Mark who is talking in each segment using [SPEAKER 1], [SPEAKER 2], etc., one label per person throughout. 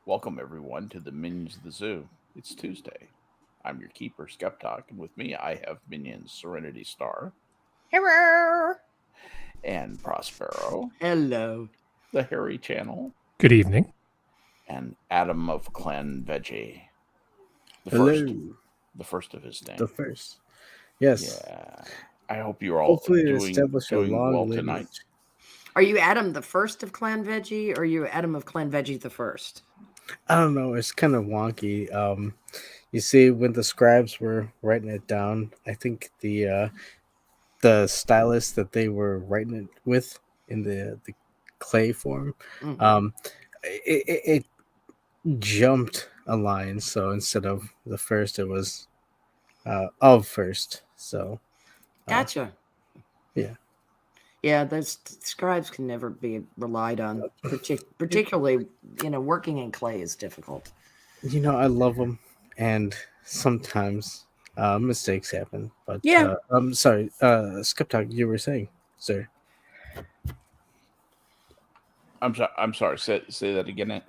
[SPEAKER 1] Welcome everyone to the Minions of the Zoo. It's Tuesday. I'm your keeper, Skep, and with me I have Minions Serenity Star.
[SPEAKER 2] Hello.
[SPEAKER 1] And Prospero.
[SPEAKER 2] Hello.
[SPEAKER 1] The Harry Channel.
[SPEAKER 3] Good evening.
[SPEAKER 1] And Adam of Clan Veggie. The first of his name.
[SPEAKER 4] The first. Yes.
[SPEAKER 1] Yeah. I hope you're all doing well tonight.
[SPEAKER 2] Are you Adam the first of Clan Veggie, or are you Adam of Clan Veggie the first?
[SPEAKER 4] I don't know. It's kind of wonky. You see, when the scribes were writing it down, I think the stylus that they were writing it with in the clay form, it jumped a line. So instead of the first, it was of first. So
[SPEAKER 2] gotcha.
[SPEAKER 4] Yeah.
[SPEAKER 2] Yeah, those scribes can never be relied on, particularly, working in clay is difficult.
[SPEAKER 4] I love them, and sometimes mistakes happen. But
[SPEAKER 2] yeah,
[SPEAKER 4] I'm sorry, Skep, you were saying, sir.
[SPEAKER 1] I'm sorry. Say that again.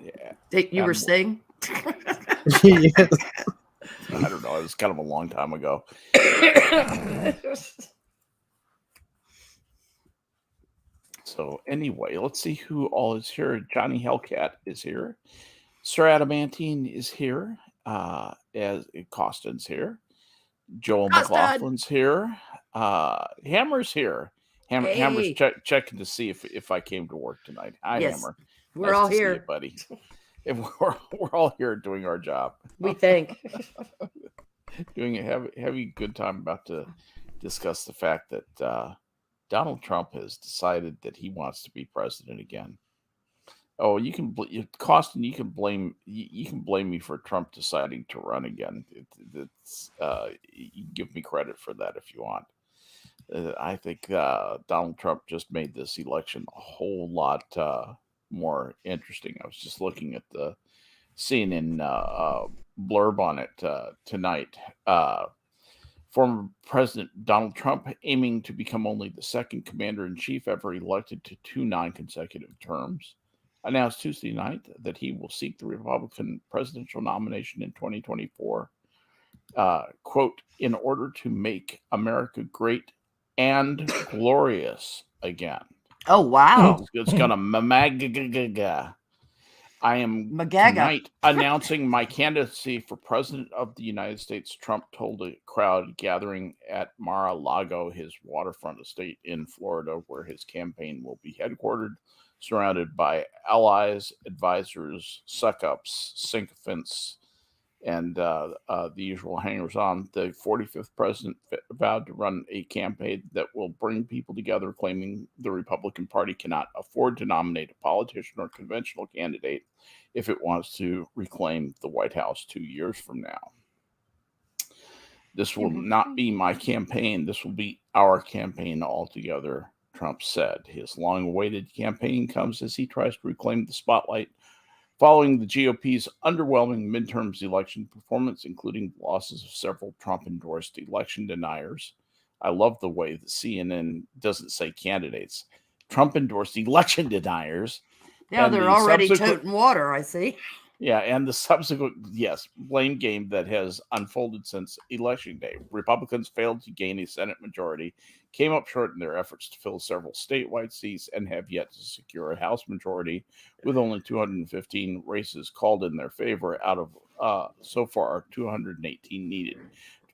[SPEAKER 2] You were saying.
[SPEAKER 4] Yes.
[SPEAKER 1] I don't know. It was kind of a long time ago. So anyway, let's see who all is here. Johnny Hellcat is here. Sir Adamantine is here. As Costin's here. Joel McLaughlin's here. Hammer's here. Hammer's checking to see if I came to work tonight. Hi, yes. Hammer.
[SPEAKER 2] We're all here,
[SPEAKER 1] you, buddy. And we're all here doing our job.
[SPEAKER 2] We think.
[SPEAKER 1] Doing a heavy good time about to discuss the fact that Donald Trump has decided that he wants to be president again. Oh, you can Costin. You can blame me for Trump deciding to run again. You can give me credit for that if you want. I think Donald Trump just made this election a whole lot more interesting. I was just looking at the CNN blurb on it tonight. Former President Donald Trump, aiming to become only the second commander-in-chief ever elected to 2 non-consecutive terms, announced Tuesday night that he will seek the Republican presidential nomination in 2024, quote, in order to make America great and glorious again.
[SPEAKER 2] Oh, wow.
[SPEAKER 1] It's going to I am tonight announcing my candidacy for president of the United States, Trump told a crowd gathering at Mar-a-Lago, his waterfront estate in Florida, where his campaign will be headquartered, surrounded by allies, advisors, suck-ups, sycophants, and the usual hangers-on. The 45th president vowed to run a campaign that will bring people together, claiming the Republican Party cannot afford to nominate a politician or conventional candidate if it wants to reclaim the White House 2 years from now. This will not be my campaign. This will be our campaign altogether, Trump said. His long-awaited campaign comes as he tries to reclaim the spotlight following the GOP's underwhelming midterms election performance, including losses of several Trump-endorsed election deniers. I love the way the CNN doesn't say candidates. Trump-endorsed election deniers.
[SPEAKER 2] Yeah, they're already toting water, I see.
[SPEAKER 1] Yeah, and the subsequent, blame game that has unfolded since Election Day. Republicans failed to gain a Senate majority, came up short in their efforts to fill several statewide seats, and have yet to secure a House majority, with only 215 races called in their favor out of, so far, 218 needed.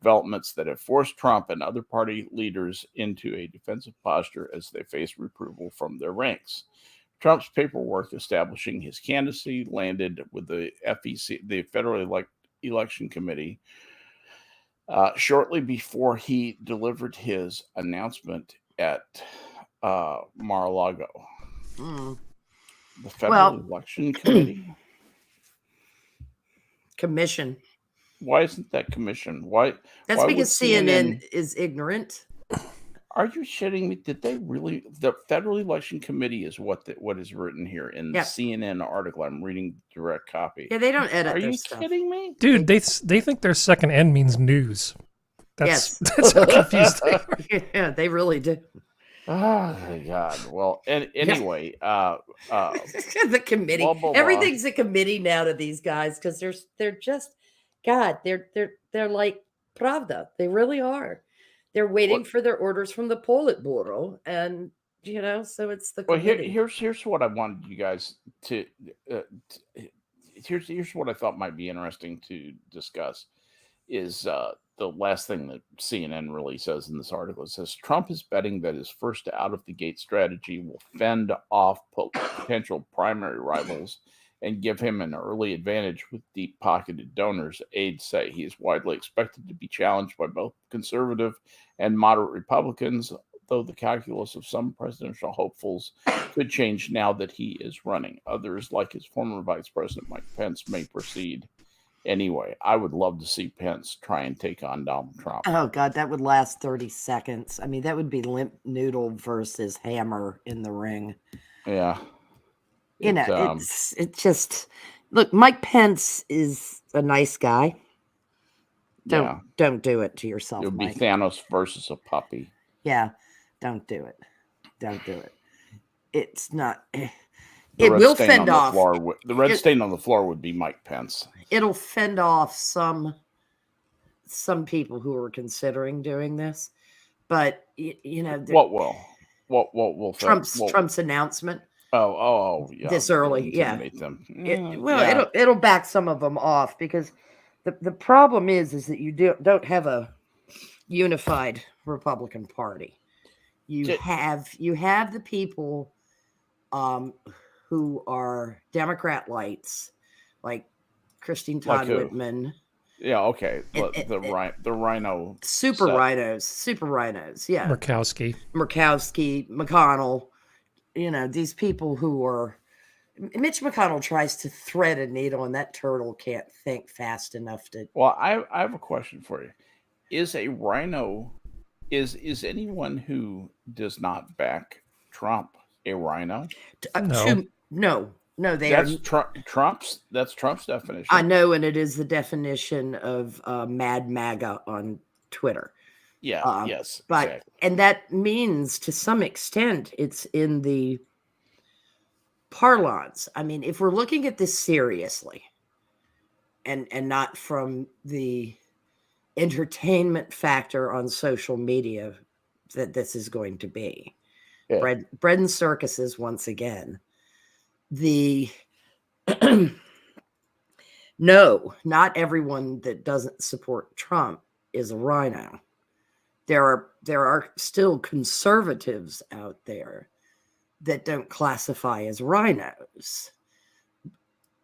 [SPEAKER 1] Developments that have forced Trump and other party leaders into a defensive posture as they face reproval from their ranks. Trump's paperwork establishing his candidacy landed with the FEC, the Federal Election Committee, shortly before he delivered his announcement at Mar-a-Lago. The Federal Election Committee?
[SPEAKER 2] Commission.
[SPEAKER 1] Why isn't that commission?
[SPEAKER 2] That's because CNN is ignorant.
[SPEAKER 1] Are you shitting me? Did they really? The Federal Election Committee is what is written here in the CNN article. I'm reading direct copy.
[SPEAKER 2] Yeah, they don't edit.
[SPEAKER 1] Are you
[SPEAKER 2] stuff.
[SPEAKER 1] kidding me,
[SPEAKER 3] dude? They think their second N means news. That's how confused they are.
[SPEAKER 2] Yeah, they really do.
[SPEAKER 1] Oh my God. Well, and anyway,
[SPEAKER 2] The committee,
[SPEAKER 1] blah, blah, blah.
[SPEAKER 2] everything's a committee now to these guys because they're just God. They're like Pravda. They really are. They're waiting for their orders from the Politburo, and so it's the
[SPEAKER 1] Well,
[SPEAKER 2] committee.
[SPEAKER 1] here's what I wanted you guys to. Here's what I thought might be interesting to discuss is the last thing that CNN really says in this article. It says Trump is betting that his first out of the gate strategy will fend off potential primary rivals and give him an early advantage with deep pocketed donors. Aides say he is widely expected to be challenged by both conservative and moderate Republicans, though the calculus of some presidential hopefuls could change now that he is running. Others, like his former Vice President Mike Pence, may proceed. Anyway, I would love to see Pence try and take on Donald Trump.
[SPEAKER 2] Oh God, that would last 30 seconds. I mean, that would be Limp Noodle versus Hammer in the ring.
[SPEAKER 1] Yeah.
[SPEAKER 2] It just look, Mike Pence is a nice guy. Don't do it to yourself.
[SPEAKER 1] It would be
[SPEAKER 2] Mike.
[SPEAKER 1] Thanos versus a puppy.
[SPEAKER 2] Yeah, don't do it. Don't do it. It's not.
[SPEAKER 1] The
[SPEAKER 2] It
[SPEAKER 1] red
[SPEAKER 2] will
[SPEAKER 1] stain
[SPEAKER 2] fend
[SPEAKER 1] on
[SPEAKER 2] off.
[SPEAKER 1] the floor. The red stain on the floor would be Mike Pence.
[SPEAKER 2] It'll fend off some people who are considering doing this, but
[SPEAKER 1] What will
[SPEAKER 2] Trump's announcement.
[SPEAKER 1] Oh, yeah.
[SPEAKER 2] This early, yeah.
[SPEAKER 1] Intimidate them.
[SPEAKER 2] It'll back some of them off because the problem is that you don't have a unified Republican Party. You have the people who are Democrat lights, like Christine Todd Whitman.
[SPEAKER 1] Yeah, okay. The rhino.
[SPEAKER 2] Super rhinos. Yeah.
[SPEAKER 3] Murkowski,
[SPEAKER 2] McConnell. These people who are. Mitch McConnell tries to thread a needle, and that turtle can't think fast enough to.
[SPEAKER 1] Well, I have a question for you. Is a rhino? Is anyone who does not back Trump a rhino?
[SPEAKER 3] No.
[SPEAKER 2] No,
[SPEAKER 1] that's Trump's definition.
[SPEAKER 2] I know, and it is the definition of Mad MAGA on Twitter.
[SPEAKER 1] Yeah, yes.
[SPEAKER 2] But
[SPEAKER 1] exactly.
[SPEAKER 2] And that means to some extent it's in the parlance. I mean, if we're looking at this seriously and not from the entertainment factor on social media that this is going to be. Yeah. Bread and circuses once again. No, not everyone that doesn't support Trump is a rhino. There are still conservatives out there that don't classify as rhinos.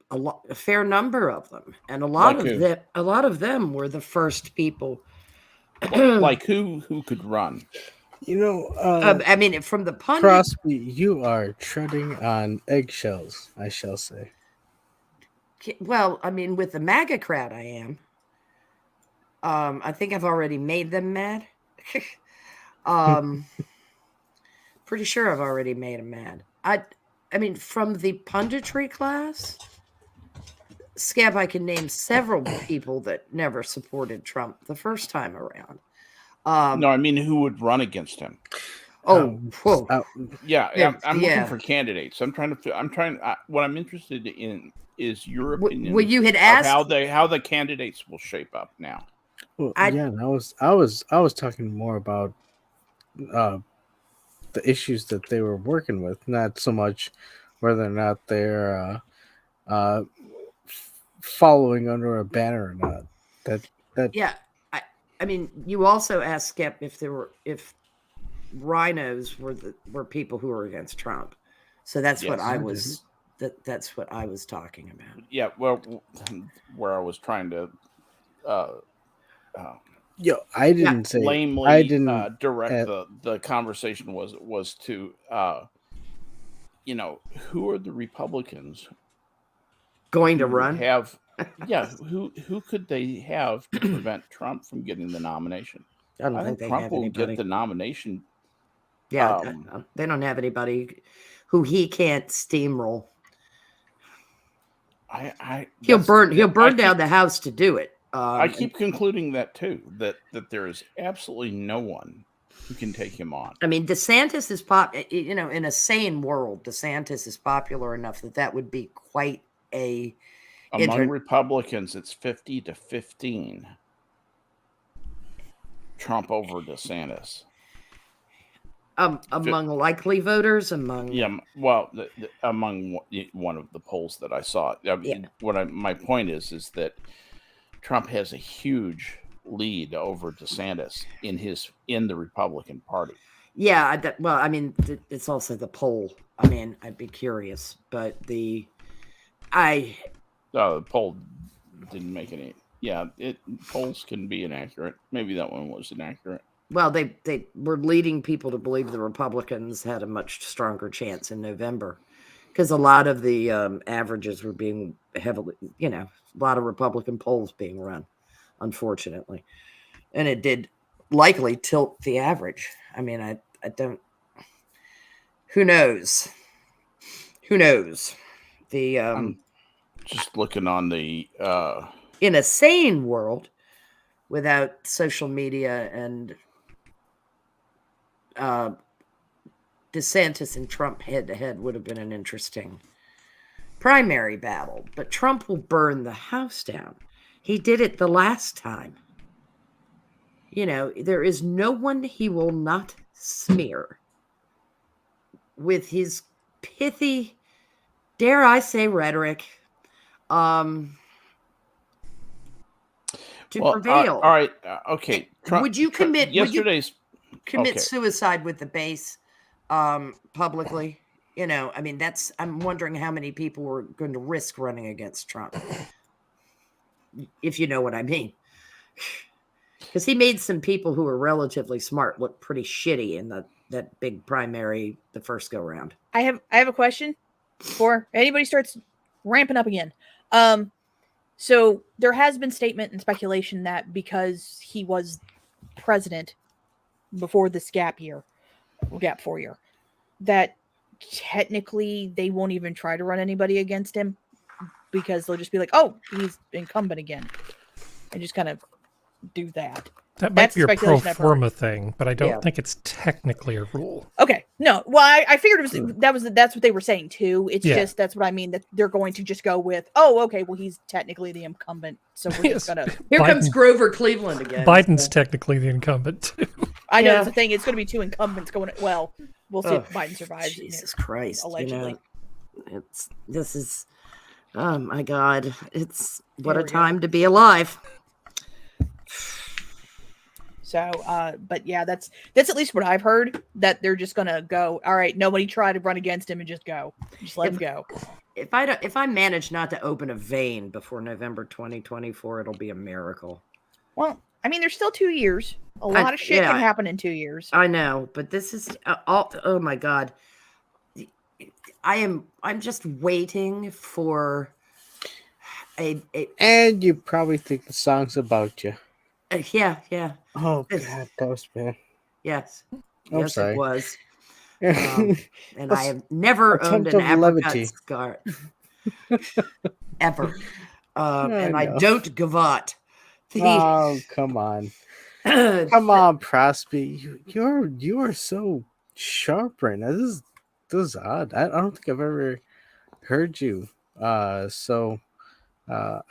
[SPEAKER 2] A fair number of them, and a lot of them were the first people.
[SPEAKER 1] Like who could run?
[SPEAKER 2] I mean, from the pundit.
[SPEAKER 4] Crosby, you are treading on eggshells, I shall say.
[SPEAKER 2] Well, I mean, with the MAGA crowd, I am. I think I've already made them mad. Pretty sure I've already made them mad. I mean, from the punditry class, Skep, I can name several people that never supported Trump the first time around.
[SPEAKER 1] No, I mean, who would run against him? Yeah, I'm looking for candidates. What I'm interested in is your opinion.
[SPEAKER 2] Well, you had asked
[SPEAKER 1] how the candidates will shape up now.
[SPEAKER 4] Well, I was talking more about the issues that they were working with, not so much whether or not they're following under a banner or not.
[SPEAKER 2] Yeah. I mean, you also asked Skep if rhinos were people who were against Trump. So that's what I was that's what I was talking about.
[SPEAKER 1] Yeah, well, where I was trying to
[SPEAKER 4] I didn't say
[SPEAKER 1] lamely
[SPEAKER 4] I didn't
[SPEAKER 1] direct the conversation was to who are the Republicans
[SPEAKER 2] going to run?
[SPEAKER 1] Who could they have to prevent Trump from getting the nomination?
[SPEAKER 2] I don't think
[SPEAKER 1] Trump will get the nomination.
[SPEAKER 2] Yeah, they don't have anybody who he can't steamroll. He'll burn down the house to do it.
[SPEAKER 1] I keep concluding that too. That there is absolutely no one who can take him on.
[SPEAKER 2] I mean, DeSantis is in a sane world, DeSantis is popular enough that would be quite a.
[SPEAKER 1] Among Republicans, it's 50-15. Trump over DeSantis.
[SPEAKER 2] Among likely voters, among
[SPEAKER 1] among one of the polls that I saw. I mean, my point is that Trump has a huge lead over DeSantis in the Republican Party.
[SPEAKER 2] Yeah, I mean, it's also the poll. I mean, I'd be curious, but the
[SPEAKER 1] poll didn't make any. Yeah, polls can be inaccurate. Maybe that one was inaccurate.
[SPEAKER 2] Well, they were leading people to believe the Republicans had a much stronger chance in November because a lot of the averages were being heavily, a lot of Republican polls being run, unfortunately. And it did likely tilt the average. I mean, I don't, who knows? Who knows?
[SPEAKER 1] I'm just looking on the...
[SPEAKER 2] in a sane world, without social media and DeSantis and Trump head-to-head would have been an interesting primary battle. But Trump will burn the house down. He did it the last time. There is no one he will not smear with his pithy, dare I say, rhetoric to prevail.
[SPEAKER 1] All right. Okay.
[SPEAKER 2] Trump, would you commit
[SPEAKER 1] yesterday's
[SPEAKER 2] suicide with the base publicly? I mean, I'm wondering how many people were going to risk running against Trump, if you know what I mean. Because he made some people who were relatively smart look pretty shitty in that big primary the first go round.
[SPEAKER 3] I have a question before anybody starts ramping up again. So there has been statement and speculation that because he was president before this gap 4 year, that technically they won't even try to run anybody against him because they'll just be like, oh, he's incumbent again, and just kind of do that.
[SPEAKER 5] That might be a pro forma thing, but I don't think it's technically a rule.
[SPEAKER 3] Okay, no. Well, I figured that's what they were saying too. It's just that's what I mean, that they're going to just go with, oh, okay, well, he's technically the incumbent, so we're just gonna.
[SPEAKER 2] Here comes Grover Cleveland again.
[SPEAKER 5] Biden's technically the incumbent too.
[SPEAKER 3] I know that's the thing. It's going to be two incumbents going. Well, we'll see if Biden survives.
[SPEAKER 2] Jesus Christ!
[SPEAKER 3] Allegedly,
[SPEAKER 2] this is. Oh my God! It's what a time to be alive.
[SPEAKER 3] So, but yeah, that's at least what I've heard, that they're just gonna go, all right, nobody try to run against him and just go. Just let him go.
[SPEAKER 2] If I manage not to open a vein before November 2024, it'll be a miracle.
[SPEAKER 3] Well, I mean, there's still 2 years. A lot of shit can happen in 2 years.
[SPEAKER 2] I know, but this is oh my God. I'm just waiting for a
[SPEAKER 4] and you probably think the song's about you.
[SPEAKER 2] Yeah.
[SPEAKER 4] Oh God, that was bad.
[SPEAKER 2] Yes,
[SPEAKER 4] I'm sorry.
[SPEAKER 2] It was. And I have never owned an apricot scarf ever, and I don't gavotte.
[SPEAKER 4] Oh, come on, come on, Prosper. You are so sharp right now. This is odd. I don't think I've ever heard you so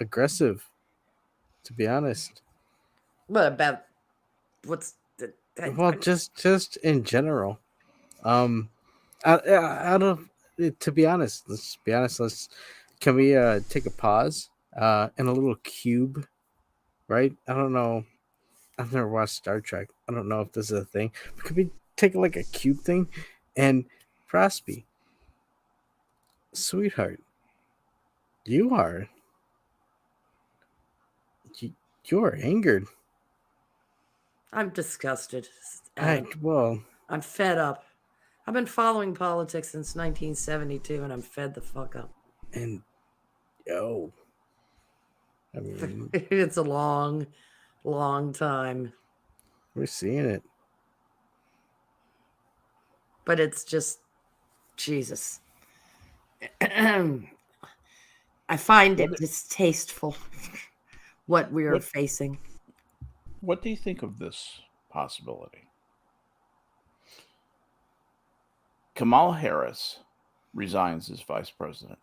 [SPEAKER 4] aggressive. To be honest.
[SPEAKER 2] What about what's the?
[SPEAKER 4] Just in general. Out of to be honest, let's be honest. Can we take a pause and a little cube, right? I don't know. I've never watched Star Trek. I don't know if this is a thing. But could we take like a cube thing and Prosper, sweetheart, you are angered.
[SPEAKER 2] I'm disgusted.
[SPEAKER 4] I'm
[SPEAKER 2] fed up. I've been following politics since 1972, and I'm fed the fuck up.
[SPEAKER 4] And I mean,
[SPEAKER 2] it's a long, long time.
[SPEAKER 4] We're seeing it,
[SPEAKER 2] but it's just Jesus. I find it distasteful what we are facing.
[SPEAKER 1] What do you think of this possibility? Kamala Harris resigns as vice president.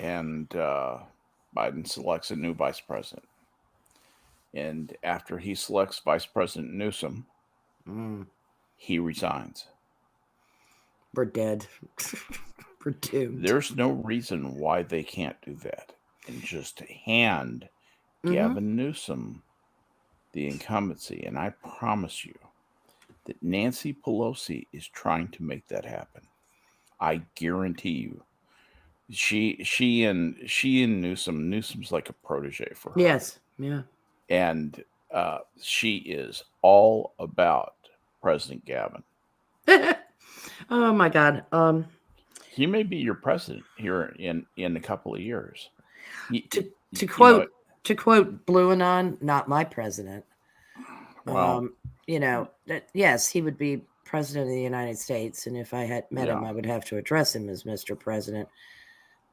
[SPEAKER 1] And Biden selects a new vice president. And after he selects Vice President Newsom, he resigns.
[SPEAKER 2] We're dead. We're doomed.
[SPEAKER 1] There's no reason why they can't do that and just hand Gavin Newsom the incumbency. And I promise you that Nancy Pelosi is trying to make that happen. I guarantee you. She and Newsom's like a protege for her.
[SPEAKER 2] Yes. Yeah.
[SPEAKER 1] And she is all about President Gavin.
[SPEAKER 2] Oh my God.
[SPEAKER 1] He may be your president here in a couple of years.
[SPEAKER 2] To quote Blue Anon, not my president.
[SPEAKER 1] Well,
[SPEAKER 2] yes, he would be president of the United States, and if I had met him, I would have to address him as Mr. President.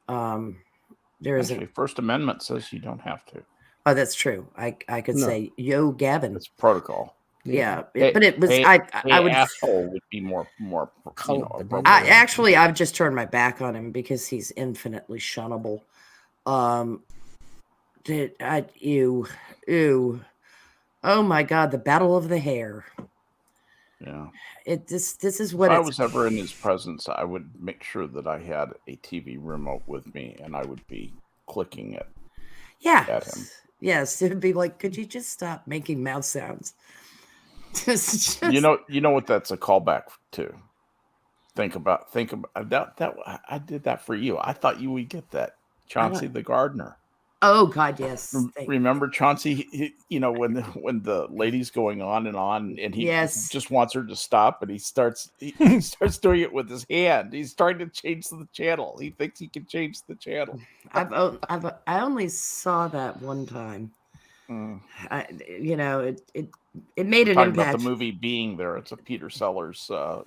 [SPEAKER 2] There is
[SPEAKER 1] a First Amendment says you don't have to.
[SPEAKER 2] Oh, that's true. I could say, "Yo, Gavin."
[SPEAKER 1] It's protocol.
[SPEAKER 2] Yeah, but it was. I would.
[SPEAKER 1] Asshole would be more.
[SPEAKER 2] I've just turned my back on him because he's infinitely shunnable. Oh my God, the battle of the hair.
[SPEAKER 1] Yeah.
[SPEAKER 2] This is what.
[SPEAKER 1] If I was ever in his presence, I would make sure that I had a TV remote with me, and I would be clicking it.
[SPEAKER 2] Yeah.
[SPEAKER 1] At him.
[SPEAKER 2] Yes, it would be like, could you just stop making mouth sounds?
[SPEAKER 1] Just... You know what that's a callback to. Think about that. I did that for you. I thought you would get that, Chauncey the gardener.
[SPEAKER 2] Oh God, yes.
[SPEAKER 1] Remember Chauncey? When the lady's going on, and he just wants her to stop, and he starts doing it with his hand. He's trying to change the channel. He thinks he can change the channel.
[SPEAKER 2] I only saw that one time. It made an impact.
[SPEAKER 1] About the movie Being There. It's a Peter Sellers, a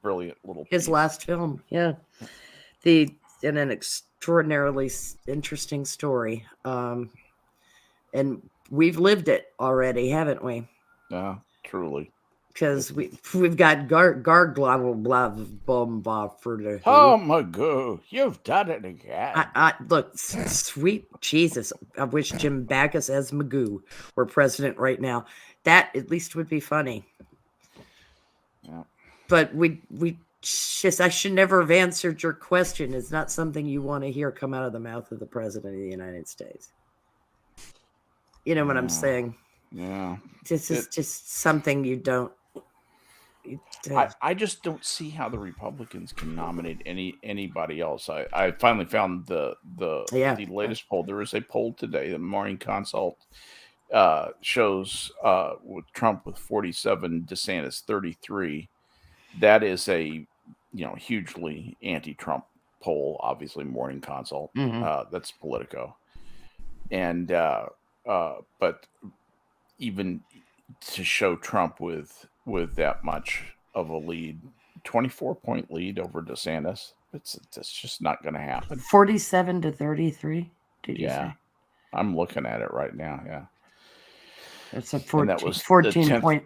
[SPEAKER 1] brilliant little.
[SPEAKER 2] His last film, yeah. In an extraordinarily interesting story, and we've lived it already, haven't we?
[SPEAKER 1] Yeah, truly.
[SPEAKER 2] Because we've got bomba for the.
[SPEAKER 1] Oh my God, you've done it again.
[SPEAKER 2] I look, sweet Jesus! I wish Jim Backus as Magoo were president right now. That at least would be funny.
[SPEAKER 1] Yeah.
[SPEAKER 2] But I should never have answered your question. It's not something you want to hear come out of the mouth of the president of the United States. You know what I'm saying?
[SPEAKER 1] Yeah.
[SPEAKER 2] This is just something you don't.
[SPEAKER 1] I just don't see how the Republicans can nominate anybody else. I finally found the latest poll. There is a poll today. The Morning Consult shows with Trump with 47, DeSantis 33. That is a hugely anti-Trump poll. Obviously, Morning Consult. That's Politico, and but even to show Trump with that much of a lead, 24-point lead over DeSantis, it's just not going to happen.
[SPEAKER 2] 47 to 33. Did you say?
[SPEAKER 1] I'm looking at it right now. Yeah,
[SPEAKER 2] it's a 14 point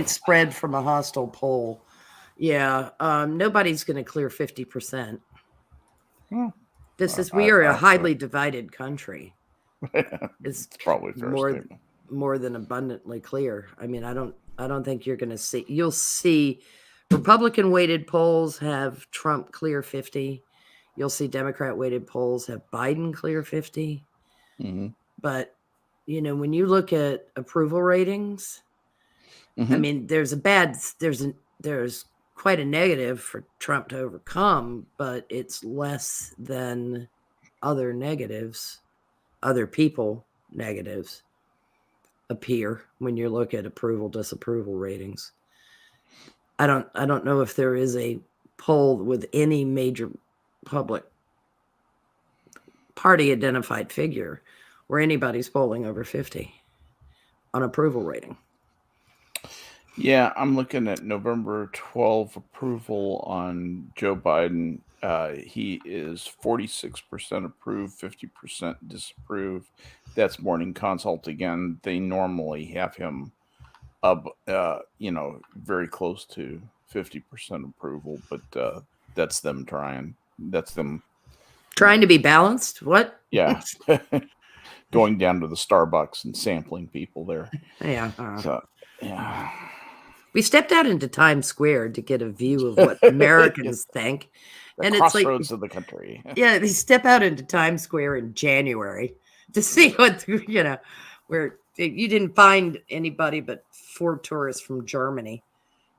[SPEAKER 2] spread from a hostile poll. Yeah, nobody's going to clear 50%.
[SPEAKER 1] Well,
[SPEAKER 2] we are a highly divided country.
[SPEAKER 1] It's probably
[SPEAKER 2] more than abundantly clear. I mean, I don't think you're going to see. You'll see Republican weighted polls have Trump clear 50. You'll see Democrat weighted polls have Biden clear 50.
[SPEAKER 1] Mm-hmm.
[SPEAKER 2] But when you look at approval ratings, I mean, there's quite a negative for Trump to overcome, but it's less than other negatives, other people negatives appear when you look at approval disapproval ratings. I don't know if there is a poll with any major public party identified figure where anybody's polling over 50 on approval rating.
[SPEAKER 1] Yeah, I'm looking at November 12 approval on Joe Biden. He is 46% approved, 50% disapprove. That's Morning Consult again. They normally have him very close to 50% approval, but that's them trying. That's them
[SPEAKER 2] trying to be balanced. What?
[SPEAKER 1] Yeah. Going down to the Starbucks and sampling people there.
[SPEAKER 2] Yeah.
[SPEAKER 1] So, yeah.
[SPEAKER 2] We stepped out into Times Square to get a view of what Americans think.
[SPEAKER 1] And crossroads of the country.
[SPEAKER 2] Yeah, they step out into Times Square in January to see what, where you didn't find anybody but 4 tourists from Germany,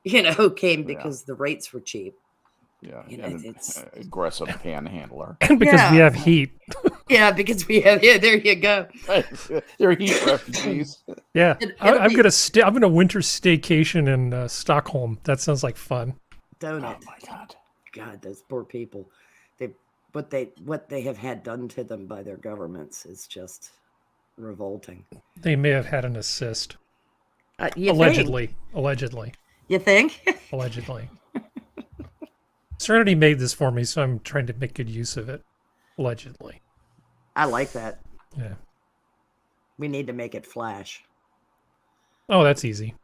[SPEAKER 2] who came because the rates were cheap.
[SPEAKER 1] Yeah, it's aggressive panhandler.
[SPEAKER 5] And because we have heat.
[SPEAKER 2] Yeah, because we have. Yeah, there you go.
[SPEAKER 1] They're heat refugees.
[SPEAKER 5] Yeah, I'm gonna winter staycation in Stockholm. That sounds like fun.
[SPEAKER 2] Don't it?
[SPEAKER 1] Oh my
[SPEAKER 2] God, those poor people. What they have had done to them by their governments is just revolting.
[SPEAKER 5] They may have had an assist.
[SPEAKER 2] Allegedly. You think?
[SPEAKER 5] Allegedly. Serenity made this for me, so I'm trying to make good use of it. Allegedly.
[SPEAKER 2] I like that.
[SPEAKER 5] Yeah.
[SPEAKER 2] We need to make it flash.
[SPEAKER 5] Oh, that's easy.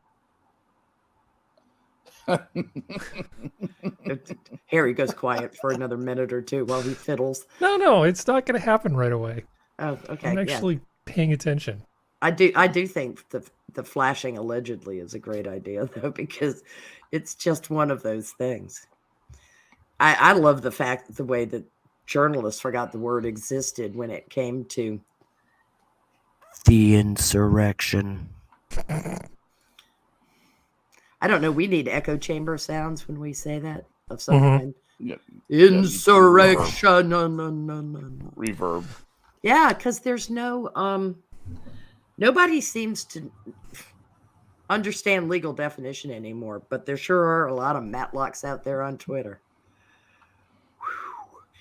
[SPEAKER 2] Harry goes quiet for another minute or two while he fiddles.
[SPEAKER 5] No, it's not going to happen right away.
[SPEAKER 2] Oh, okay.
[SPEAKER 5] I'm actually paying attention.
[SPEAKER 2] I do think the flashing allegedly is a great idea, though, because it's just one of those things. I love the way that journalists forgot the word existed when it came to the insurrection. I don't know. We need echo chamber sounds when we say that of some kind.
[SPEAKER 1] Yeah.
[SPEAKER 2] Insurrection. No.
[SPEAKER 1] Reverb.
[SPEAKER 2] Yeah, because there's no nobody seems to understand legal definition anymore, but there sure are a lot of Matlocks out there on Twitter.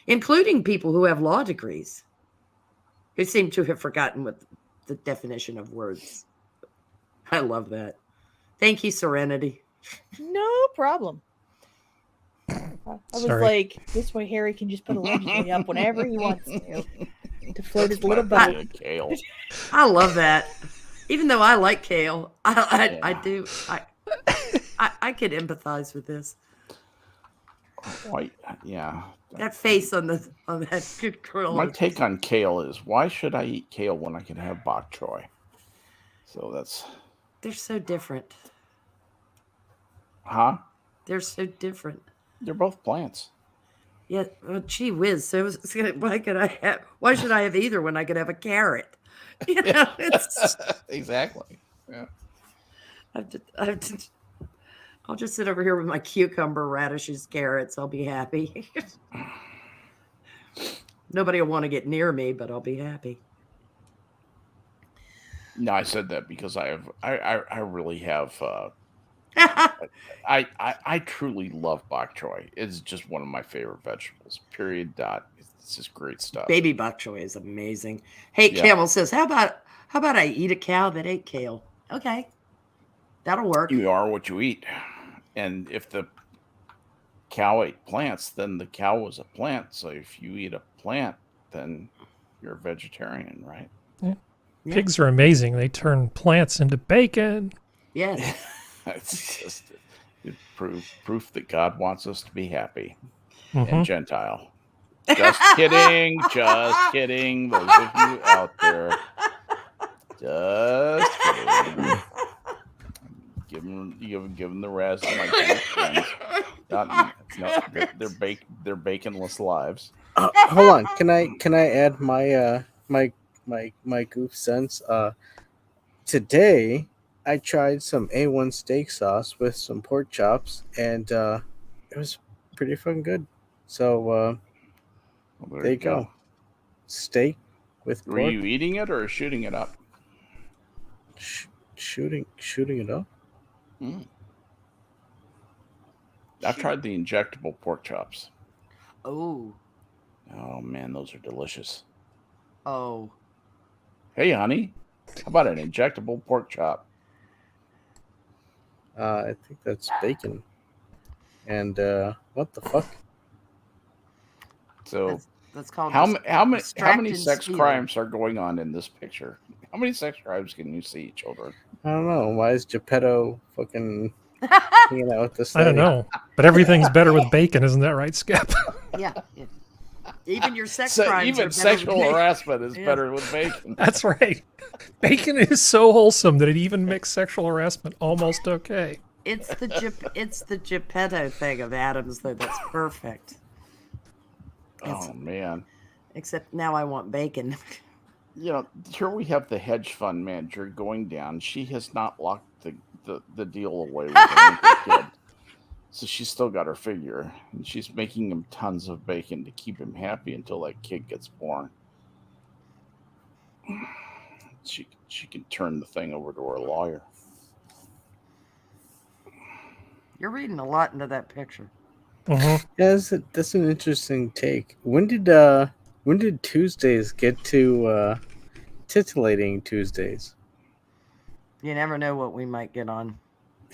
[SPEAKER 2] Including people who have law degrees, who seem to have forgotten what the definition of words. I love that. Thank you, Serenity.
[SPEAKER 3] No problem. I was like, this way Harry can just put allegedly up whenever he wants to float his little boat.
[SPEAKER 1] Kale.
[SPEAKER 2] I love that. Even though I like kale, I do. I could empathize with this.
[SPEAKER 1] Yeah.
[SPEAKER 2] That face on that good curl.
[SPEAKER 1] My take on kale is, why should I eat kale when I can have bok choy? So
[SPEAKER 2] they're so different.
[SPEAKER 1] Huh?
[SPEAKER 2] They're so different.
[SPEAKER 1] They're both plants.
[SPEAKER 2] Yeah, well, gee whiz. So why should I have either when I could have a carrot? It's
[SPEAKER 1] exactly. Yeah.
[SPEAKER 2] I'll just sit over here with my cucumber, radishes, carrots. I'll be happy. Nobody will want to get near me, but I'll be happy.
[SPEAKER 1] No, I said that because I really have. I truly love bok choy. It's just one of my favorite vegetables. Period. Dot. It's just great stuff.
[SPEAKER 2] Baby bok choy is amazing. Hey, Camel says, how about I eat a cow that ate kale? Okay, that'll work.
[SPEAKER 1] You are what you eat. And if the cow ate plants, then the cow was a plant. So if you eat a plant, then you're a vegetarian, right?
[SPEAKER 5] Yeah. Pigs are amazing. They turn plants into bacon.
[SPEAKER 2] Yes.
[SPEAKER 1] It's just proof that God wants us to be happy and Gentile. Just kidding. Just kidding. Those of you out there. Just kidding. Give them the rest of my friends. They're baconless lives.
[SPEAKER 4] Hold on. Can I add my my goof sense? Today I tried some A1 steak sauce with some pork chops, and it was pretty fucking good. So there you go. Steak with pork.
[SPEAKER 1] Were you eating it or shooting it up?
[SPEAKER 4] Shooting it up.
[SPEAKER 1] I've tried the injectable pork chops.
[SPEAKER 2] Oh
[SPEAKER 1] man, those are delicious.
[SPEAKER 2] Oh.
[SPEAKER 1] Hey, honey, how about an injectable pork chop?
[SPEAKER 4] I think that's bacon. And what the fuck?
[SPEAKER 1] So
[SPEAKER 2] that's called
[SPEAKER 1] how many sex crimes are going on in this picture? How many sex drives can you see, children?
[SPEAKER 4] I don't know. Why is Geppetto fucking hanging out with this
[SPEAKER 5] I don't
[SPEAKER 4] lady?
[SPEAKER 5] know, but everything's better with bacon, isn't that right, Skep?
[SPEAKER 2] Yeah. Even your sex
[SPEAKER 1] So
[SPEAKER 2] crimes
[SPEAKER 1] even
[SPEAKER 2] are better
[SPEAKER 1] sexual
[SPEAKER 2] with
[SPEAKER 1] harassment is
[SPEAKER 2] Yeah.
[SPEAKER 1] better with bacon.
[SPEAKER 5] That's right. Bacon is so wholesome that it even makes sexual harassment almost okay.
[SPEAKER 2] It's the Geppetto thing of Adams, though. That's perfect.
[SPEAKER 1] Oh man.
[SPEAKER 2] Except now I want bacon.
[SPEAKER 1] You know, here we have the hedge fund manager going down. She has not locked the deal away with her uncle kid. So she's still got her figure. And she's making him tons of bacon to keep him happy until that kid gets born. She can turn the thing over to her lawyer.
[SPEAKER 2] You're reading a lot into that picture.
[SPEAKER 5] Mhm.
[SPEAKER 4] Yeah, that's an interesting take. When did Tuesdays get to titillating Tuesdays?
[SPEAKER 2] You never know what we might get on.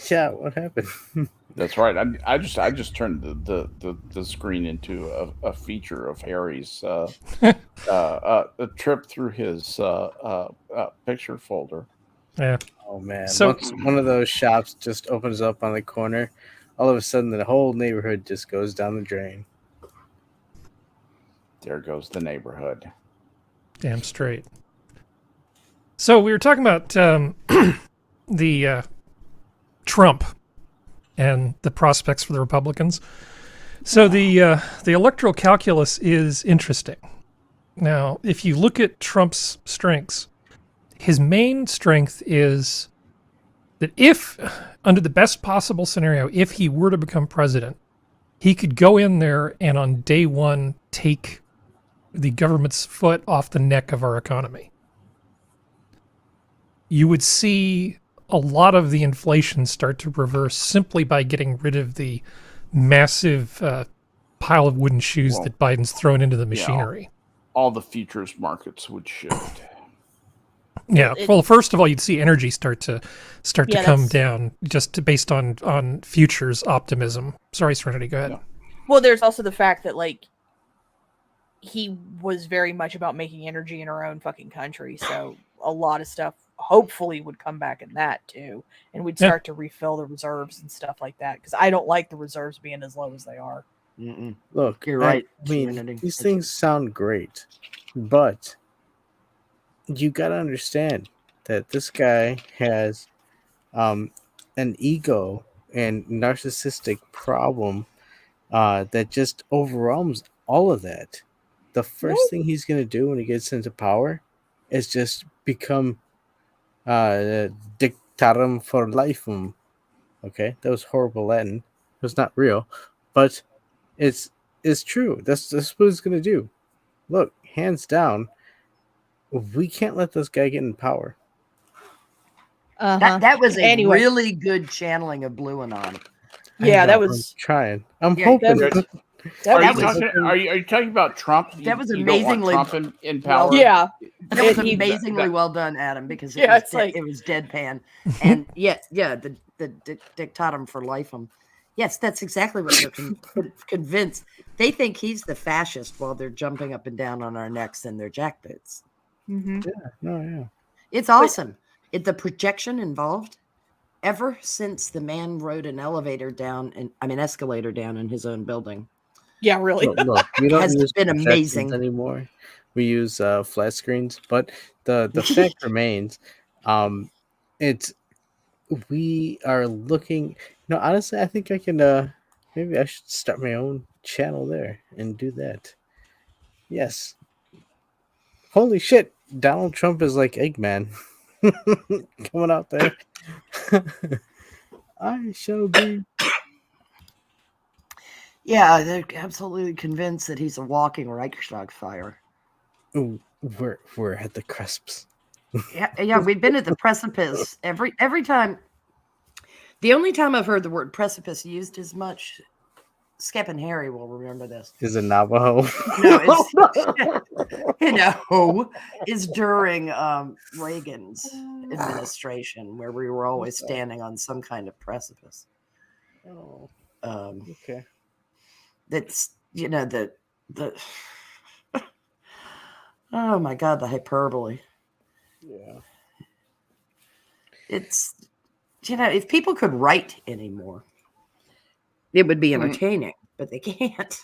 [SPEAKER 4] Yeah, what happened?
[SPEAKER 1] That's right. I just turned the screen into a feature of Harry's a trip through his picture folder.
[SPEAKER 5] Yeah.
[SPEAKER 4] Oh man!
[SPEAKER 5] So-
[SPEAKER 4] Once one of those shops just opens up on the corner, all of a sudden the whole neighborhood just goes down the drain.
[SPEAKER 1] There goes the neighborhood.
[SPEAKER 5] Damn straight. So we were talking about the Trump and the prospects for the Republicans. So the electoral calculus is interesting. Now, if you look at Trump's strengths, his main strength is that if, under the best possible scenario, if he were to become president, he could go in there and on day one take the government's foot off the neck of our economy. You would see a lot of the inflation start to reverse simply by getting rid of the massive pile of wooden shoes that Biden's thrown into the machinery.
[SPEAKER 1] All the futures markets would shift.
[SPEAKER 5] Yeah. Well, first of all, you'd see energy start to come
[SPEAKER 3] that's-
[SPEAKER 5] down based on futures optimism. Sorry, Serenity, go ahead.
[SPEAKER 1] Yeah.
[SPEAKER 3] Well, there's also the fact that like he was very much about making energy in our own fucking country, so a lot of stuff hopefully would come back in that too, and we'd start to refill the reserves and stuff like that. Because I don't like the reserves being as low as they are.
[SPEAKER 2] Mm-mm.
[SPEAKER 4] Look,
[SPEAKER 2] You're right,
[SPEAKER 4] I mean,
[SPEAKER 2] Serenity.
[SPEAKER 4] these things sound great, but you got to understand that this guy has an ego and narcissistic problem that just overwhelms all of that. The first thing he's going to do when he gets into power is just become dictatum for lifeum. Okay, that was horrible Latin. It was not real, but it's true. That's what he's going to do. Look, hands down, we can't let this guy get in power.
[SPEAKER 2] That was a
[SPEAKER 3] Anyway.
[SPEAKER 2] really good channeling of Blue Anon.
[SPEAKER 3] Yeah,
[SPEAKER 4] I
[SPEAKER 3] that
[SPEAKER 4] know,
[SPEAKER 3] was
[SPEAKER 4] I'm trying. I'm
[SPEAKER 2] Yeah,
[SPEAKER 4] hoping.
[SPEAKER 1] Are you talking about Trump?
[SPEAKER 2] That was
[SPEAKER 1] you don't want
[SPEAKER 2] amazingly
[SPEAKER 1] Trump in power.
[SPEAKER 2] well-
[SPEAKER 3] yeah.
[SPEAKER 2] That was
[SPEAKER 3] He-
[SPEAKER 2] amazingly well done, Adam, because it
[SPEAKER 3] Yeah,
[SPEAKER 2] was
[SPEAKER 3] it's like-
[SPEAKER 2] it was deadpan. And the dictatum for lifeum. Yes, that's exactly what they're convinced. They think he's the fascist while they're jumping up and down on our necks in their jackboots.
[SPEAKER 3] Mhm.
[SPEAKER 4] Yeah.
[SPEAKER 2] It's awesome. The projection involved. Ever since the man rode an escalator down in his own building.
[SPEAKER 3] Yeah, really.
[SPEAKER 4] Look, we don't
[SPEAKER 2] Has
[SPEAKER 4] use
[SPEAKER 2] been
[SPEAKER 4] projections
[SPEAKER 2] amazing.
[SPEAKER 4] anymore. We use flat screens, but the fact remains, we are looking. Honestly, I think I can. Maybe I should start my own channel there and do that. Yes. Holy shit! Donald Trump is like Eggman, coming out there. I shall be.
[SPEAKER 2] Yeah, they're absolutely convinced that he's a walking Reichstag fire.
[SPEAKER 4] Ooh, we're at the crisps.
[SPEAKER 2] Yeah, we've been at the precipice every time. The only time I've heard the word precipice used as much, Skep and Harry will remember this.
[SPEAKER 4] Is a Navajo.
[SPEAKER 2] No, is during Reagan's administration, where we were always standing on some kind of precipice.
[SPEAKER 4] Oh,
[SPEAKER 2] Um,
[SPEAKER 4] okay.
[SPEAKER 2] that's the oh my god, the hyperbole.
[SPEAKER 4] Yeah.
[SPEAKER 2] it's, if people could write anymore, it would be entertaining, but they can't.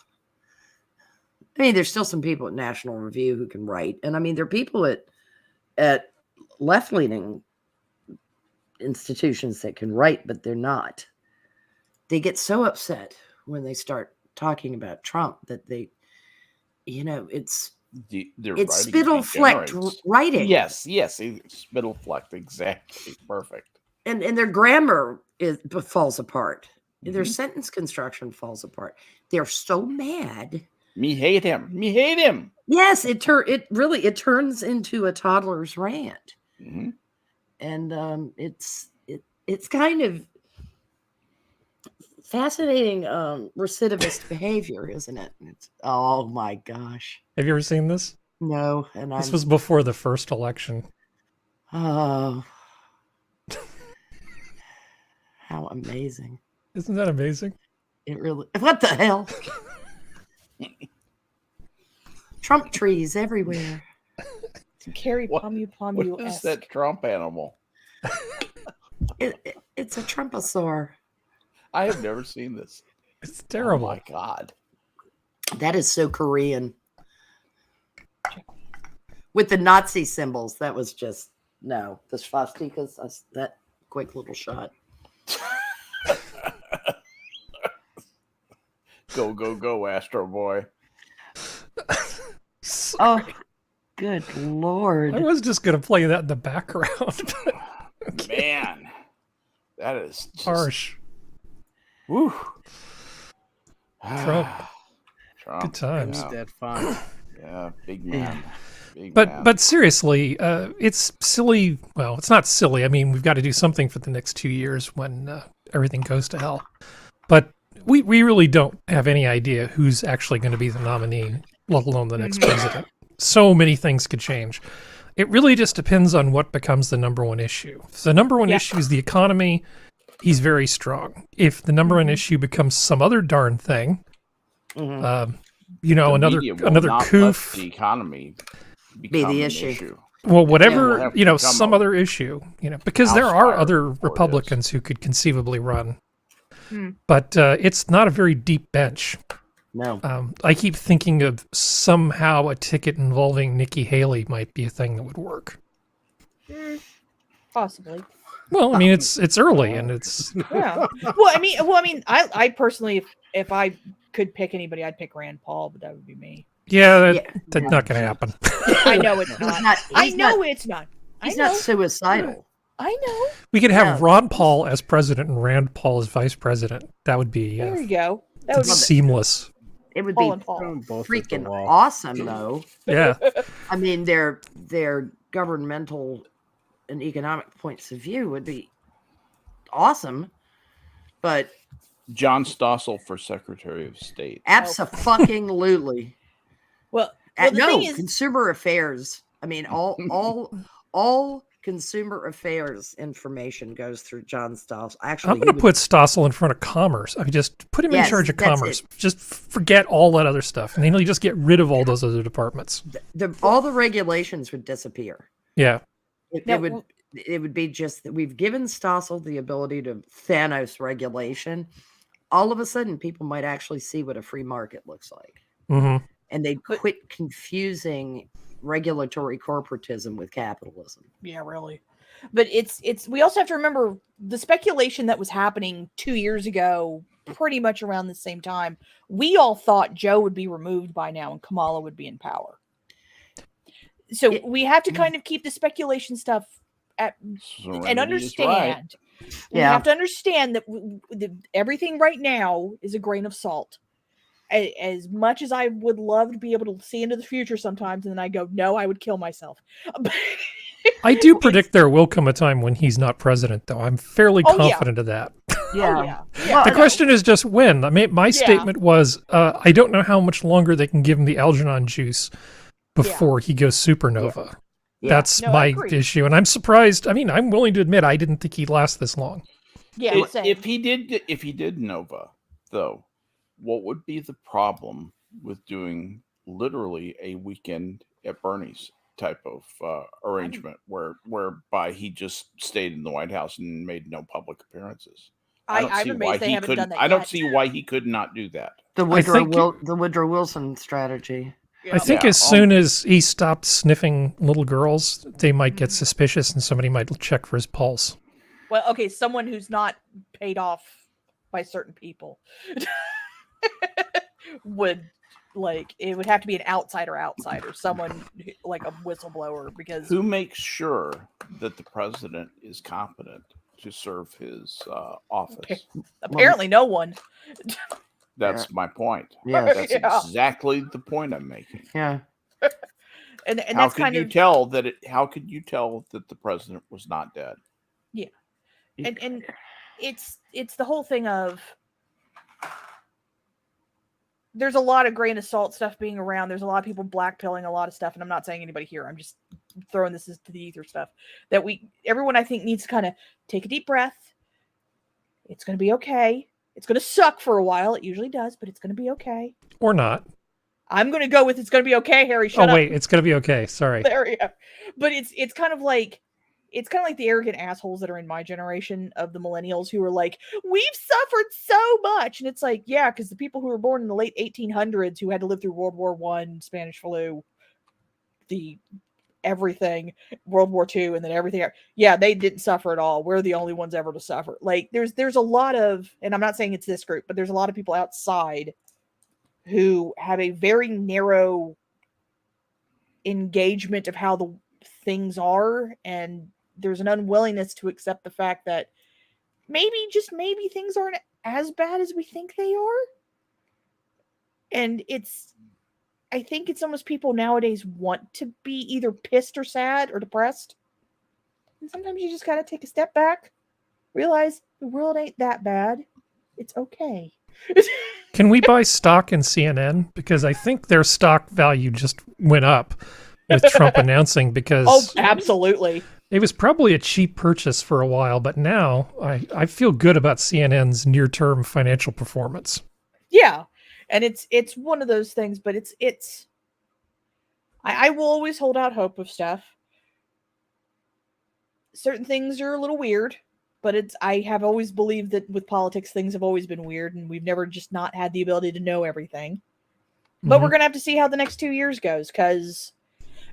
[SPEAKER 2] I mean, there's still some people at National Review who can write. And I mean, there are people at left-leaning institutions that can write, but they're not. They get so upset when they start talking about Trump that they, it's spittle-flecked writing.
[SPEAKER 1] Yes, spittle-flecked, exactly, perfect.
[SPEAKER 2] And their grammar falls apart. Their sentence construction falls apart. They're so mad.
[SPEAKER 1] Me hate him.
[SPEAKER 2] Yes, it turns into a toddler's rant, and it's kind of fascinating recidivist behavior, isn't it? Oh my gosh!
[SPEAKER 5] Have you ever seen this?
[SPEAKER 2] No, and
[SPEAKER 5] this was before the first election.
[SPEAKER 2] Oh, how amazing!
[SPEAKER 5] Isn't that amazing?
[SPEAKER 2] It really. What the hell? Trump trees everywhere.
[SPEAKER 3] Carry What
[SPEAKER 1] is that Trump animal?
[SPEAKER 2] It's a Trumposaur.
[SPEAKER 1] I have never seen this.
[SPEAKER 5] It's terrible.
[SPEAKER 1] Oh my God.
[SPEAKER 2] That is so Korean. With the Nazi symbols, that was just, no. The swastikas, that quick little shot.
[SPEAKER 1] Go, Astro Boy.
[SPEAKER 2] Oh, good Lord.
[SPEAKER 5] I was just going to play that in the background.
[SPEAKER 1] Man, that is just
[SPEAKER 5] harsh.
[SPEAKER 1] Woo.
[SPEAKER 5] Trump. Good times.
[SPEAKER 4] That fun.
[SPEAKER 1] Yeah, big man.
[SPEAKER 5] But seriously, it's silly. Well, it's not silly. I mean, we've got to do something for the next 2 years when everything goes to hell. But we really don't have any idea who's actually going to be the nominee, let alone the next president. So many things could change. It really just depends on what becomes the number one issue. If the number one issue is the economy, he's very strong. If the number one issue becomes some other darn thing, another coof,
[SPEAKER 1] the economy
[SPEAKER 2] be the issue.
[SPEAKER 5] Well, whatever, some other issue, because there are other Republicans who could conceivably run. But it's not a very deep bench.
[SPEAKER 2] No.
[SPEAKER 5] I keep thinking of somehow a ticket involving Nikki Haley might be a thing that would work.
[SPEAKER 3] Possibly.
[SPEAKER 5] Well, I mean, it's early and it's
[SPEAKER 3] yeah. Well, I mean, I personally, if I could pick anybody, I'd pick Rand Paul, but that would be me.
[SPEAKER 5] Yeah, that's not going to happen.
[SPEAKER 3] I know it's not. I know it's not.
[SPEAKER 2] He's not suicidal.
[SPEAKER 3] I know.
[SPEAKER 5] We could have Ron Paul as president and Rand Paul as vice president. That would be
[SPEAKER 3] there you go. That would be
[SPEAKER 5] seamless.
[SPEAKER 2] It would be freaking awesome, though.
[SPEAKER 5] Yeah.
[SPEAKER 2] I mean, their governmental and economic points of view would be awesome, but
[SPEAKER 1] John Stossel for Secretary of State.
[SPEAKER 2] Abso-fucking-lutely.
[SPEAKER 3] Well, the thing is,
[SPEAKER 2] consumer affairs. I mean, all consumer affairs information goes through John Stossel. Actually,
[SPEAKER 5] I'm going to put Stossel in front of commerce. I mean, just put him in charge of commerce. Just forget all that other stuff, and then he'll just get rid of all those other departments.
[SPEAKER 2] All the regulations would disappear.
[SPEAKER 5] Yeah.
[SPEAKER 2] It would be just that we've given Stossel the ability to Thanos regulation. All of a sudden, people might actually see what a free market looks like.
[SPEAKER 5] Mm-hmm.
[SPEAKER 2] And they'd quit confusing regulatory corporatism with capitalism.
[SPEAKER 3] Yeah, really. But it's we also have to remember the speculation that was happening 2 years ago, pretty much around the same time. We all thought Joe would be removed by now and Kamala would be in power. So we have to kind of keep the speculation stuff and understand. Right. We have to understand that everything right now is a grain of salt. As much as I would love to be able to see into the future sometimes, and then I go, no, I would kill myself.
[SPEAKER 5] I do predict there will come a time when he's not president, though. I'm fairly confident of that.
[SPEAKER 2] Yeah.
[SPEAKER 5] The question is just when. I mean, my statement was, I don't know how much longer they can give him the Algernon juice before he goes supernova. Yeah. That's my issue, and I'm surprised. I mean, I'm willing to admit I didn't think he'd last this long.
[SPEAKER 3] Yeah,
[SPEAKER 1] if he did Nova, though, what would be the problem with doing literally a weekend at Bernie's type of arrangement whereby he just stayed in the White House and made no public appearances.
[SPEAKER 3] I'm amazed they haven't done that
[SPEAKER 1] I don't
[SPEAKER 3] yet.
[SPEAKER 1] see why he could not do that.
[SPEAKER 2] The Woodrow Wilson strategy.
[SPEAKER 3] Yeah.
[SPEAKER 5] I think as soon as he stopped sniffing little girls, they might get suspicious and somebody might check for his pulse.
[SPEAKER 3] Well, okay, someone who's not paid off by certain people would, like, it would have to be an outsider, someone like a whistleblower, because
[SPEAKER 1] who makes sure that the president is competent to serve his office?
[SPEAKER 3] Apparently no one.
[SPEAKER 1] That's my point.
[SPEAKER 2] Yeah,
[SPEAKER 1] that's exactly the point I'm making.
[SPEAKER 2] Yeah.
[SPEAKER 3] And
[SPEAKER 1] how
[SPEAKER 3] that's
[SPEAKER 1] could you tell that how could you tell that the president was not dead?
[SPEAKER 3] Yeah. And it's the whole thing of, there's a lot of grain of salt stuff being around. There's a lot of people blackpilling a lot of stuff, and I'm not saying anybody here. I'm just throwing this into the ether stuff that everyone I think needs to kind of take a deep breath. It's going to be okay. It's going to suck for a while. It usually does, but it's going to be okay.
[SPEAKER 5] Or not.
[SPEAKER 3] I'm going to go with it's going to be okay, Harry. Shut up.
[SPEAKER 5] Oh wait, it's going to be okay. Sorry.
[SPEAKER 3] There we go. But it's kind of like the arrogant assholes that are in my generation of the millennials who are like, we've suffered so much. And it's like, yeah, because the people who were born in the late 1800s who had to live through World War I, Spanish flu, everything, World War II, and then everything. Yeah, they didn't suffer at all. We're the only ones ever to suffer. Like, there's a lot of, and I'm not saying it's this group, but there's a lot of people outside who have a very narrow engagement of how the things are, and there's an unwillingness to accept the fact that maybe, just maybe, things aren't as bad as we think they are. And I think it's almost people nowadays want to be either pissed or sad or depressed. And sometimes you just gotta take a step back, realize the world ain't that bad. It's okay.
[SPEAKER 5] Can we buy stock in CNN? Because I think their stock value just went up with Trump announcing, because...
[SPEAKER 3] Oh, absolutely.
[SPEAKER 5] It was probably a cheap purchase for a while, but now I feel good about CNN's near-term financial performance.
[SPEAKER 3] Yeah. And it's one of those things, but I will always hold out hope of stuff. Certain things are a little weird, but I have always believed that with politics, things have always been weird, and we've never just not had the ability to know everything. But we're going to have to see how the next 2 years goes, because,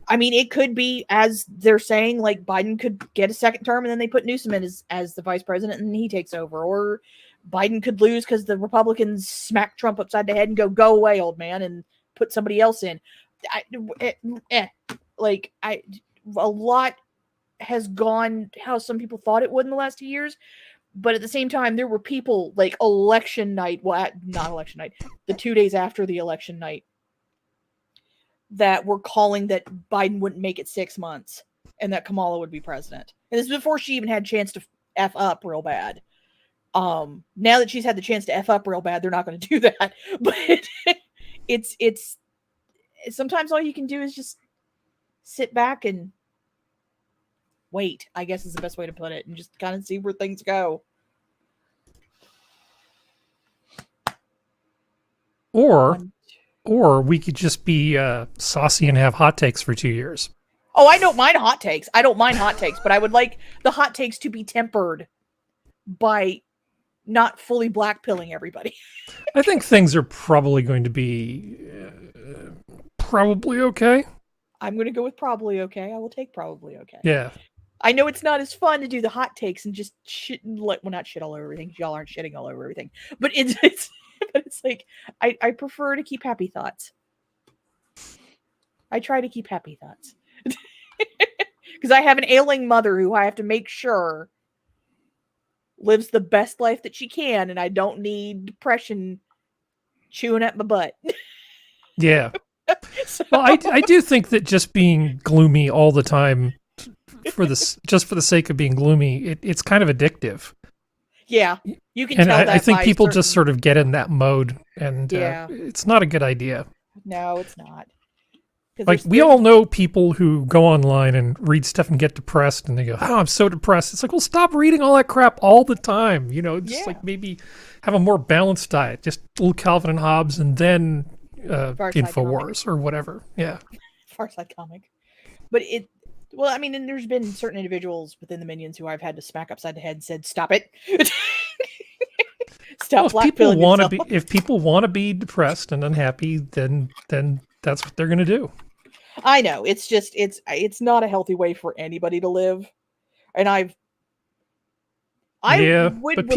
[SPEAKER 3] I mean, it could be, as they're saying, like, Biden could get a second term, and then they put Newsom in as the vice president, and he takes over. Or Biden could lose because the Republicans smack Trump upside the head and go away, old man, and put somebody else in. A lot has gone how some people thought it would in the last 2 years. But at the same time, there were people, like, election night, well, not election night, the 2 days after the election night, that were calling that Biden wouldn't make it 6 months and that Kamala would be president. And this is before she even had a chance to F up real bad. Now that she's had the chance to F up real bad, they're not going to do that. But it's sometimes all you can do is just sit back and wait, I guess is the best way to put it, and just kind of see where things go.
[SPEAKER 5] Or we could just be saucy and have hot takes for 2 years.
[SPEAKER 3] Oh, I don't mind hot takes. But I would like the hot takes to be tempered by not fully blackpilling everybody.
[SPEAKER 5] I think things are probably going to be probably okay.
[SPEAKER 3] I'm going to go with probably okay. I will take probably okay.
[SPEAKER 5] Yeah.
[SPEAKER 3] I know it's not as fun to do the hot takes and just not shit all over everything. Y'all aren't shitting all over everything. But it's like, I prefer to keep happy thoughts. I try to keep happy thoughts. Because I have an ailing mother who I have to make sure lives the best life that she can, and I don't need depression chewing at my butt. Yeah.
[SPEAKER 5] So. Well, I do think that just being gloomy all the time for the sake of being gloomy, it's kind of addictive.
[SPEAKER 3] Yeah, you can
[SPEAKER 5] and
[SPEAKER 3] tell that.
[SPEAKER 5] I think people just sort of get in that mode, and it's not a good idea.
[SPEAKER 3] No, it's not.
[SPEAKER 5] Like, we all know people who go online and read stuff and get depressed, and they go, "Oh, I'm so depressed." It's like, well, stop reading all that crap all the time. You know, just like maybe have a more balanced diet, just a little Calvin and Hobbes, and then InfoWars or whatever. Yeah.
[SPEAKER 3] Farside comic. But well, I mean, and there's been certain individuals within the minions who I've had to smack upside the head and said, "Stop it." Stop blackpilling yourself.
[SPEAKER 5] If people want to be depressed and unhappy, then that's what they're going to do.
[SPEAKER 3] I know. It's just it's not a healthy way for anybody to live. And
[SPEAKER 5] but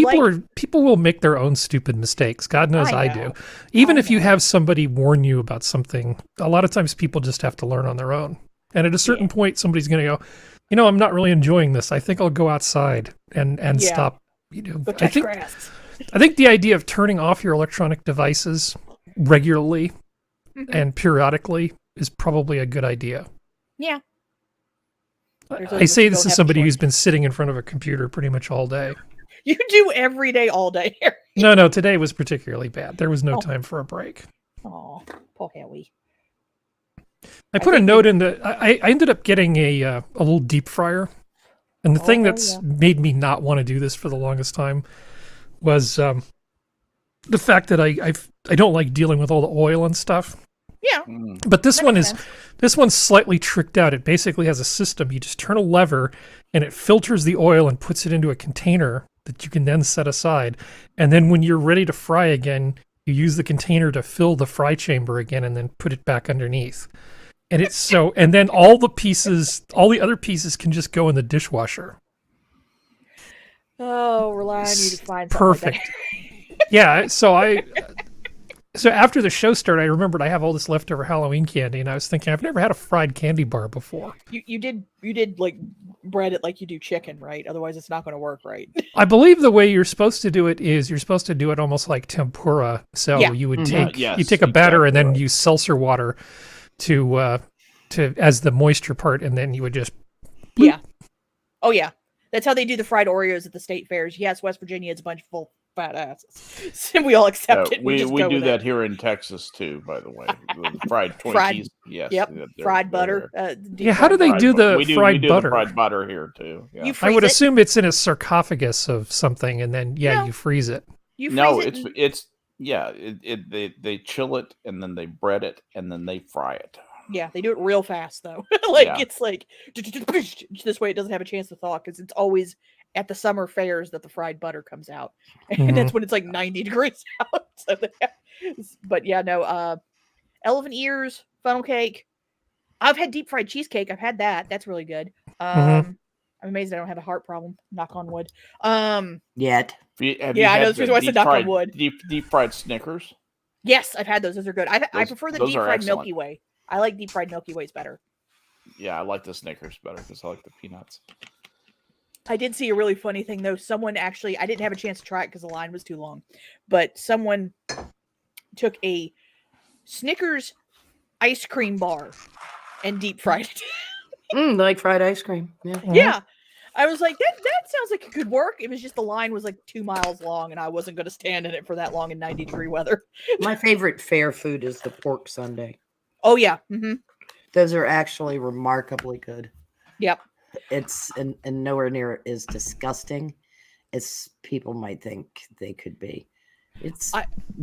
[SPEAKER 5] people will make their own stupid mistakes. God knows I do. Even if you have somebody warn you about something, a lot of times people just have to learn on their own. And at a certain point, somebody's going to go, I'm not really enjoying this. I think I'll go outside and stop.
[SPEAKER 3] Go touch grass.
[SPEAKER 5] I think the idea of turning off your electronic devices regularly and periodically is probably a good idea.
[SPEAKER 3] Yeah.
[SPEAKER 5] I say this as somebody who's been sitting in front of a computer pretty much all day.
[SPEAKER 3] You do every day, all day.
[SPEAKER 5] No, today was particularly bad. There was no time for a break.
[SPEAKER 3] Oh, poor Howie.
[SPEAKER 5] I put a note in I ended up getting a little deep fryer. And the thing that's made me not want to do this for the longest time was the fact that I don't like dealing with all the oil and stuff.
[SPEAKER 3] Yeah.
[SPEAKER 5] But this one's slightly tricked out. It basically has a system. You just turn a lever and it filters the oil and puts it into a container that you can then set aside. And then when you're ready to fry again, you use the container to fill the fry chamber again and then put it back underneath. And and then all the other pieces can just go in the dishwasher.
[SPEAKER 3] Oh, rely on you to find something
[SPEAKER 5] perfect.
[SPEAKER 3] Like that.
[SPEAKER 5] Yeah, so after the show started, I remembered I have all this leftover Halloween candy, and I was thinking I've never had a fried candy bar before.
[SPEAKER 3] You did like bread it like you do chicken, right? Otherwise, it's not going to work right.
[SPEAKER 5] I believe the way you're supposed to do it is you're supposed to do it almost like tempura. So you would take a batter and then use seltzer water to as the moisture part, and then you would just
[SPEAKER 3] yeah. Oh yeah, that's how they do the fried Oreos at the state fairs. Yes, West Virginia is a bunch of full fat asses. We all accept it.
[SPEAKER 1] We do that here in Texas too, by the way. The fried Twinkies. Yes.
[SPEAKER 3] Yep. Fried butter.
[SPEAKER 5] How do they do the fried butter?
[SPEAKER 1] Fried butter here too. Yeah.
[SPEAKER 5] I would assume it's in a sarcophagus of something, and then you freeze it.
[SPEAKER 1] They chill it and then they bread it and then they fry it.
[SPEAKER 3] Yeah, they do it real fast though. It's like this way it doesn't have a chance to thaw because it's always at the summer fairs that the fried butter comes out, and that's when it's like 90 degrees out. But yeah, no. Elephant ears, funnel cake. I've had deep fried cheesecake. I've had that. That's really good. I'm amazed I don't have a heart problem. Knock on wood.
[SPEAKER 2] Yet.
[SPEAKER 1] I
[SPEAKER 3] know that's the reason why I said knock on wood.
[SPEAKER 1] Deep fried Snickers.
[SPEAKER 3] Yes, I've had those. Those are good. I prefer the deep fried Milky Way. I like deep fried Milky Ways better.
[SPEAKER 1] Yeah, I like the Snickers better because I like the peanuts.
[SPEAKER 3] I did see a really funny thing though. Someone actually, I didn't have a chance to try it because the line was too long, but someone took a Snickers ice cream bar and deep fried it.
[SPEAKER 2] Like fried ice cream. Yeah.
[SPEAKER 3] Yeah. I was like, that sounds like it could work. It was just the line was like 2 miles long and I wasn't going to stand in it for that long in 90-degree weather. My
[SPEAKER 2] favorite fair food is the pork sundae.
[SPEAKER 3] Oh yeah. Mm-hmm.
[SPEAKER 2] Those are actually remarkably good.
[SPEAKER 3] Yep.
[SPEAKER 2] It's and nowhere near as disgusting as people might think they could be. It's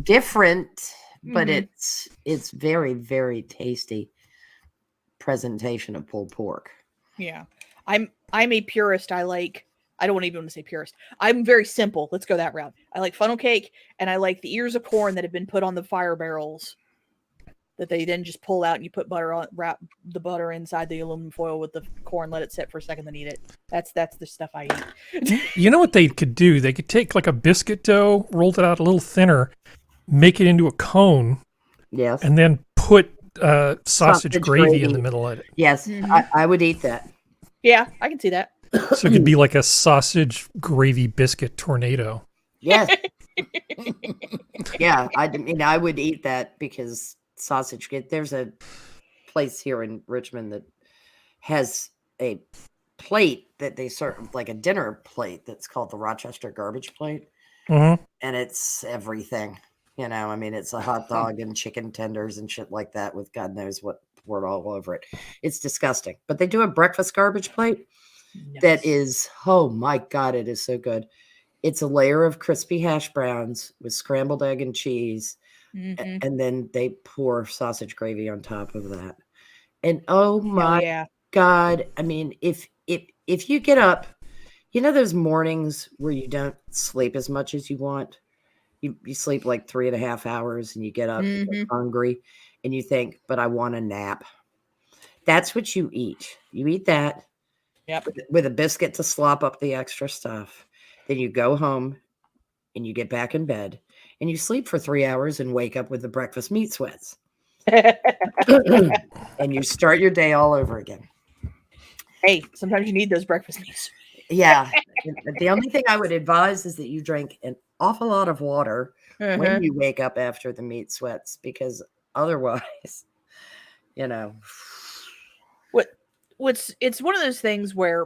[SPEAKER 2] different, but it's very, very tasty presentation of pulled pork.
[SPEAKER 3] Yeah. I'm a purist. I don't even want to say purist. I'm very simple. Let's go that route. I like funnel cake and I like the ears of corn that have been put on the fire barrels that they then just pull out and you put butter on, wrap the butter inside the aluminum foil with the corn, let it sit for a second, then eat it. That's the stuff I eat.
[SPEAKER 5] You know what they could do? They could take like a biscuit dough, roll it out a little thinner, make it into a cone.
[SPEAKER 2] Yes.
[SPEAKER 5] And then put sausage gravy in the middle of it.
[SPEAKER 2] Yes, I would eat that.
[SPEAKER 3] Yeah, I can see that.
[SPEAKER 5] So it could be like a sausage gravy biscuit tornado.
[SPEAKER 2] Yes. Yeah, I would eat that because sausage. There's a place here in Richmond that has a plate that they serve, like a dinner plate that's called the Rochester garbage plate. And it's everything. It's a hot dog and chicken tenders and shit like that with God knows what poured all over it. It's disgusting. But they do a breakfast garbage plate that is, oh my God, it is so good. It's a layer of crispy hash browns with scrambled egg and cheese. And then they pour sausage gravy on top of that. And oh my God, I mean, if you get up, you know those mornings where you don't sleep as much as you want. You sleep like 3.5 hours, and you get up you get hungry, and you think, "But I want a nap." That's what you eat. You eat that.
[SPEAKER 3] Yep.
[SPEAKER 2] With a biscuit to slop up the extra stuff. Then you go home and you get back in bed and you sleep for 3 hours and wake up with the breakfast meat sweats. And you start your day all over again.
[SPEAKER 3] Hey, sometimes you need those breakfast meats.
[SPEAKER 2] Yeah. The only thing I would advise is that you drink an awful lot of water when you wake up after the meat sweats, because otherwise, you know.
[SPEAKER 3] It's one of those things where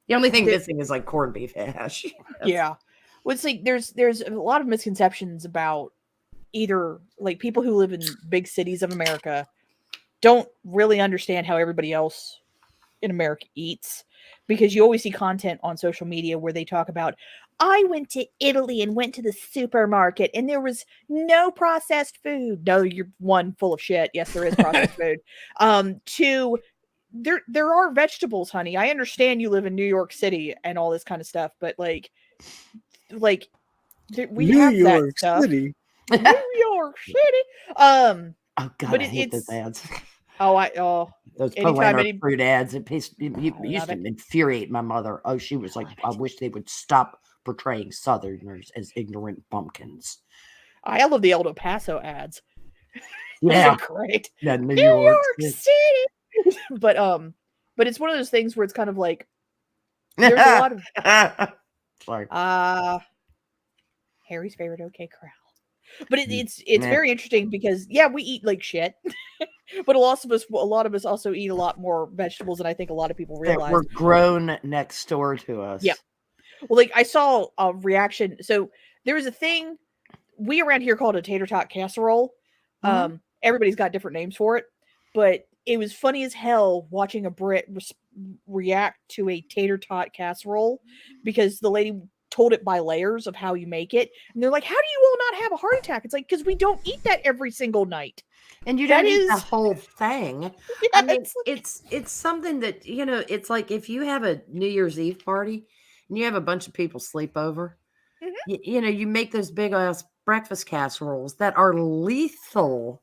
[SPEAKER 2] the only thing missing is like corned beef hash.
[SPEAKER 3] Yeah. Well, it's like there's a lot of misconceptions about either like people who live in big cities of America don't really understand how everybody else in America eats, because you always see content on social media where they talk about, I went to Italy and went to the supermarket and there was no processed food. No, you're one, full of shit. Yes, there is processed food. Two, there are vegetables, honey. I understand you live in New York City and all this kind of stuff, but like we
[SPEAKER 4] New
[SPEAKER 3] have
[SPEAKER 4] York
[SPEAKER 3] that stuff.
[SPEAKER 4] City.
[SPEAKER 3] New York City.
[SPEAKER 2] Oh God,
[SPEAKER 3] but
[SPEAKER 2] I hate those ads.
[SPEAKER 3] Those
[SPEAKER 2] Polar fruit ads. It used to infuriate my mother. Oh, she was like, I wish they would stop portraying Southerners as ignorant bumpkins.
[SPEAKER 3] I love the El Paso ads.
[SPEAKER 2] Yeah,
[SPEAKER 3] great.
[SPEAKER 2] Yeah, New
[SPEAKER 3] York City. But it's one of those things where it's kind of like there's a lot of
[SPEAKER 2] sorry.
[SPEAKER 3] Harry's favorite OK Corral. But it's very interesting because we eat like shit, but a lot of us also eat a lot more vegetables than I think a lot of people realize.
[SPEAKER 2] That were grown next door to us.
[SPEAKER 3] Yeah. Well, like I saw a reaction. So there was a thing we around here called a tater tot casserole. Everybody's got different names for it, but it was funny as hell watching a Brit react to a tater tot casserole because the lady told it by layers of how you make it, and they're like, how do you all not have a heart attack? It's like, because we don't eat that every single night,
[SPEAKER 2] and you don't eat the whole thing. Yeah, I mean, it's something that, you know, it's like if you have a New Year's Eve party and you have a bunch of people sleep over, you know, you make those big ass breakfast casseroles that are lethal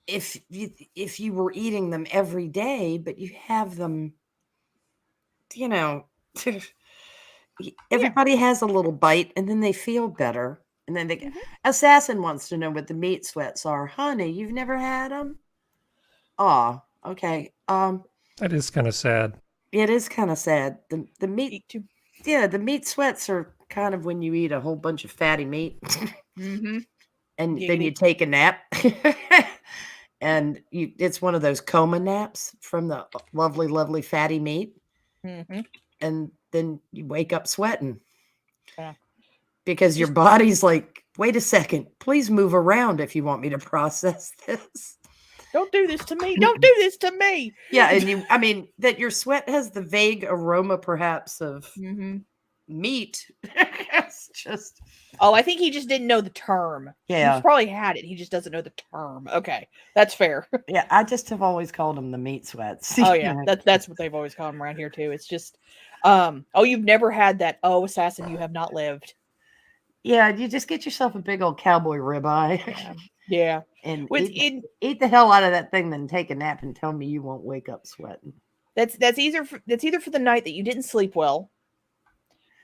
[SPEAKER 2] if you were eating them every day, but you have them, you know. Everybody has a little bite and then they feel better. And then Assassin wants to know what the meat sweats are. Honey, you've never had them? Oh, okay.
[SPEAKER 5] That is kind of sad.
[SPEAKER 2] It is kind of sad. The meat, the meat sweats are kind of when you eat a whole bunch of fatty meat. And then you take a nap. And it's one of those coma naps from the lovely, lovely fatty meat. And then you wake up sweating because your body's like, wait a second, please move around if you want me to process this.
[SPEAKER 3] Don't do this to me. Don't do this to me.
[SPEAKER 2] Yeah. And I mean, that your sweat has the vague aroma perhaps of meat. It's just.
[SPEAKER 3] Oh, I think he just didn't know the term.
[SPEAKER 2] Yeah.
[SPEAKER 3] He's probably had it. He just doesn't know the term. Okay. That's fair.
[SPEAKER 2] Yeah. I just have always called them the meat sweats.
[SPEAKER 3] Oh, yeah. That's what they've always called them around here, too. It's just, you've never had that. Oh, assassin, you have not lived.
[SPEAKER 2] Yeah. You just get yourself a big old cowboy ribeye.
[SPEAKER 3] Yeah.
[SPEAKER 2] And eat the hell out of that thing, then take a nap and tell me you won't wake up sweating.
[SPEAKER 3] That's either for the night that you didn't sleep well,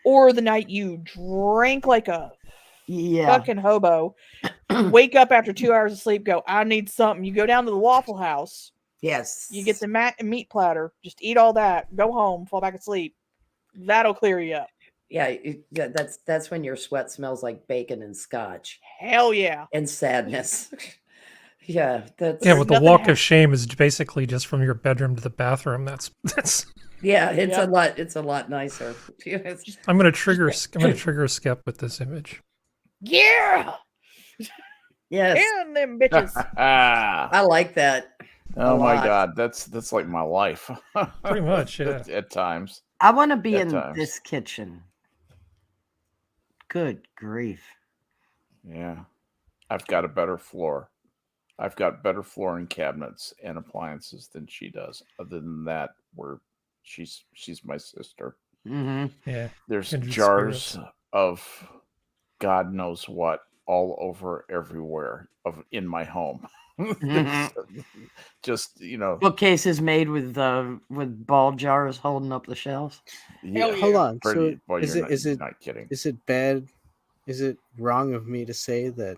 [SPEAKER 3] or the night you drank like a fucking hobo, wake up after 2 hours of sleep, go, I need something. You go down to the Waffle House.
[SPEAKER 2] Yes.
[SPEAKER 3] You get the meat platter. Just eat all that. Go home. Fall back asleep. That'll clear you up.
[SPEAKER 2] Yeah, that's when your sweat smells like bacon and scotch.
[SPEAKER 3] Hell yeah.
[SPEAKER 2] And sadness. Yeah,
[SPEAKER 5] well, the walk of shame is basically just from your bedroom to the bathroom. That's
[SPEAKER 2] yeah, it's a lot nicer.
[SPEAKER 5] I'm gonna trigger a Skep with this image.
[SPEAKER 3] Yeah.
[SPEAKER 2] Yes.
[SPEAKER 3] And them bitches.
[SPEAKER 2] I like that.
[SPEAKER 1] Oh my God, that's like my life.
[SPEAKER 5] Pretty much, yeah.
[SPEAKER 1] At times.
[SPEAKER 2] I want to be in this kitchen. Good grief.
[SPEAKER 1] Yeah. I've got a better floor. I've got better flooring cabinets and appliances than she does. Other than that, she's my sister.
[SPEAKER 2] Mm-hmm.
[SPEAKER 5] Yeah.
[SPEAKER 1] There's
[SPEAKER 5] Kindred
[SPEAKER 1] jars
[SPEAKER 5] spirits.
[SPEAKER 1] of God knows what all over everywhere in my home. Just
[SPEAKER 2] bookcases made with ball jars holding up the shelves.
[SPEAKER 1] yeah.
[SPEAKER 4] Hold on.
[SPEAKER 1] Pretty,
[SPEAKER 4] So
[SPEAKER 1] well,
[SPEAKER 4] is
[SPEAKER 1] you're
[SPEAKER 4] it
[SPEAKER 1] not kidding.
[SPEAKER 4] is it bad? Is it wrong of me to say that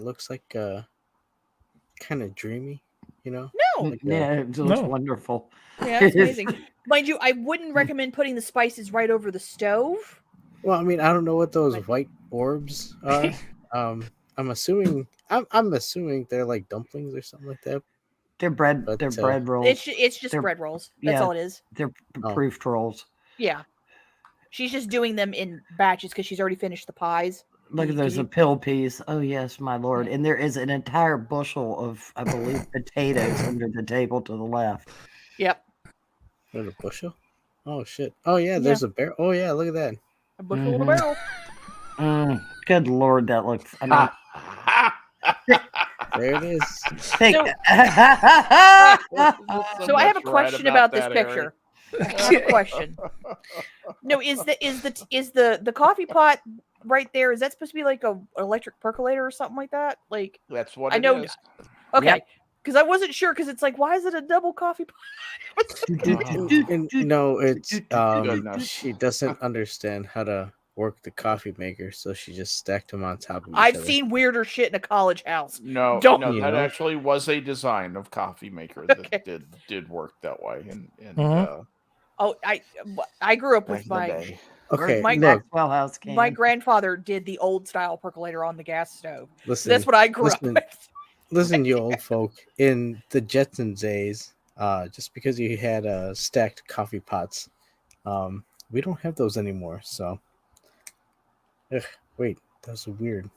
[SPEAKER 4] looks like kind of dreamy?
[SPEAKER 3] No.
[SPEAKER 4] Like
[SPEAKER 2] Yeah, it looks
[SPEAKER 5] No.
[SPEAKER 2] wonderful.
[SPEAKER 3] Yeah, it's amazing. Mind you, I wouldn't recommend putting the spices right over the stove.
[SPEAKER 4] Well, I mean, I don't know what those white orbs are. I'm assuming they're like dumplings or something like that.
[SPEAKER 2] They're bread.
[SPEAKER 4] But,
[SPEAKER 2] They're bread rolls.
[SPEAKER 3] It's just
[SPEAKER 2] They're-
[SPEAKER 3] bread rolls. That's all it is.
[SPEAKER 2] They're proofed rolls.
[SPEAKER 3] Yeah. She's just doing them in batches because she's already finished the pies.
[SPEAKER 2] Look, there's a pill piece. Oh yes, my lord! And there is an entire bushel of, I believe, potatoes under the table to the left.
[SPEAKER 3] Yep.
[SPEAKER 4] There's a bushel. Oh shit! Oh yeah, there's a barrel. Oh yeah, look at that.
[SPEAKER 3] A bushel and a barrel.
[SPEAKER 2] Good lord, that looks. I mean,
[SPEAKER 4] There it is.
[SPEAKER 2] think.
[SPEAKER 3] So I have a question about this picture. I have a question. No, is the coffee pot right there? Is that supposed to be like an electric percolator or something like that? Like
[SPEAKER 1] That's what
[SPEAKER 3] I know.
[SPEAKER 1] it is.
[SPEAKER 3] Okay, because I wasn't sure. Because it's like, why is it a double coffee pot?
[SPEAKER 4] No, it's
[SPEAKER 1] Goodness.
[SPEAKER 4] she doesn't understand how to work the coffee maker, so she just stacked them on top of each
[SPEAKER 3] I've
[SPEAKER 4] other.
[SPEAKER 3] seen weirder shit in a college house.
[SPEAKER 1] No,
[SPEAKER 3] Don't-
[SPEAKER 1] no,
[SPEAKER 4] You
[SPEAKER 1] that
[SPEAKER 4] know?
[SPEAKER 1] actually was a design of coffee maker that
[SPEAKER 3] Okay.
[SPEAKER 1] did work that way. And
[SPEAKER 3] Oh, I grew up
[SPEAKER 1] back
[SPEAKER 3] with
[SPEAKER 1] in the
[SPEAKER 3] my
[SPEAKER 1] day.
[SPEAKER 4] Okay,
[SPEAKER 3] My-
[SPEAKER 4] look,
[SPEAKER 2] Maxwell House can.
[SPEAKER 3] my grandfather did the old style percolator on the gas stove.
[SPEAKER 4] listen.
[SPEAKER 3] That's what I grew up
[SPEAKER 4] listen.
[SPEAKER 3] with.
[SPEAKER 4] Listen, you old folk. In the Jetsons days, just because you had stacked coffee pots, we don't have those anymore. So, wait, that was weird.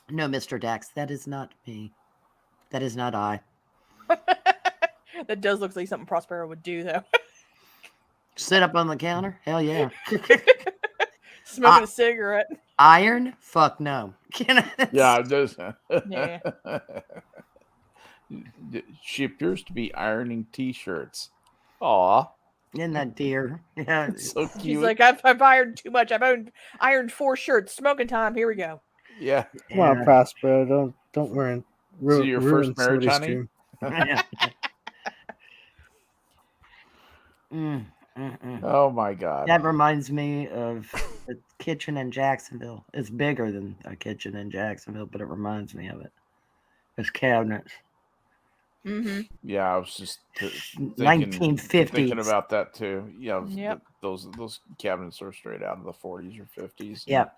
[SPEAKER 2] No, Mr. Dax, that is not me. That is not I.
[SPEAKER 3] That does look like something Prospero would do, though.
[SPEAKER 2] Sit up on the counter? Hell yeah.
[SPEAKER 3] Smoking a cigarette.
[SPEAKER 2] Iron? Fuck no.
[SPEAKER 1] Yeah, it does.
[SPEAKER 3] Yeah.
[SPEAKER 1] She appears to be ironing T-shirts. Aw,
[SPEAKER 2] Isn't that dear? Yeah.
[SPEAKER 1] so cute.
[SPEAKER 3] She's like, I've ironed too much. I've ironed 4 shirts. Smoking time. Here we go.
[SPEAKER 1] yeah.
[SPEAKER 4] Come on, Prospero. Don't ruin
[SPEAKER 1] your first marriage,
[SPEAKER 4] somebody's
[SPEAKER 1] honey?
[SPEAKER 4] dream.
[SPEAKER 1] Oh my God.
[SPEAKER 2] That reminds me of the kitchen in Jacksonville. It's bigger than a kitchen in Jacksonville, but it reminds me of it. It's cabinets.
[SPEAKER 3] Mm-hmm.
[SPEAKER 1] Yeah, I was just thinking
[SPEAKER 2] 1950s.
[SPEAKER 1] about that too. Yeah,
[SPEAKER 3] Yep.
[SPEAKER 1] those cabinets are straight out of the 40s or 50s.
[SPEAKER 2] Yep.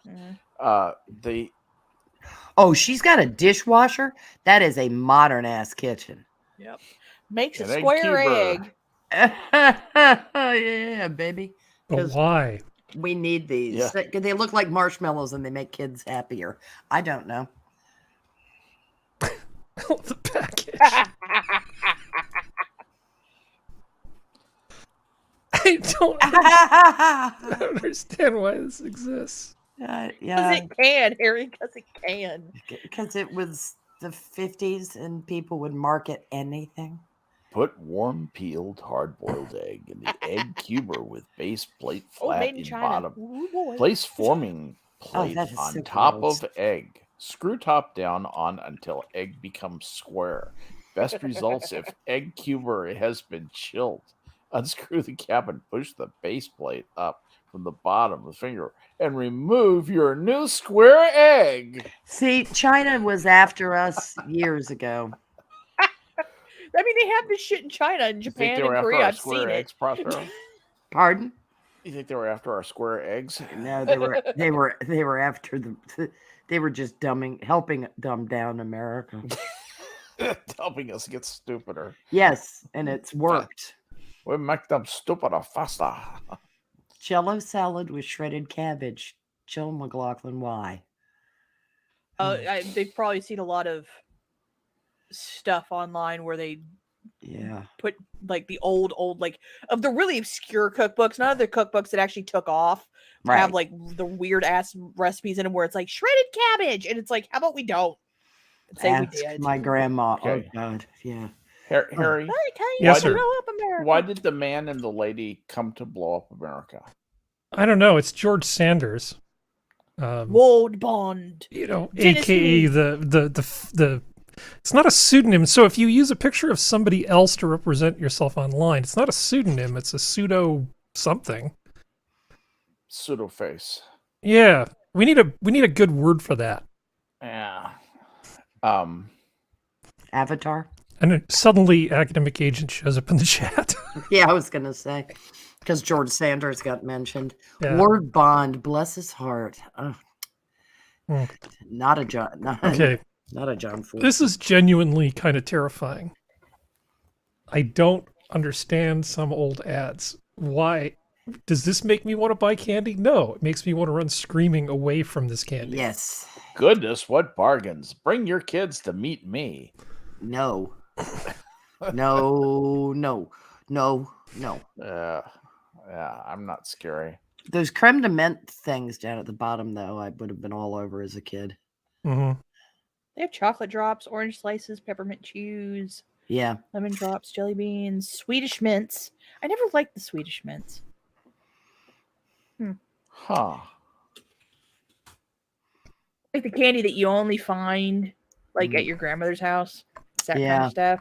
[SPEAKER 1] They
[SPEAKER 2] Oh, she's got a dishwasher. That is a modern ass kitchen.
[SPEAKER 3] Yep. Makes a
[SPEAKER 1] An egg
[SPEAKER 3] square
[SPEAKER 1] cuber.
[SPEAKER 3] egg.
[SPEAKER 2] Yeah, baby.
[SPEAKER 5] But
[SPEAKER 2] 'Cause
[SPEAKER 5] why?
[SPEAKER 2] we need these.
[SPEAKER 1] Yeah.
[SPEAKER 2] They look like marshmallows and they make kids happier. I don't know.
[SPEAKER 5] The package. I don't understand why this exists.
[SPEAKER 2] yeah,
[SPEAKER 3] Because it can, Harry. Because it can.
[SPEAKER 2] because it was the 50s and people would market anything.
[SPEAKER 1] put warm peeled hard-boiled egg in the egg cuber with base plate
[SPEAKER 3] Oh,
[SPEAKER 1] flat
[SPEAKER 3] made in
[SPEAKER 1] in
[SPEAKER 3] China.
[SPEAKER 1] bottom.
[SPEAKER 3] Ooh, boy.
[SPEAKER 1] Place forming plate
[SPEAKER 2] that is
[SPEAKER 1] on
[SPEAKER 2] super
[SPEAKER 1] top
[SPEAKER 2] gross.
[SPEAKER 1] of egg. Screw top down on until egg becomes square. Best results if egg cuber has been chilled. Unscrew the cap and push the base plate up from the bottom of the finger and remove your new square egg.
[SPEAKER 2] See, China was after us years ago.
[SPEAKER 3] I mean, they have this shit in China and
[SPEAKER 1] You think
[SPEAKER 3] Japan
[SPEAKER 1] they
[SPEAKER 3] and
[SPEAKER 1] were after
[SPEAKER 3] Korea.
[SPEAKER 1] our
[SPEAKER 3] I've seen
[SPEAKER 1] square
[SPEAKER 3] it.
[SPEAKER 1] eggs, Prospero?
[SPEAKER 2] Pardon?
[SPEAKER 1] You think they were after our square eggs?
[SPEAKER 2] No, they were after they were just helping dumb down America.
[SPEAKER 1] Helping us get stupider.
[SPEAKER 2] Yes, and it's worked.
[SPEAKER 1] We make them stupider faster.
[SPEAKER 2] Jello salad with shredded cabbage. Jill McLaughlin, why?
[SPEAKER 3] They've probably seen a lot of stuff online where they
[SPEAKER 2] Yeah.
[SPEAKER 3] put like the old like of the really obscure cookbooks, not of the cookbooks that actually took off, have like the weird ass recipes in them where it's like shredded cabbage, and it's like, how about we don't? Say we
[SPEAKER 2] Ask
[SPEAKER 3] did.
[SPEAKER 2] my grandma.
[SPEAKER 1] Okay.
[SPEAKER 2] Oh God, yeah.
[SPEAKER 1] Harry,
[SPEAKER 5] Yes, sir.
[SPEAKER 3] Blow up America.
[SPEAKER 1] why did the man and the lady come to blow up America?
[SPEAKER 5] I don't know. It's George Sanders.
[SPEAKER 3] World Bond.
[SPEAKER 5] AKA the. It's not a pseudonym. So if you use a picture of somebody else to represent yourself online, it's not a pseudonym. It's a pseudo something.
[SPEAKER 1] Pseudo face.
[SPEAKER 5] Yeah, we need a good word for that.
[SPEAKER 1] Yeah.
[SPEAKER 2] Avatar.
[SPEAKER 5] And then suddenly, academic agent shows up in the chat.
[SPEAKER 2] Yeah, I was gonna say because George Sanders got mentioned.
[SPEAKER 5] Yeah.
[SPEAKER 2] Ward Bond, bless his heart. Oh,
[SPEAKER 5] Mm.
[SPEAKER 2] not a John.
[SPEAKER 5] Okay,
[SPEAKER 2] Not a John Ford.
[SPEAKER 5] this is genuinely kind of terrifying. I don't understand some old ads. Why? Does this make me want to buy candy? No, it makes me want to run screaming away from this candy.
[SPEAKER 2] Yes.
[SPEAKER 1] Goodness, what bargains. Bring your kids to meet me.
[SPEAKER 2] No. No.
[SPEAKER 1] Yeah, I'm not scary.
[SPEAKER 2] Those creme de menthe things down at the bottom, though, I would have been all over as a kid.
[SPEAKER 5] Mm-hmm.
[SPEAKER 3] They have chocolate drops, orange slices, peppermint chews,
[SPEAKER 2] Yeah.
[SPEAKER 3] lemon drops, jelly beans, Swedish mints. I never liked the Swedish mints.
[SPEAKER 1] Huh.
[SPEAKER 3] Like the candy that you only find like at your grandmother's house. It's that kind
[SPEAKER 2] Yeah.
[SPEAKER 3] of stuff.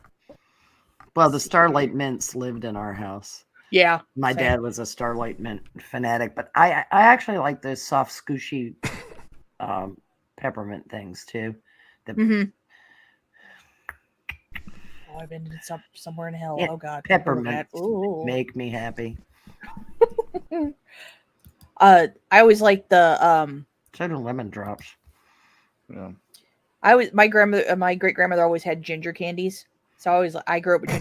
[SPEAKER 2] Well, the Starlight Mints lived in our house.
[SPEAKER 3] Yeah.
[SPEAKER 2] My
[SPEAKER 3] same.
[SPEAKER 2] dad was a Starlight Mint fanatic, but I actually like those soft, scooshy peppermint things too.
[SPEAKER 3] Mm-hmm. Oh, I've been somewhere in hell.
[SPEAKER 2] Yeah,
[SPEAKER 3] Oh God.
[SPEAKER 2] peppermint
[SPEAKER 3] Ooh.
[SPEAKER 2] make me happy.
[SPEAKER 3] I always like the
[SPEAKER 2] So do lemon drops.
[SPEAKER 1] Yeah.
[SPEAKER 3] my great grandmother always had ginger candies. So I grew up with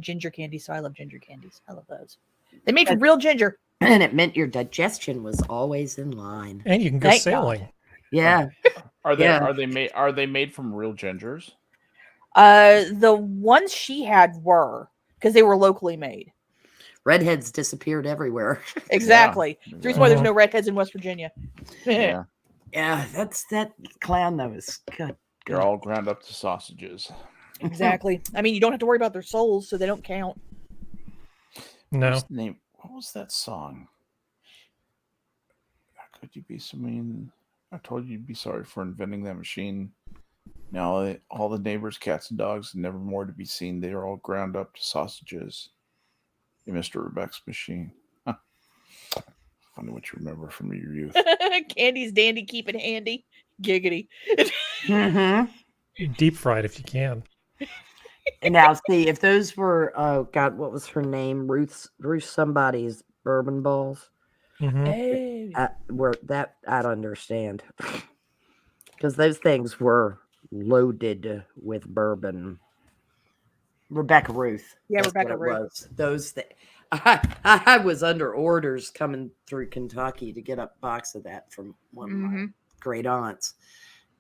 [SPEAKER 3] ginger candy, so I love ginger candies. I love those. They made from real ginger.
[SPEAKER 2] And it meant your digestion was always in line.
[SPEAKER 5] And you can go
[SPEAKER 3] Thank
[SPEAKER 5] sailing.
[SPEAKER 2] Yeah.
[SPEAKER 1] Are they
[SPEAKER 2] Yeah.
[SPEAKER 1] are they made from real gingers?
[SPEAKER 3] The ones she had were because they were locally made.
[SPEAKER 2] Redheads disappeared everywhere.
[SPEAKER 3] Exactly.
[SPEAKER 1] Yeah.
[SPEAKER 3] The reason why there's no redheads in West Virginia.
[SPEAKER 1] Yeah.
[SPEAKER 2] Yeah, that clown though is good.
[SPEAKER 1] They're all ground up to sausages.
[SPEAKER 3] Exactly. I mean, you don't have to worry about their souls, so they don't count.
[SPEAKER 5] No.
[SPEAKER 1] What was that song? How could you be so mean? I told you you'd be sorry for inventing that machine. Now all the neighbors' cats and dogs never more to be seen. They are all ground up to sausages. You Mr. Rebecca's machine. Huh. Funny what you remember from your youth.
[SPEAKER 3] Candy's dandy, keep it handy. Giggity.
[SPEAKER 2] Mm-hmm.
[SPEAKER 5] Deep fried if you can.
[SPEAKER 2] And now see if those were God, what was her name? Ruth somebody's bourbon balls.
[SPEAKER 5] Mm-hmm.
[SPEAKER 3] Hey.
[SPEAKER 2] Were that I'd understand. Because those things were loaded with bourbon. Rebecca Ruth.
[SPEAKER 3] Yeah,
[SPEAKER 2] that's
[SPEAKER 3] Rebecca
[SPEAKER 2] what it
[SPEAKER 3] Ruth.
[SPEAKER 2] was. Those things. I was under orders coming through Kentucky to get a box of that from one of my great aunts.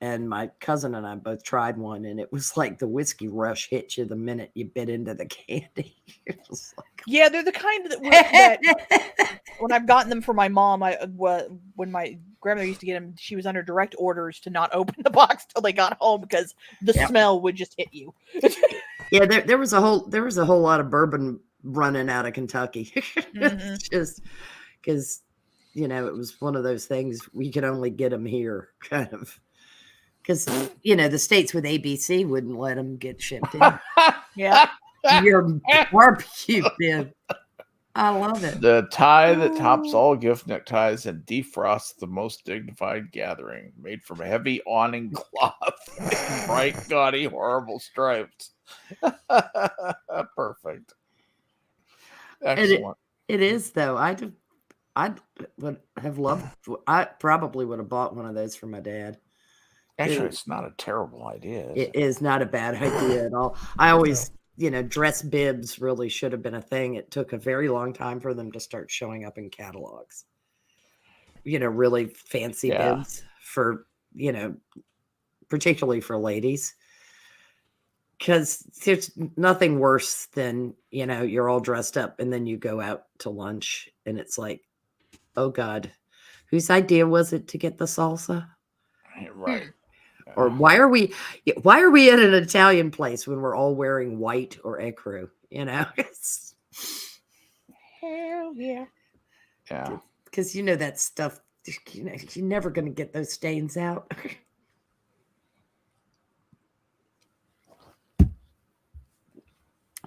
[SPEAKER 2] And my cousin and I both tried one, and it was like the whiskey rush hit you the minute you bit into the candy. It was like,
[SPEAKER 3] Yeah, they're the kind that when I've gotten them for my mom, when my grandmother used to get them, she was under direct orders to not open the box till they got home because the smell would just hit you.
[SPEAKER 2] Yeah, there was a whole lot of bourbon running out of Kentucky. It's just because it was one of those things we could only get them here, kind of. Because the states with ABC wouldn't let them get shipped in.
[SPEAKER 3] Yeah,
[SPEAKER 2] Your barbecue bin. I love it.
[SPEAKER 1] The tie that tops all gift neckties and defrosts the most dignified gathering, made from heavy awning cloth, bright, gaudy, horrible stripes. Perfect. Excellent.
[SPEAKER 2] It is though. I would have loved. I probably would have bought one of those for my dad.
[SPEAKER 1] Actually, it's not a terrible idea.
[SPEAKER 2] It is not a bad idea at all. I always, dress bibs really should have been a thing. It took a very long time for them to start showing up in catalogs. Really fancy bibs for, particularly for ladies. Because there's nothing worse than, you're all dressed up and then you go out to lunch and it's like, oh God, Whose idea was it to get the salsa?
[SPEAKER 1] Right.
[SPEAKER 2] Or why are we at an Italian place when we're all wearing white or ecru? You know,
[SPEAKER 3] Hell yeah.
[SPEAKER 1] Yeah.
[SPEAKER 2] Because you know that stuff. You know, you're never going to get those stains out.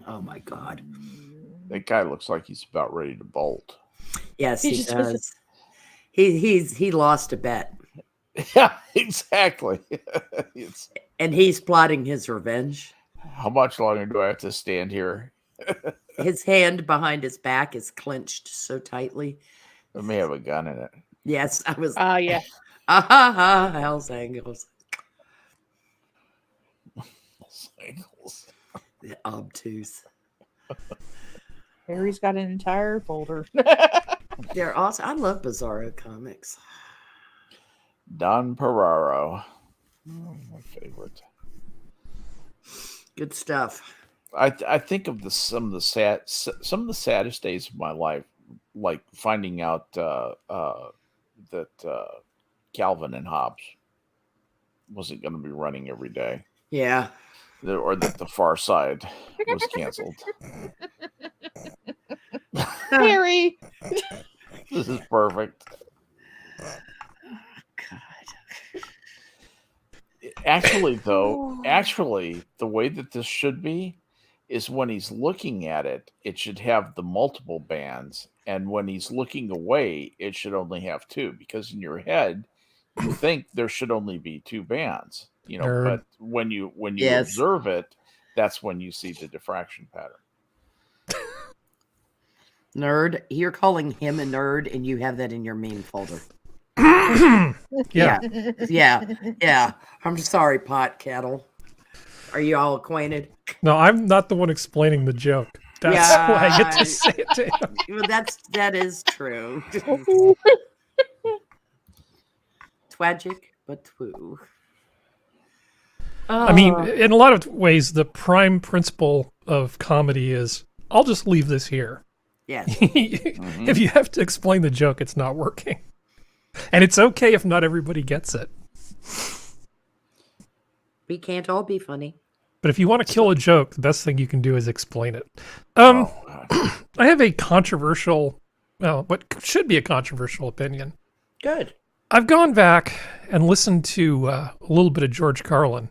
[SPEAKER 2] Oh my God.
[SPEAKER 1] That guy looks like he's about ready to bolt.
[SPEAKER 2] Yes,
[SPEAKER 3] He
[SPEAKER 2] he
[SPEAKER 3] just
[SPEAKER 2] does. He lost a bet.
[SPEAKER 1] Yeah, exactly.
[SPEAKER 2] And he's plotting his revenge.
[SPEAKER 1] How much longer do I have to stand here?
[SPEAKER 2] His hand behind his back is clenched so tightly.
[SPEAKER 1] It may have a gun in it.
[SPEAKER 2] Yes, I was.
[SPEAKER 3] Yeah.
[SPEAKER 2] Hell's angles.
[SPEAKER 1] Cycles.
[SPEAKER 2] Obtuse.
[SPEAKER 3] Harry's got an entire folder.
[SPEAKER 2] They're awesome. I love Bizarro comics.
[SPEAKER 1] Don Peraro. Oh, my favorite.
[SPEAKER 2] Good stuff.
[SPEAKER 1] I think of some of the saddest days of my life, like finding out that Calvin and Hobbes wasn't going to be running every day.
[SPEAKER 2] Yeah.
[SPEAKER 1] Or that the Far Side was canceled.
[SPEAKER 3] Harry.
[SPEAKER 1] This is perfect.
[SPEAKER 2] God.
[SPEAKER 1] Actually, the way that this should be is when he's looking at it, it should have the multiple bands. And when he's looking away, it should only have two. Because in your head, you think there should only be two bands. You know,
[SPEAKER 5] Nerd.
[SPEAKER 1] but when you
[SPEAKER 2] Yes.
[SPEAKER 1] observe it, that's when you see the diffraction pattern.
[SPEAKER 2] Nerd. You're calling him a nerd, and you have that in your meme folder.
[SPEAKER 5] Yeah.
[SPEAKER 2] Yeah. I'm sorry, pot kettle. Are you all acquainted?
[SPEAKER 5] No, I'm not the one explaining the joke. That's
[SPEAKER 2] Yeah.
[SPEAKER 5] why I get to say it to him.
[SPEAKER 2] Well, that is true. Tragic, but true.
[SPEAKER 5] I mean, in a lot of ways, the prime principle of comedy is, I'll just leave this here.
[SPEAKER 2] Yes.
[SPEAKER 5] If you have to explain the joke, it's not working. And it's okay if not everybody gets it.
[SPEAKER 2] We can't all be funny.
[SPEAKER 5] But if you want to kill a joke, the best thing you can do is explain it. I have a controversial, well, what should be a controversial opinion.
[SPEAKER 2] Good.
[SPEAKER 5] I've gone back and listened to a little bit of George Carlin,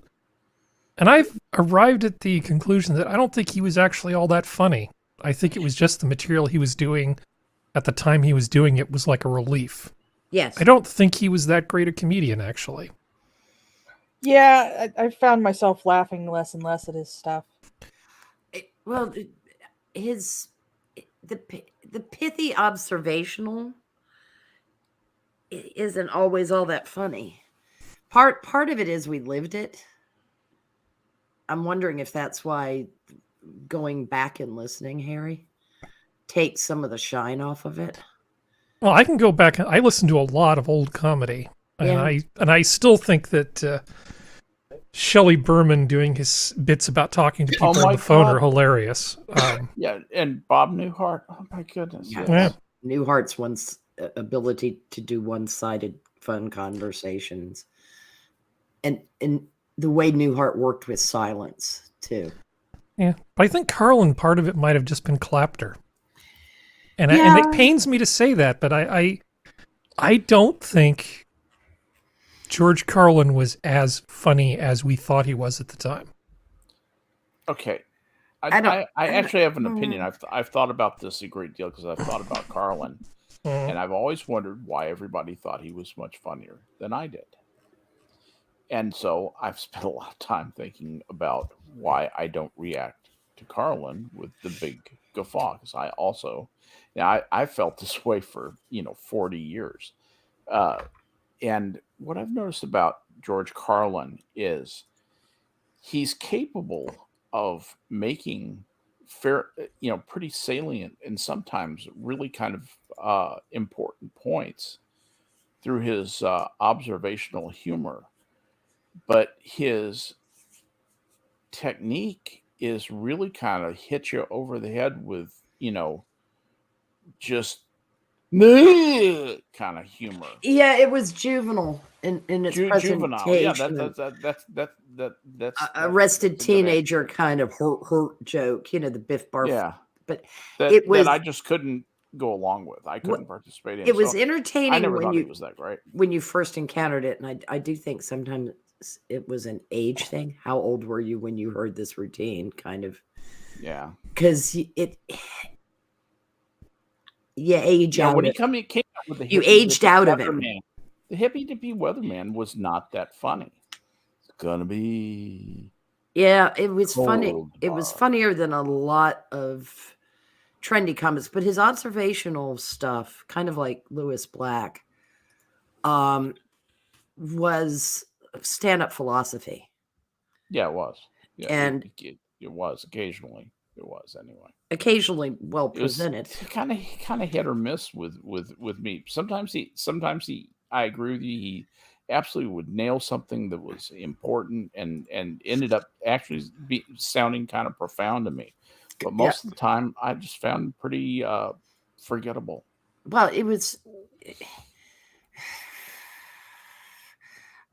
[SPEAKER 5] and I've arrived at the conclusion that I don't think he was actually all that funny. I think it was just the material he was doing at the time he was doing it was like a relief.
[SPEAKER 2] Yes.
[SPEAKER 5] I don't think he was that great a comedian, actually.
[SPEAKER 3] Yeah, I found myself laughing less and less at his stuff.
[SPEAKER 2] Well, the pithy observational isn't always all that funny. Part of it is we lived it. I'm wondering if that's why going back and listening, Harry, takes some of the shine off of it.
[SPEAKER 5] Well, I can go back. I listen to a lot of old comedy,
[SPEAKER 2] Yeah.
[SPEAKER 5] and I still think that Shelley Berman doing his bits about talking to people on the phone are hilarious.
[SPEAKER 1] Yeah, and Bob Newhart. Oh my goodness.
[SPEAKER 2] Yes.
[SPEAKER 5] Yeah.
[SPEAKER 2] Newhart's ability to do one-sided fun conversations, and the way Newhart worked with silence too.
[SPEAKER 5] Yeah, but I think Carlin, part of it might have just been clapter. And it pains me to say that, but I don't think George Carlin was as funny as we thought he was at the time.
[SPEAKER 1] Okay. I actually have an opinion. I've thought about this a great deal because I've thought about Carlin. And I've always wondered why everybody thought he was much funnier than I did. And so I've spent a lot of time thinking about why I don't react to Carlin with the big guffaw. Because I also, I felt this way for 40 years. And what I've noticed about George Carlin is he's capable of making pretty salient and sometimes really kind of important points through his observational humor. But his technique is really kind of hit you over the head with, just kind of humor.
[SPEAKER 2] Yeah, it was juvenile in its
[SPEAKER 1] Juvenile. Yeah, that's
[SPEAKER 2] arrested
[SPEAKER 1] that's
[SPEAKER 2] teenager kind of hurt joke. You know, the Biff Barf.
[SPEAKER 1] Yeah,
[SPEAKER 2] but
[SPEAKER 1] that
[SPEAKER 2] it was
[SPEAKER 1] that I just couldn't go along with. I couldn't participate in.
[SPEAKER 2] It was
[SPEAKER 1] So
[SPEAKER 2] entertaining
[SPEAKER 1] I never
[SPEAKER 2] when
[SPEAKER 1] thought
[SPEAKER 2] you
[SPEAKER 1] it was that great.
[SPEAKER 2] when you first encountered it, and I do think sometimes it was an age thing. How old were you when you heard this routine? Kind of.
[SPEAKER 1] Yeah,
[SPEAKER 2] because age out.
[SPEAKER 1] When he came out with the
[SPEAKER 2] you aged out of him.
[SPEAKER 1] Man, the hippie dippy weatherman was not that funny. It's gonna be.
[SPEAKER 2] Yeah, it was funny.
[SPEAKER 1] Cold
[SPEAKER 2] It was
[SPEAKER 1] bar.
[SPEAKER 2] funnier than a lot of trendy comics, but his observational stuff, kind of like Lewis Black, was stand-up philosophy.
[SPEAKER 1] Yeah, it was. Yeah,
[SPEAKER 2] and
[SPEAKER 1] it was occasionally. It was anyway.
[SPEAKER 2] Occasionally well presented.
[SPEAKER 1] Kind of hit or miss with me. Sometimes he. I agree with you. He absolutely would nail something that was important and ended up actually sounding kind of profound to me. But most of the time, I just found it pretty forgettable.
[SPEAKER 2] Well, it was.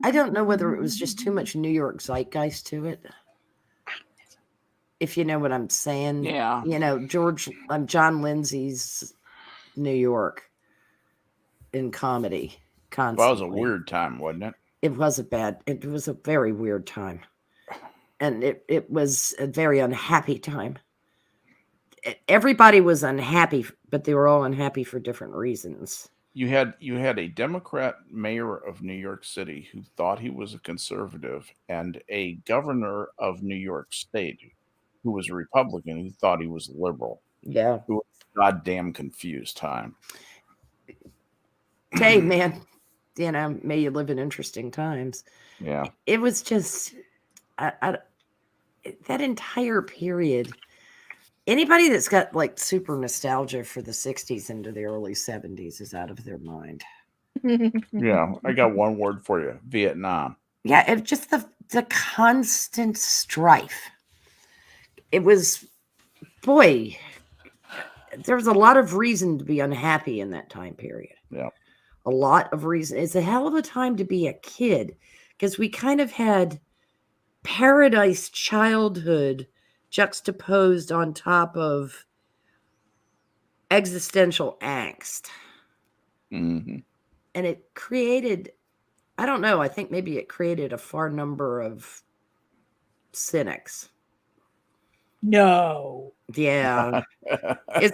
[SPEAKER 2] I don't know whether it was just too much New York zeitgeist to it. If you know what I'm saying.
[SPEAKER 1] Yeah.
[SPEAKER 2] You know, John Lindsay's New York in comedy constantly.
[SPEAKER 1] Well, it was a weird time, wasn't it?
[SPEAKER 2] It was a very weird time. And it was a very unhappy time. Everybody was unhappy, but they were all unhappy for different reasons.
[SPEAKER 1] You had a Democrat mayor of New York City who thought he was a conservative, and a governor of New York State who was a Republican who thought he was liberal.
[SPEAKER 2] Yeah.
[SPEAKER 1] It was a goddamn confused time.
[SPEAKER 2] Hey, man, you know, may you live in interesting times.
[SPEAKER 1] Yeah.
[SPEAKER 2] It was just that entire period. Anybody that's got like super nostalgia for the 60s into the early 70s is out of their mind.
[SPEAKER 1] Yeah, I got one word for you: Vietnam.
[SPEAKER 2] Yeah, it's just the constant strife. It was, boy, there was a lot of reason to be unhappy in that time period.
[SPEAKER 1] Yeah.
[SPEAKER 2] A lot of reason. It's a hell of a time to be a kid because we kind of had paradise childhood juxtaposed on top of existential angst.
[SPEAKER 1] Mm-hmm.
[SPEAKER 2] And it created, I don't know, I think maybe it created a far number of cynics.
[SPEAKER 3] No.
[SPEAKER 2] Yeah.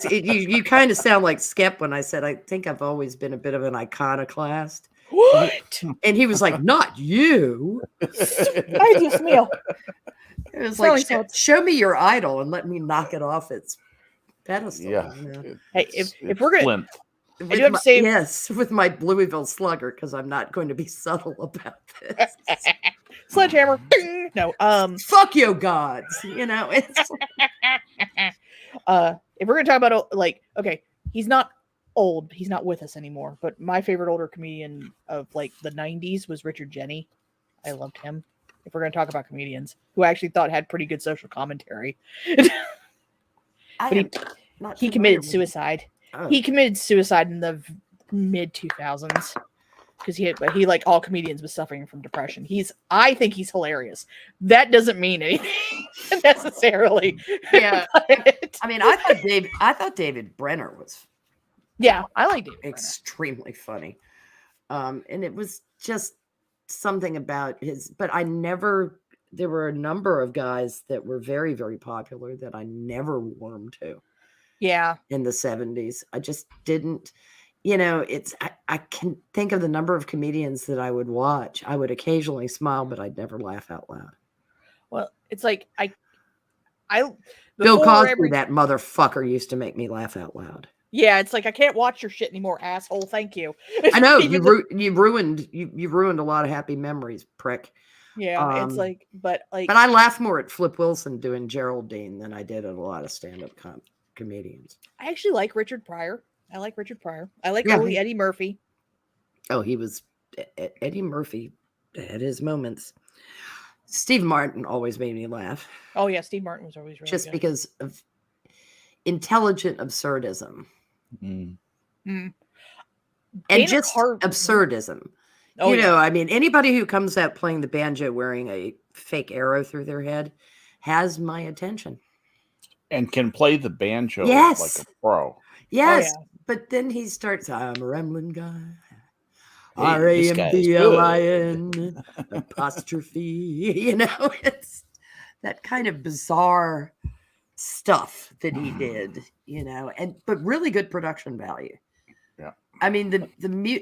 [SPEAKER 2] You kind of sound like Skep when I said, I think I've always been a bit of an iconoclast.
[SPEAKER 3] What?
[SPEAKER 2] And he was like, not you.
[SPEAKER 3] I just smell.
[SPEAKER 2] It was like, show me your idol and let me knock it off its pedestal.
[SPEAKER 1] Yeah.
[SPEAKER 2] You know?
[SPEAKER 3] Hey, if we're going
[SPEAKER 2] to,
[SPEAKER 3] I do have to say,
[SPEAKER 2] yes, with my Louisville Slugger, because I'm not going to be subtle about this.
[SPEAKER 3] Sledgehammer. No,
[SPEAKER 2] fuck you, gods. You know, it's
[SPEAKER 3] if we're gonna talk about like, okay, he's not old, he's not with us anymore. But my favorite older comedian of like the 90s was Richard Jeni. I loved him. If we're gonna talk about comedians who I actually thought had pretty good social commentary, but he committed suicide.
[SPEAKER 2] Oh.
[SPEAKER 3] He committed suicide in the mid 2000s. Because he like all comedians was suffering from depression. I think he's hilarious. That doesn't mean anything necessarily.
[SPEAKER 2] Yeah.
[SPEAKER 3] But,
[SPEAKER 2] I mean, I thought David Brenner was.
[SPEAKER 3] Yeah, I like David
[SPEAKER 2] extremely funny. And it was just something about his. But there were a number of guys that were very, very popular that I never warmed to.
[SPEAKER 3] Yeah.
[SPEAKER 2] In the 70s, I just didn't. You know, I can think of the number of comedians that I would watch. I would occasionally smile, but I'd never laugh out loud.
[SPEAKER 3] Well, it's like
[SPEAKER 2] Bill Cosby, that motherfucker, used to make me laugh out loud.
[SPEAKER 3] Yeah, it's like I can't watch your shit anymore, asshole. Thank you.
[SPEAKER 2] I know you ruined a lot of happy memories, prick.
[SPEAKER 3] Yeah, it's like, but
[SPEAKER 2] I laugh more at Flip Wilson doing Geraldine than I did at a lot of stand-up comedians.
[SPEAKER 3] I actually like Richard Pryor. I like early Eddie Murphy.
[SPEAKER 2] Oh, he was Eddie Murphy had his moments. Steve Martin always made me laugh.
[SPEAKER 3] Oh yeah, Steve Martin was always really
[SPEAKER 2] just
[SPEAKER 3] good.
[SPEAKER 2] Because of intelligent absurdism.
[SPEAKER 1] Mm.
[SPEAKER 3] Mm.
[SPEAKER 2] and
[SPEAKER 3] Dana
[SPEAKER 2] just absurdism.
[SPEAKER 3] Oh,
[SPEAKER 2] you
[SPEAKER 3] yeah.
[SPEAKER 2] know, I mean, anybody who comes out playing the banjo wearing a fake arrow through their head has my attention.
[SPEAKER 1] And can play the banjo
[SPEAKER 2] Yes.
[SPEAKER 1] like a pro.
[SPEAKER 2] Yes,
[SPEAKER 3] yeah.
[SPEAKER 2] but then he starts, I'm a rambling guy.
[SPEAKER 1] Hey, this guy is
[SPEAKER 2] RAMBLIN apostrophe. You know, it's that kind of bizarre stuff that he did, you know, but really good production value.
[SPEAKER 1] Yeah.
[SPEAKER 2] I mean,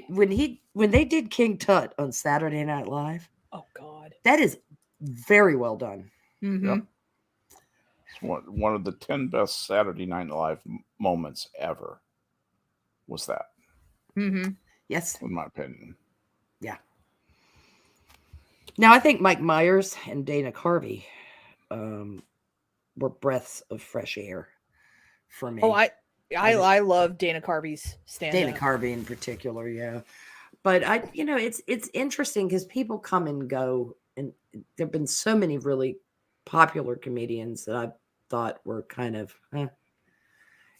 [SPEAKER 2] when they did King Tut on Saturday Night Live,
[SPEAKER 3] Oh God,
[SPEAKER 2] that is very well done.
[SPEAKER 3] Mm-hmm.
[SPEAKER 1] Yep. It's one of the 10 best Saturday Night Live moments ever. Was that?
[SPEAKER 3] Mm-hmm.
[SPEAKER 2] Yes.
[SPEAKER 1] In my opinion.
[SPEAKER 2] Yeah. Now I think Mike Myers and Dana Carvey were breaths of fresh air for me.
[SPEAKER 3] Oh, I love Dana Carvey's stand-up.
[SPEAKER 2] Dana Carvey in particular, yeah. But it's interesting because people come and go, and there've been so many really popular comedians that I thought were kind of, and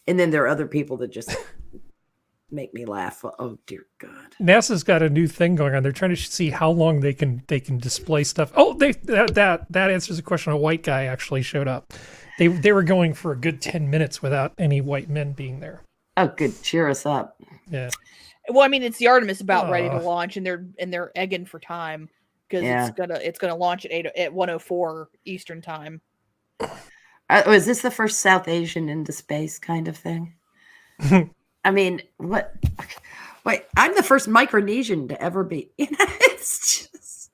[SPEAKER 2] then there are other people that just make me laugh. Oh dear God!
[SPEAKER 5] NASA's got a new thing going on. They're trying to see how long they can display stuff. Oh, that answers a question. A white guy actually showed up. They were going for a good 10 minutes without any white men being there.
[SPEAKER 2] Oh, good. Cheer us up.
[SPEAKER 5] Yeah.
[SPEAKER 3] Well, I mean, it's the Artemis about ready to launch, and they're egging for time because it's gonna launch at 1:04 Eastern time.
[SPEAKER 2] Is this the first South Asian into space kind of thing? I mean, what? Wait, I'm the first Micronesian to ever be. It's just.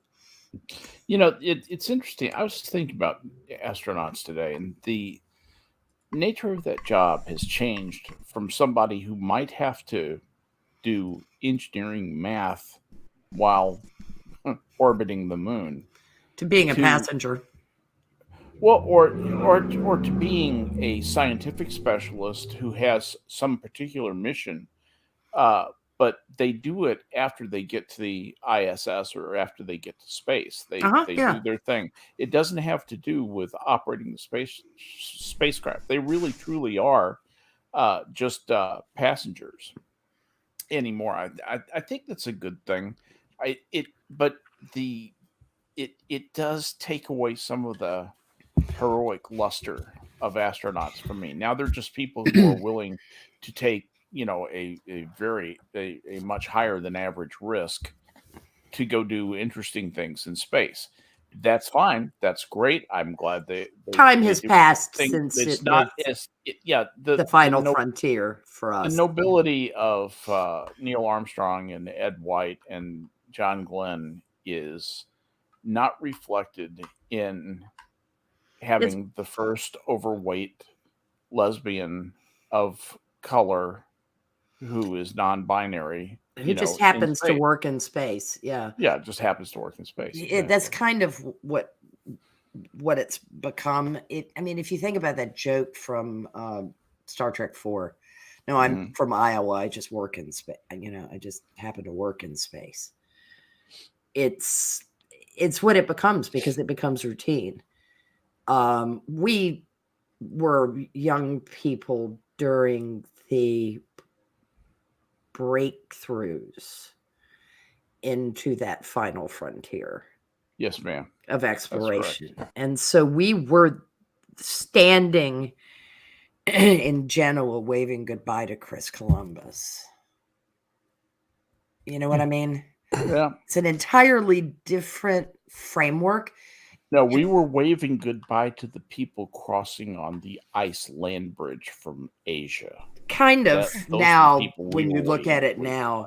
[SPEAKER 1] It's interesting. I was thinking about astronauts today, and the nature of that job has changed from somebody who might have to do engineering math while orbiting the moon
[SPEAKER 2] to being a passenger.
[SPEAKER 1] Well, or to being a scientific specialist who has some particular mission, but they do it after they get to the ISS or after they get to space. They do their thing. It doesn't have to do with operating the spacecraft. They really truly are just passengers anymore. I think that's a good thing. But it does take away some of the heroic luster of astronauts for me. Now they're just people who are willing to take, a much higher than average risk to go do interesting things in space. That's fine. That's great. I'm glad
[SPEAKER 2] time has passed since
[SPEAKER 1] it's
[SPEAKER 2] it
[SPEAKER 1] not
[SPEAKER 2] was
[SPEAKER 1] the
[SPEAKER 2] final frontier for us.
[SPEAKER 1] The nobility of Neil Armstrong and Ed White and John Glenn is not reflected in having the first overweight lesbian of color who is non-binary,
[SPEAKER 2] who just happens to work in space. Yeah,
[SPEAKER 1] just happens to work in space.
[SPEAKER 2] That's kind of what it's become. I mean, if you think about that joke from Star Trek 4, no, I'm from Iowa. I just work in space. I just happen to work in space. It's what it becomes because it becomes routine. We were young people during the breakthroughs into that final frontier.
[SPEAKER 1] Yes, ma'am.
[SPEAKER 2] Of exploration. And so we were standing in Genoa waving goodbye to Chris Columbus. You know what I mean?
[SPEAKER 1] Yeah.
[SPEAKER 2] It's an entirely different framework.
[SPEAKER 1] No, we were waving goodbye to the people crossing on the ice land bridge from Asia.
[SPEAKER 2] Kind of now, when you look at it now.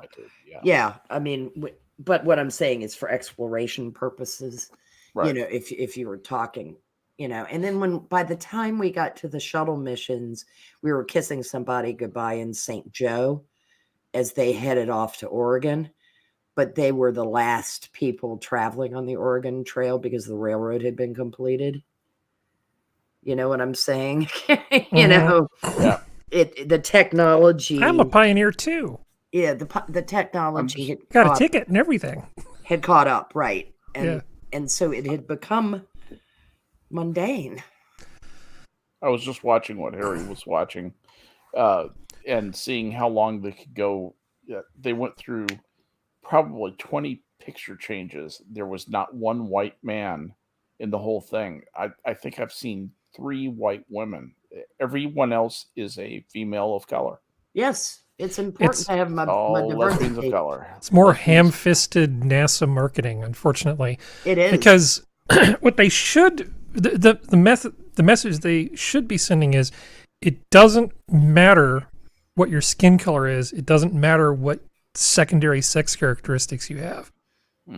[SPEAKER 2] Yeah. I mean, but what I'm saying is for exploration purposes, right. If you were talking, and then by the time we got to the shuttle missions, we were kissing somebody goodbye in St. Joe as they headed off to Oregon. But they were the last people traveling on the Oregon Trail because the railroad had been completed. You know what I'm saying?
[SPEAKER 1] Yeah.
[SPEAKER 2] The technology.
[SPEAKER 5] I'm a pioneer too.
[SPEAKER 2] Yeah, the technology had
[SPEAKER 5] got a ticket and everything.
[SPEAKER 2] Had caught up, right? And so it had become mundane.
[SPEAKER 1] I was just watching what Harry was watching, and seeing how long they could go they went through probably 20 picture changes. There was not one white man in the whole thing. I think I've seen 3 white women. Everyone else is a female of color.
[SPEAKER 2] Yes, it's important to have my
[SPEAKER 1] lesbians of
[SPEAKER 2] diversity.
[SPEAKER 1] color.
[SPEAKER 5] It's more ham-fisted NASA marketing, unfortunately.
[SPEAKER 2] It is.
[SPEAKER 5] Because what they should, the message they should be sending is, it doesn't matter what your skin color is. It doesn't matter what secondary sex characteristics you have.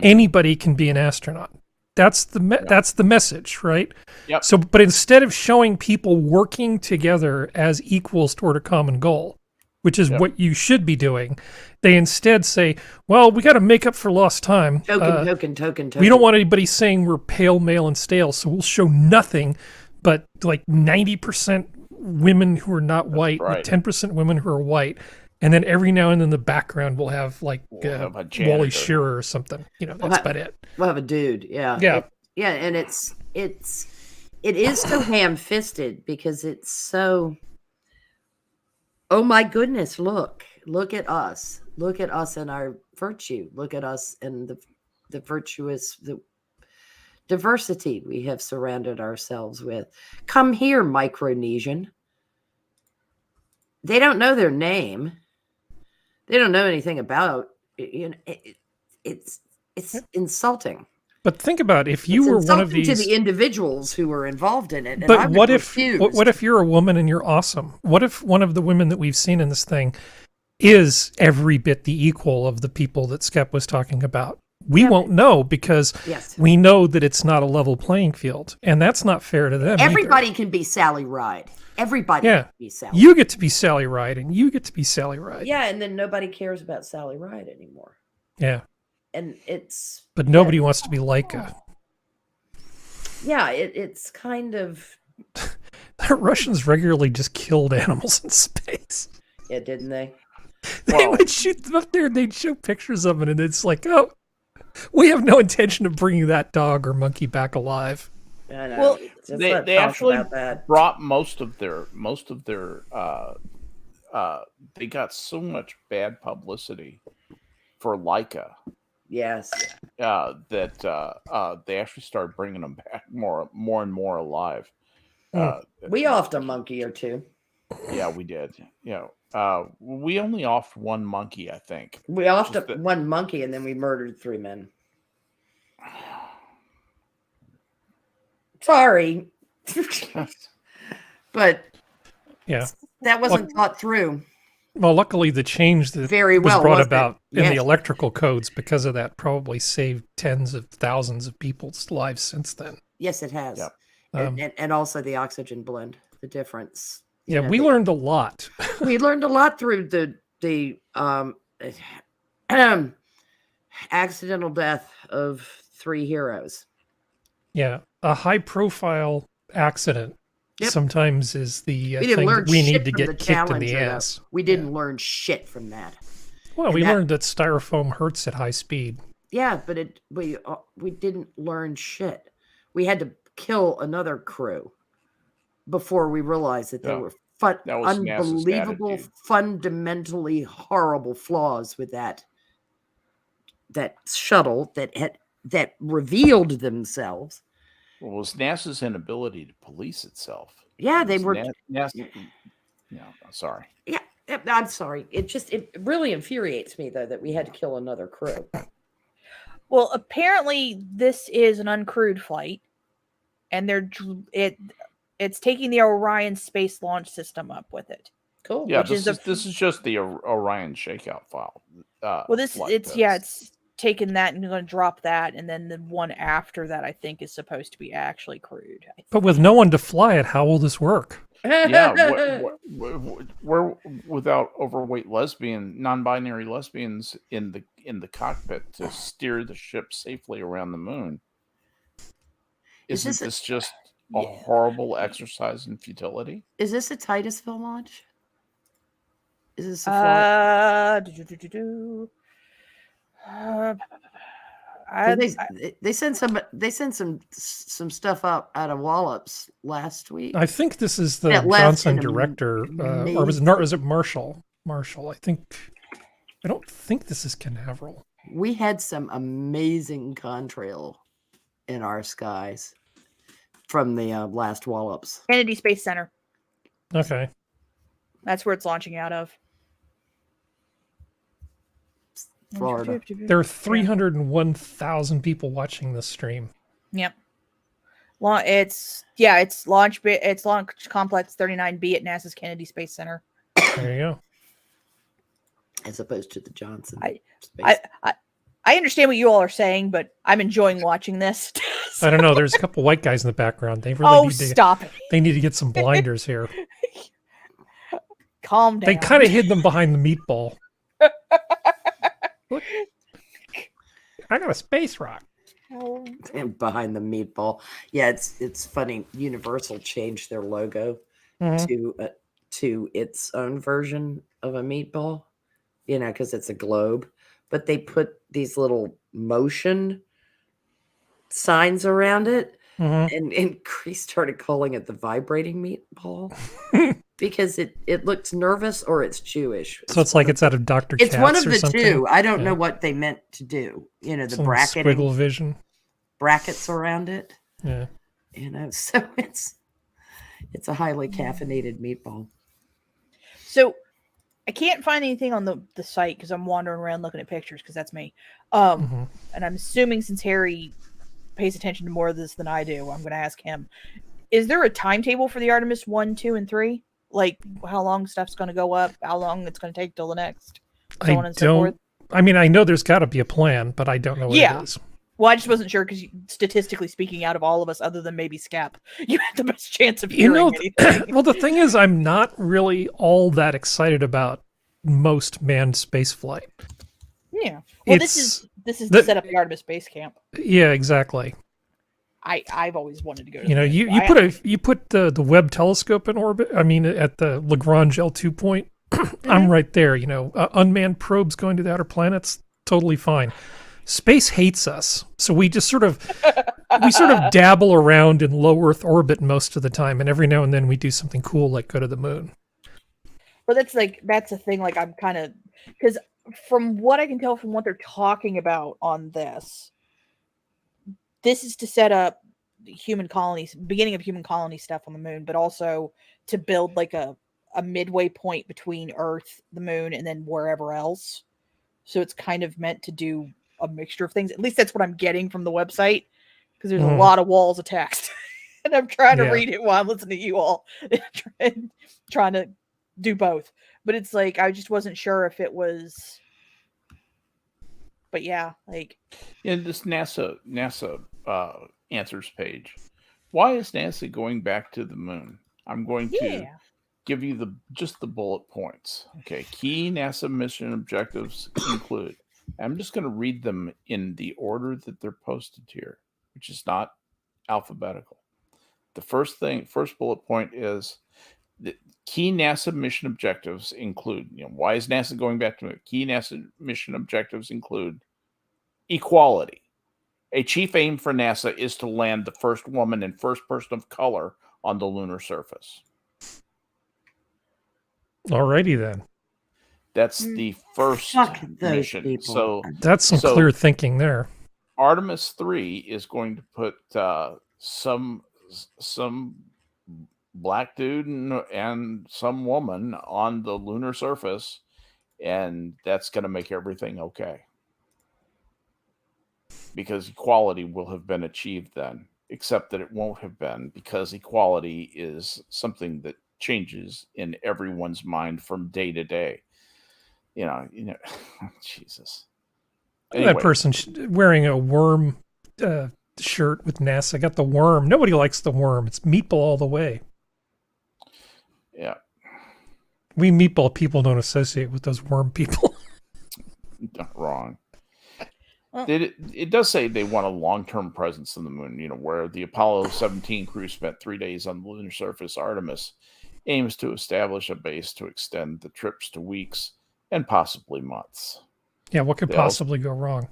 [SPEAKER 5] Anybody can be an astronaut. That's the message, right?
[SPEAKER 1] Yep.
[SPEAKER 5] So, but instead of showing people working together as equals toward a common goal, which is what you should be doing, they instead say, well, we got to make up for lost time.
[SPEAKER 2] Token.
[SPEAKER 5] We don't want anybody saying we're pale, male, and stale, so we'll show nothing but like 90% women who are not white,
[SPEAKER 1] right.
[SPEAKER 5] 10% women who are white. And then every now and then in the background we'll have like
[SPEAKER 1] have a
[SPEAKER 5] Wally
[SPEAKER 1] janitor.
[SPEAKER 5] Shearer or something. That's about it.
[SPEAKER 2] We'll have a dude. Yeah. And it is so ham-fisted because it's so, oh my goodness, look at us and our virtue. Look at us and the virtuous, the diversity we have surrounded ourselves with. Come here, Micronesian. They don't know their name. They don't know anything about it. It's insulting.
[SPEAKER 5] But think about if you were one of these
[SPEAKER 2] to the individuals who were involved in it.
[SPEAKER 5] But what if you're a woman and you're awesome? What if one of the women that we've seen in this thing is every bit the equal of the people that Skep was talking about? We won't know because we know that it's not a level playing field, and that's not fair to them.
[SPEAKER 2] Everybody can be Sally Ride. Everybody can be Sally.
[SPEAKER 5] You get to be Sally Ride, and you get to be Sally Ride.
[SPEAKER 2] Yeah, and then nobody cares about Sally Ride anymore.
[SPEAKER 5] Yeah.
[SPEAKER 2] And it's...
[SPEAKER 5] But nobody wants to be Laika.
[SPEAKER 2] Yeah, it's kind of...
[SPEAKER 5] The Russians regularly just killed animals in space.
[SPEAKER 2] Yeah, didn't they?
[SPEAKER 5] They would shoot them up there, and they'd show pictures of it, and it's like, oh, we have no intention of bringing that dog or monkey back alive.
[SPEAKER 2] I know.
[SPEAKER 1] Well, they actually brought most of their they got so much bad publicity for Laika.
[SPEAKER 2] Yes.
[SPEAKER 1] That they actually started bringing them back more and more alive.
[SPEAKER 2] We offed a monkey or two.
[SPEAKER 1] Yeah, we did. We only offed one monkey, I think.
[SPEAKER 2] We offed one monkey, and then we murdered 3 men. Sorry. But that wasn't thought through.
[SPEAKER 5] Well, luckily the change that was brought about in the electrical codes because of that probably saved tens of thousands of people's lives since then.
[SPEAKER 2] Yes, it has.
[SPEAKER 5] Yep.
[SPEAKER 2] And also the oxygen blend, the difference.
[SPEAKER 5] Yeah, we learned a lot.
[SPEAKER 2] We learned a lot through the accidental death of 3 heroes.
[SPEAKER 5] Yeah, a high-profile accident sometimes is the thing that we need to get kicked in the ass.
[SPEAKER 2] We didn't learn shit from that.
[SPEAKER 5] Well, we learned that styrofoam hurts at high speed.
[SPEAKER 2] Yeah, but we didn't learn shit. We had to kill another crew before we realized that there were unbelievable, fundamentally horrible flaws with that shuttle that revealed themselves.
[SPEAKER 1] Well, it was NASA's inability to police itself.
[SPEAKER 2] Yeah, they were.
[SPEAKER 1] NASA. Sorry.
[SPEAKER 2] Yeah, I'm sorry. It really infuriates me though that we had to kill another crew.
[SPEAKER 3] Well, apparently this is an uncrewed flight, and it's taking the Orion space launch system up with it.
[SPEAKER 2] Cool.
[SPEAKER 1] Yeah, this is just the Orion shakeout file.
[SPEAKER 3] It's taken that and going to drop that, and then the one after that I think is supposed to be actually crewed.
[SPEAKER 5] But with no one to fly it, how will this work?
[SPEAKER 1] Yeah, we're without overweight non-binary lesbians in the cockpit to steer the ship safely around the moon. Isn't this just a horrible exercise in futility?
[SPEAKER 2] Is this a Titusville launch? Is this a they sent some stuff out of Wallops last week.
[SPEAKER 5] I think this is the Johnson director, or was it Marshall? Marshall, I think. I don't think this is Canaveral.
[SPEAKER 2] We had some amazing contrail in our skies from the last wallops.
[SPEAKER 3] Kennedy Space Center.
[SPEAKER 5] Okay.
[SPEAKER 3] That's where it's launching out of.
[SPEAKER 2] Florida.
[SPEAKER 5] There are 301,000 people watching this stream.
[SPEAKER 3] Yep. It's launch complex 39B at NASA's Kennedy Space Center.
[SPEAKER 5] There you go.
[SPEAKER 2] As opposed to the Johnson.
[SPEAKER 3] I understand what you all are saying, but I'm enjoying watching this.
[SPEAKER 5] I don't know. There's a couple white guys in the background. They really
[SPEAKER 3] stop it.
[SPEAKER 5] They need to get some blinders here.
[SPEAKER 3] Calm down.
[SPEAKER 5] They kind of hid them behind the meatball. Look. I got a space rock.
[SPEAKER 2] And behind the meatball. Yeah, it's funny. Universal changed their logo to its own version of a meatball, because it's a globe. But they put these little motion signs around it. And Chris started calling it the vibrating meatball because it looks nervous or it's Jewish.
[SPEAKER 5] So it's like it's out of Dr.
[SPEAKER 2] It's
[SPEAKER 5] Katz
[SPEAKER 2] one of
[SPEAKER 5] or
[SPEAKER 2] the
[SPEAKER 5] something?
[SPEAKER 2] two. I don't know what they meant to do. The
[SPEAKER 5] Some
[SPEAKER 2] bracketing.
[SPEAKER 5] squiggle vision.
[SPEAKER 2] Brackets around it.
[SPEAKER 5] Yeah.
[SPEAKER 2] So it's a highly caffeinated meatball.
[SPEAKER 3] So I can't find anything on the site because I'm wandering around looking at pictures because that's me. And I'm assuming since Harry pays attention to more of this than I do, I'm going to ask him. Is there a timetable for the Artemis 1, 2, and 3? Like how long stuff's going to go up, how long it's going to take till the next, so on and so forth?
[SPEAKER 5] I mean, I know there's got to be a plan, but I don't know what it is.
[SPEAKER 3] Well, I just wasn't sure because statistically speaking, out of all of us, other than maybe Skep, you had the best chance of hearing anything.
[SPEAKER 5] Well, the thing is, I'm not really all that excited about most manned spaceflight.
[SPEAKER 3] Yeah. Well, this is to set up the Artemis base camp.
[SPEAKER 5] Yeah, exactly.
[SPEAKER 3] I've always wanted to go to.
[SPEAKER 5] You put the Webb telescope in orbit. I mean, at the Lagrange L2 point, I'm right there. Unmanned probes going to the outer planets, totally fine. Space hates us, so we just sort of dabble around in low Earth orbit most of the time, and every now and then we do something cool like go to the moon.
[SPEAKER 3] Well, that's a thing. Like I'm kind of because from what I can tell from what they're talking about on this is to set up human colonies, beginning of human colony stuff on the moon, but also to build like a midway point between Earth, the moon, and then wherever else. So it's kind of meant to do a mixture of things. At least that's what I'm getting from the website, because there's a lot of walls of text, and I'm trying to read it while I'm listening to you all, trying to do both. But it's like I just wasn't sure if it was. But yeah, like
[SPEAKER 1] in this NASA answers page, why is NASA going back to the moon? I'm going to give you just the bullet points. Okay, key NASA mission objectives include. I'm just going to read them in the order that they're posted here, which is not alphabetical. The first bullet point is the key NASA mission objectives include, why is NASA going back to it? Key NASA mission objectives include equality. A chief aim for NASA is to land the first woman and first person of color on the lunar surface.
[SPEAKER 5] Alrighty then.
[SPEAKER 1] That's the first mission.
[SPEAKER 2] People.
[SPEAKER 1] So
[SPEAKER 5] that's some clear thinking there.
[SPEAKER 1] Artemis 3 is going to put some black dude and some woman on the lunar surface, and that's going to make everything okay. Because equality will have been achieved then, except that it won't have been, because equality is something that changes in everyone's mind from day to day. Jesus. Anyway.
[SPEAKER 5] That person wearing a worm shirt with NASA got the worm. Nobody likes the worm. It's meatball all the way.
[SPEAKER 1] Yeah.
[SPEAKER 5] We meatball people don't associate with those worm people.
[SPEAKER 1] Wrong. It does say they want a long-term presence on the moon, where the Apollo 17 crew spent 3 days on the lunar surface. Artemis aims to establish a base to extend the trips to weeks and possibly months.
[SPEAKER 5] Yeah, what could possibly go wrong?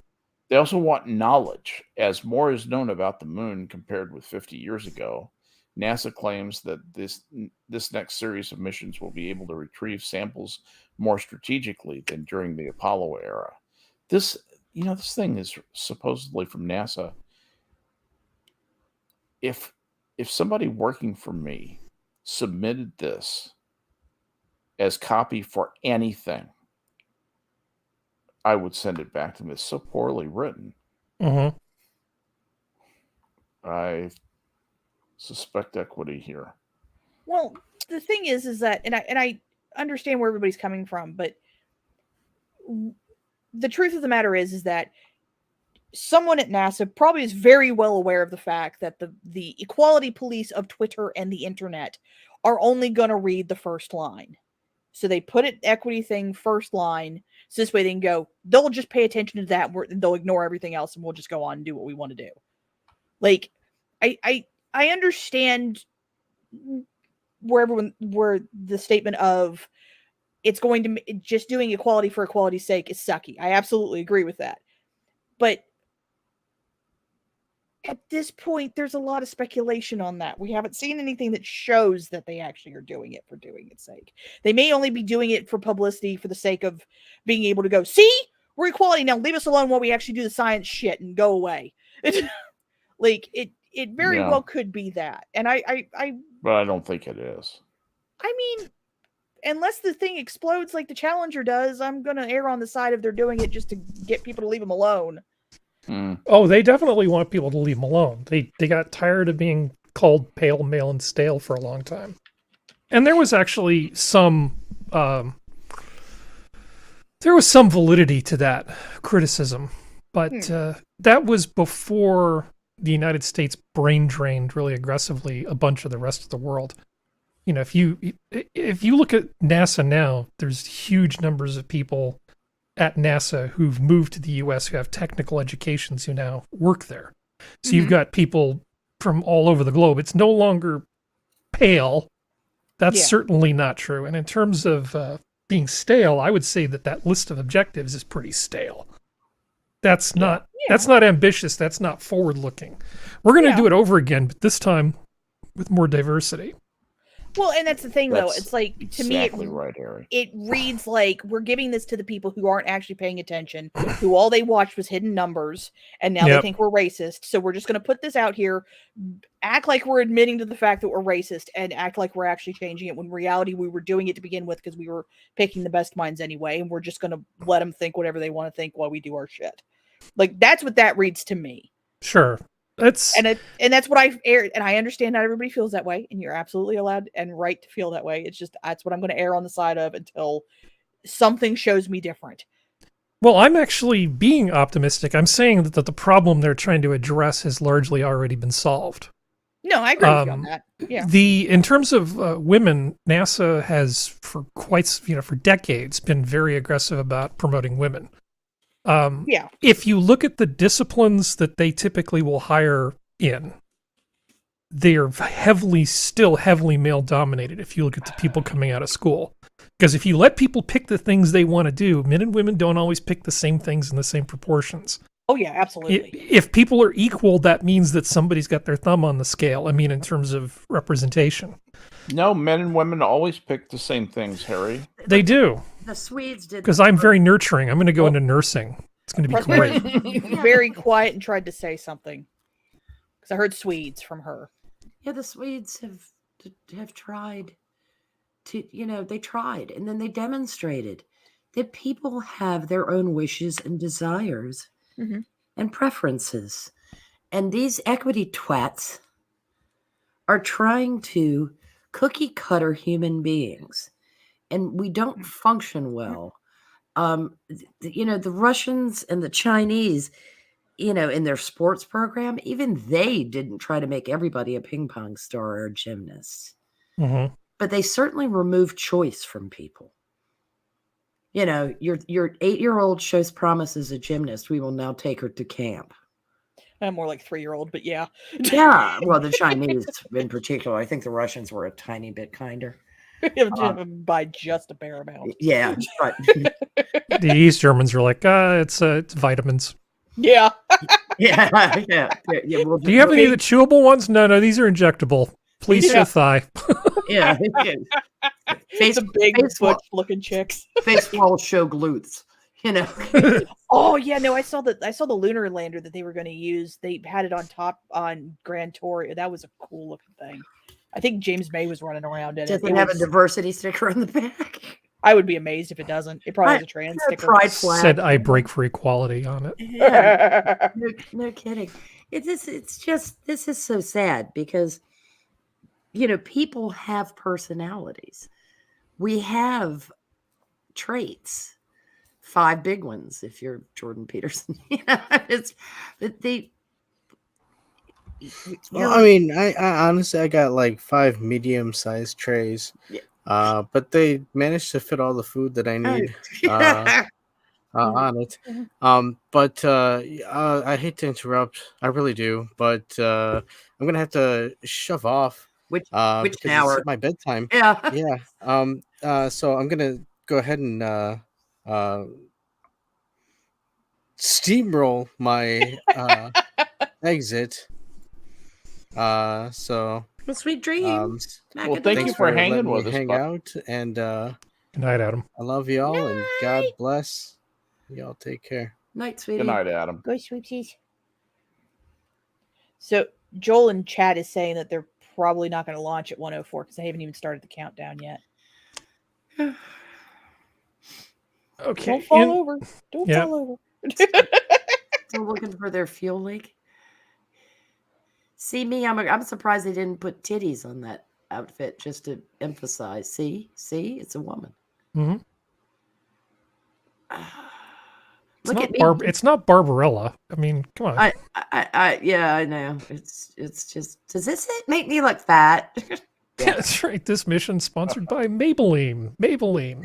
[SPEAKER 1] They also want knowledge, as more is known about the moon compared with 50 years ago. NASA claims that this next series of missions will be able to retrieve samples more strategically than during the Apollo era. This thing is supposedly from NASA. If somebody working for me submitted this as copy for anything, I would send it back to them. It's so poorly written.
[SPEAKER 5] Mm-hmm.
[SPEAKER 1] I suspect equity here.
[SPEAKER 3] Well, the thing is that, and I understand where everybody's coming from, but the truth of the matter is that someone at NASA probably is very well aware of the fact that the equality police of Twitter and the internet are only going to read the first line. So they put it equity thing first line. So this way they can go, they'll just pay attention to that. And they'll ignore everything else and we'll just go on and do what we want to do. Like, I understand where the statement of it's going to just doing equality for equality's sake is sucky. I absolutely agree with that. But at this point, there's a lot of speculation on that. We haven't seen anything that shows that they actually are doing it for doing its sake. They may only be doing it for publicity for the sake of being able to go, see, we're equality now. Leave us alone while we actually do the science shit and go away. Like it very well could be that. And
[SPEAKER 1] but I don't think it is.
[SPEAKER 3] I mean, unless the thing explodes like the Challenger does, I'm going to err on the side of they're doing it just to get people to leave them alone.
[SPEAKER 5] Oh, they definitely want people to leave them alone. They got tired of being called pale, male, and stale for a long time. And there was actually some validity to that criticism, but that was before the United States brain drained really aggressively a bunch of the rest of the world. You know, if you look at NASA now, there's huge numbers of people at NASA who've moved to the U.S. who have technical educations who now work there. So you've got people from all over the globe. It's no longer pale. That's certainly not true. And in terms of being stale, I would say that list of objectives is pretty stale. That's not ambitious. That's not forward looking. We're going to do it over again, but this time with more diversity.
[SPEAKER 3] Well, and that's the thing, though. It's like, to
[SPEAKER 1] exactly
[SPEAKER 3] me,
[SPEAKER 1] right, Harry.
[SPEAKER 3] It reads like we're giving this to the people who aren't actually paying attention, who all they watched was hidden numbers, and now they think we're racist. So we're just going to put this out here, act like we're admitting to the fact that we're racist, and act like we're actually changing it, when in reality we were doing it to begin with because we were picking the best minds anyway, and we're just going to let them think whatever they want to think while we do our shit. Like, that's what that reads to me.
[SPEAKER 5] Sure.
[SPEAKER 3] And that's what I've aired, and I understand not everybody feels that way, and you're absolutely allowed and right to feel that way. It's just that's what I'm going to err on the side of until something shows me different.
[SPEAKER 5] Well, I'm actually being optimistic. I'm saying that the problem they're trying to address has largely already been solved.
[SPEAKER 3] No, I agree with you on that. Yeah.
[SPEAKER 5] In terms of women, NASA has for decades been very aggressive about promoting women. If you look at the disciplines that they typically will hire in, they are still heavily male dominated. If you look at the people coming out of school, because if you let people pick the things they want to do, men and women don't always pick the same things in the same proportions.
[SPEAKER 3] Oh yeah, absolutely.
[SPEAKER 5] If people are equal, that means that somebody's got their thumb on the scale. I mean, in terms of representation.
[SPEAKER 1] No, men and women always pick the same things, Harry.
[SPEAKER 5] They do.
[SPEAKER 2] The Swedes did.
[SPEAKER 5] Because I'm very nurturing. I'm going to go into nursing. It's going to be great.
[SPEAKER 3] Very quiet and tried to say something. Because I heard Swedes from her.
[SPEAKER 2] Yeah, the Swedes have tried to, they tried, and then they demonstrated that people have their own wishes and desires and preferences. And these equity twats are trying to cookie cutter human beings, and we don't function well. The Russians and the Chinese, in their sports program, even they didn't try to make everybody a ping pong star or a gymnast. But they certainly removed choice from people. Your 8-year-old shows promise as a gymnast. We will now take her to camp.
[SPEAKER 3] I'm more like 3-year-old, but yeah.
[SPEAKER 2] Yeah. Well, the Chinese in particular. I think the Russians were a tiny bit kinder.
[SPEAKER 3] By just a bare amount.
[SPEAKER 2] Yeah. But
[SPEAKER 5] the East Germans are like, it's vitamins.
[SPEAKER 3] Yeah.
[SPEAKER 2] Yeah.
[SPEAKER 5] Do you have any of the chewable ones? No, these are injectable. Please show thigh.
[SPEAKER 2] Yeah. Face,
[SPEAKER 3] the big
[SPEAKER 2] face
[SPEAKER 3] butch
[SPEAKER 2] wall,
[SPEAKER 3] looking chicks.
[SPEAKER 2] face wall show glutes. You know.
[SPEAKER 3] Oh yeah, no, I saw the lunar lander that they were going to use. They had it on top on Grand Tour. That was a cool looking thing. I think James May was running around in
[SPEAKER 2] Does
[SPEAKER 3] it.
[SPEAKER 2] it have a diversity sticker on the back?
[SPEAKER 3] I would be amazed if it doesn't. It probably has a trans sticker.
[SPEAKER 2] Pride flag.
[SPEAKER 5] Said I break for equality on it.
[SPEAKER 2] Yeah. No kidding. It's just this is so sad because people have personalities. We have traits. 5 big ones if you're Jordan Peterson. It's but they.
[SPEAKER 4] Well, I mean, I honestly I got like 5 medium-sized trays, but they managed to fit all the food that I need on it. But I hate to interrupt, I really do, but I'm gonna have to shove off.
[SPEAKER 2] Which
[SPEAKER 4] because
[SPEAKER 2] hour?
[SPEAKER 4] it's my bedtime.
[SPEAKER 2] Yeah.
[SPEAKER 4] Yeah. So I'm gonna go ahead and steamroll my exit. So
[SPEAKER 2] Well, sweet dreams.
[SPEAKER 1] Well, thank you for hanging with us.
[SPEAKER 4] Hang out, and
[SPEAKER 5] Good night, Adam.
[SPEAKER 4] I love y'all, and God bless. Y'all take care.
[SPEAKER 2] Night, sweetie.
[SPEAKER 1] Good night, Adam.
[SPEAKER 3] Go sweepsies. So Joel in chat is saying that they're probably not going to launch at 104 because they haven't even started the countdown yet.
[SPEAKER 5] Okay.
[SPEAKER 3] Don't fall over. Don't fall over.
[SPEAKER 2] Still looking for their fuel leak. See me, I'm surprised they didn't put titties on that outfit just to emphasize. See, it's a woman.
[SPEAKER 5] Mm-hmm.
[SPEAKER 2] Look at me.
[SPEAKER 5] It's not Barbarella. I mean, come on.
[SPEAKER 2] I know. It's just. Does this make me look fat?
[SPEAKER 5] That's right. This mission sponsored by Maybelline. Maybelline.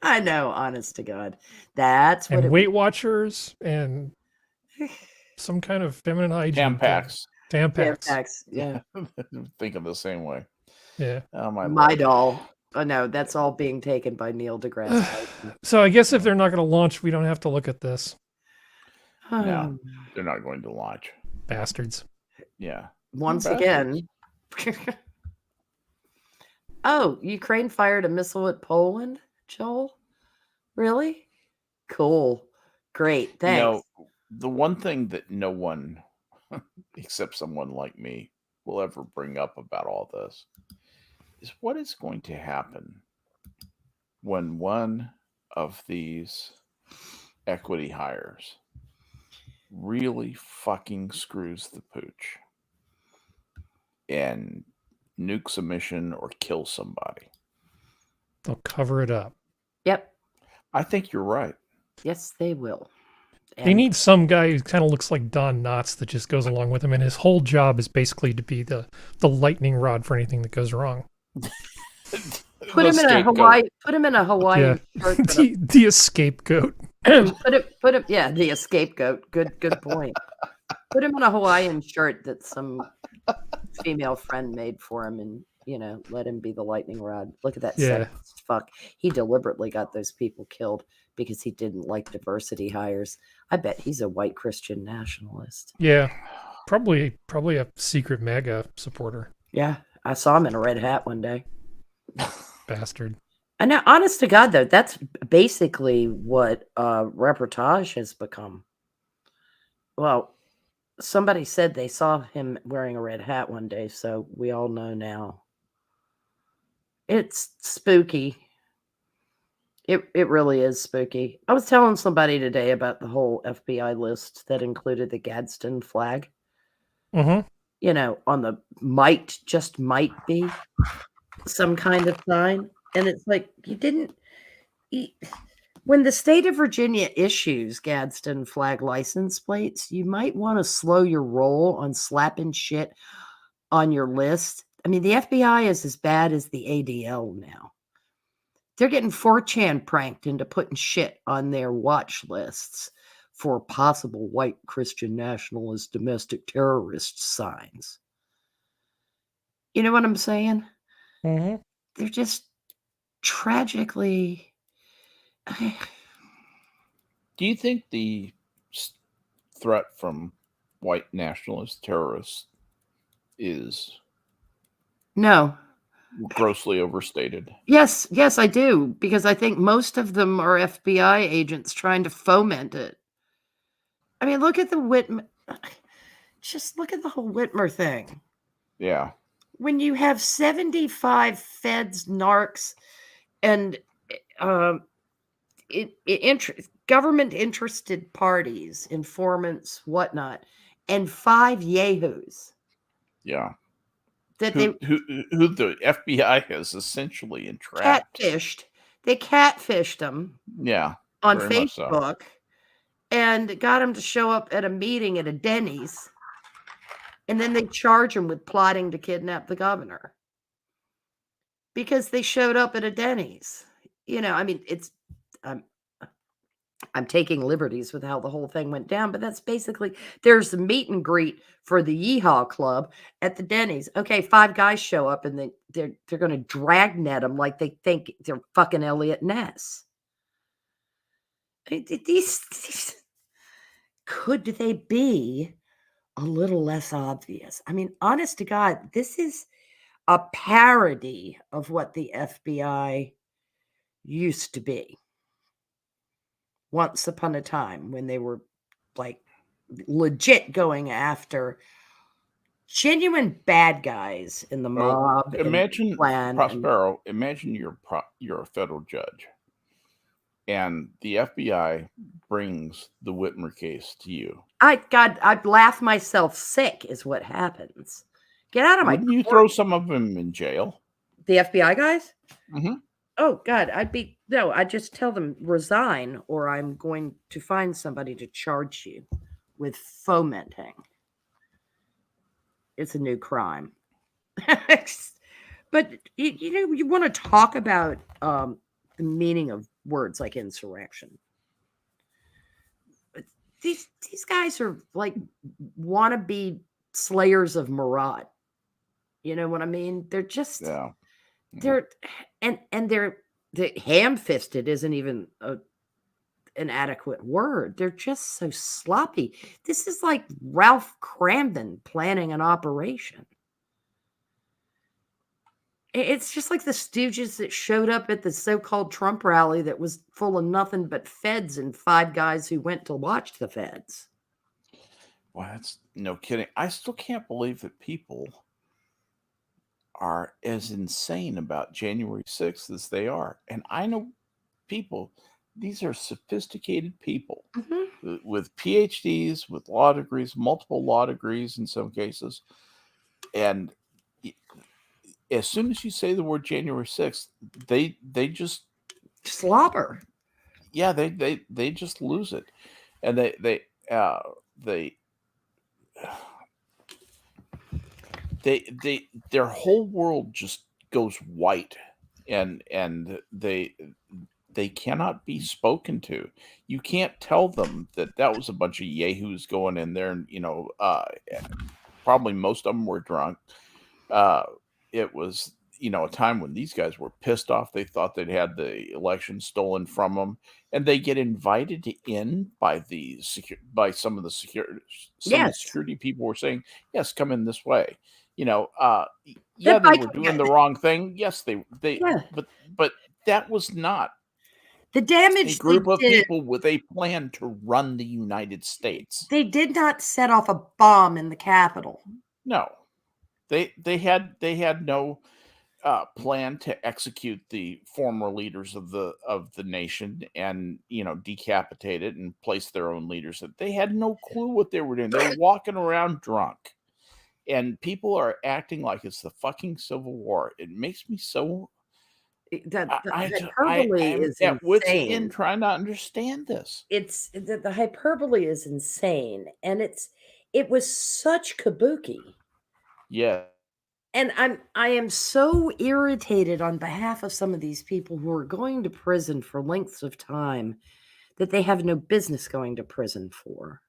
[SPEAKER 2] I know. Honest to God, that's what.
[SPEAKER 5] And Weight Watchers and some kind of feminine hygiene.
[SPEAKER 1] Tampax.
[SPEAKER 2] Tampax. Yeah.
[SPEAKER 1] Thinking the same way.
[SPEAKER 5] Yeah.
[SPEAKER 1] Oh, my
[SPEAKER 2] Lord. Doll. Oh no, that's all being taken by Neil deGrasse.
[SPEAKER 5] So I guess if they're not going to launch, we don't have to look at this.
[SPEAKER 1] No, they're not going to launch.
[SPEAKER 5] Bastards.
[SPEAKER 1] Yeah.
[SPEAKER 2] Once again. Oh, Ukraine fired a missile at Poland, Joel? Really? Cool. Great. Thanks.
[SPEAKER 1] The one thing that no one, except someone like me, will ever bring up about all this is what is going to happen when one of these equity hires really fucking screws the pooch and nukes a mission or kills somebody.
[SPEAKER 5] They'll cover it up.
[SPEAKER 2] Yep.
[SPEAKER 1] I think you're right.
[SPEAKER 2] Yes, they will.
[SPEAKER 5] They need some guy who kind of looks like Don Knotts that just goes along with him, and his whole job is basically to be the lightning rod for anything that goes wrong.
[SPEAKER 2] Put him in a Hawaiian shirt.
[SPEAKER 5] The scapegoat.
[SPEAKER 2] Put him. Yeah, the scapegoat. Good point. Put him in a Hawaiian shirt that some female friend made for him, and let him be the lightning rod. Look at that.
[SPEAKER 5] Yeah.
[SPEAKER 2] Fuck. He deliberately got those people killed because he didn't like diversity hires. I bet he's a white Christian nationalist.
[SPEAKER 5] Yeah, probably a secret MAGA supporter.
[SPEAKER 2] Yeah, I saw him in a red hat one day.
[SPEAKER 5] Bastard.
[SPEAKER 2] And now, honest to God, though, that's basically what reportage has become. Well, somebody said they saw him wearing a red hat one day, so we all know now. It's spooky. It really is spooky. I was telling somebody today about the whole FBI list that included the Gadsden flag.
[SPEAKER 5] Mm-hmm.
[SPEAKER 2] On the might be some kind of sign. And it's like, when the state of Virginia issues Gadsden flag license plates, you might want to slow your roll on slapping shit on your list. I mean, the FBI is as bad as the ADL now. They're getting 4chan pranked into putting shit on their watch lists for possible white Christian nationalist domestic terrorist signs. You know what I'm saying?
[SPEAKER 5] Mm-hmm.
[SPEAKER 2] They're just tragically.
[SPEAKER 1] Do you think the threat from white nationalist terrorists is
[SPEAKER 2] No.
[SPEAKER 1] Grossly overstated.
[SPEAKER 2] Yes, I do, because I think most of them are FBI agents trying to foment it. I mean, look at the Whitmer. Just look at the whole Whitmer thing.
[SPEAKER 1] Yeah.
[SPEAKER 2] When you have 75 feds, narcs, and government interested parties, informants, whatnot, and 5 yahoos.
[SPEAKER 1] Yeah.
[SPEAKER 2] That
[SPEAKER 1] who the FBI has essentially entrapped.
[SPEAKER 2] They catfished them.
[SPEAKER 1] Yeah.
[SPEAKER 2] On
[SPEAKER 1] very much so.
[SPEAKER 2] Facebook, and got them to show up at a meeting at a Denny's, and then they charge them with plotting to kidnap the governor because they showed up at a Denny's. I mean, I'm taking liberties with how the whole thing went down, but that's basically, there's a meet and greet for the Yeehaw Club at the Denny's. Okay, 5 guys show up, and they're going to dragnet them like they think they're fucking Elliot Ness. These could they be a little less obvious? I mean, honest to God, this is a parody of what the FBI used to be once upon a time, when they were like legit going after genuine bad guys in the mob.
[SPEAKER 1] Imagine,
[SPEAKER 2] plan
[SPEAKER 1] Prospero, imagine you're a federal judge, and the FBI brings the Whitmer case to you.
[SPEAKER 2] I'd laugh myself sick is what happens. Get out of my
[SPEAKER 1] Wouldn't you throw some of them in jail?
[SPEAKER 2] The FBI guys?
[SPEAKER 1] Mm-hmm.
[SPEAKER 2] Oh, God, I'd just tell them resign, or I'm going to find somebody to charge you with fomenting. It's a new crime. But, you want to talk about the meaning of words like insurrection. But these guys are like wannabe slayers of Marat. You know what I mean? They're just...
[SPEAKER 1] Yeah.
[SPEAKER 2] They're ham-fisted isn't even an adequate word. They're just so sloppy. This is like Ralph Cramden planning an operation. It's just like the stooges that showed up at the so-called Trump rally that was full of nothing but feds and 5 guys who went to watch the feds.
[SPEAKER 1] Well, that's no kidding. I still can't believe that people are as insane about January 6th as they are. And I know people, these are sophisticated people with PhDs, with law degrees, multiple law degrees in some cases. And as soon as you say the word January 6th, they just
[SPEAKER 2] slobber.
[SPEAKER 1] Yeah, they just lose it. And their whole world just goes white, and they cannot be spoken to. You can't tell them that was a bunch of yahoos going in there, and probably most of them were drunk. It was a time when these guys were pissed off. They thought they'd had the election stolen from them, and they get invited in by some of the security people were saying, yes, come in this way. They were doing the wrong thing. Yes, but that was not
[SPEAKER 2] the damage.
[SPEAKER 1] A group of people with a plan to run the United States.
[SPEAKER 2] They did not set off a bomb in the Capitol.
[SPEAKER 1] No, they had no plan to execute the former leaders of the nation and decapitate it and place their own leaders. They had no clue what they were doing. They were walking around drunk. And people are acting like it's the fucking Civil War. It makes me so...
[SPEAKER 2] The hyperbole is insane.
[SPEAKER 1] What's in trying to understand this?
[SPEAKER 2] It's the hyperbole is insane, and it was such kabuki.
[SPEAKER 1] Yeah.
[SPEAKER 2] And I am so irritated on behalf of some of these people who are going to prison for lengths of time that they have no business going to prison for.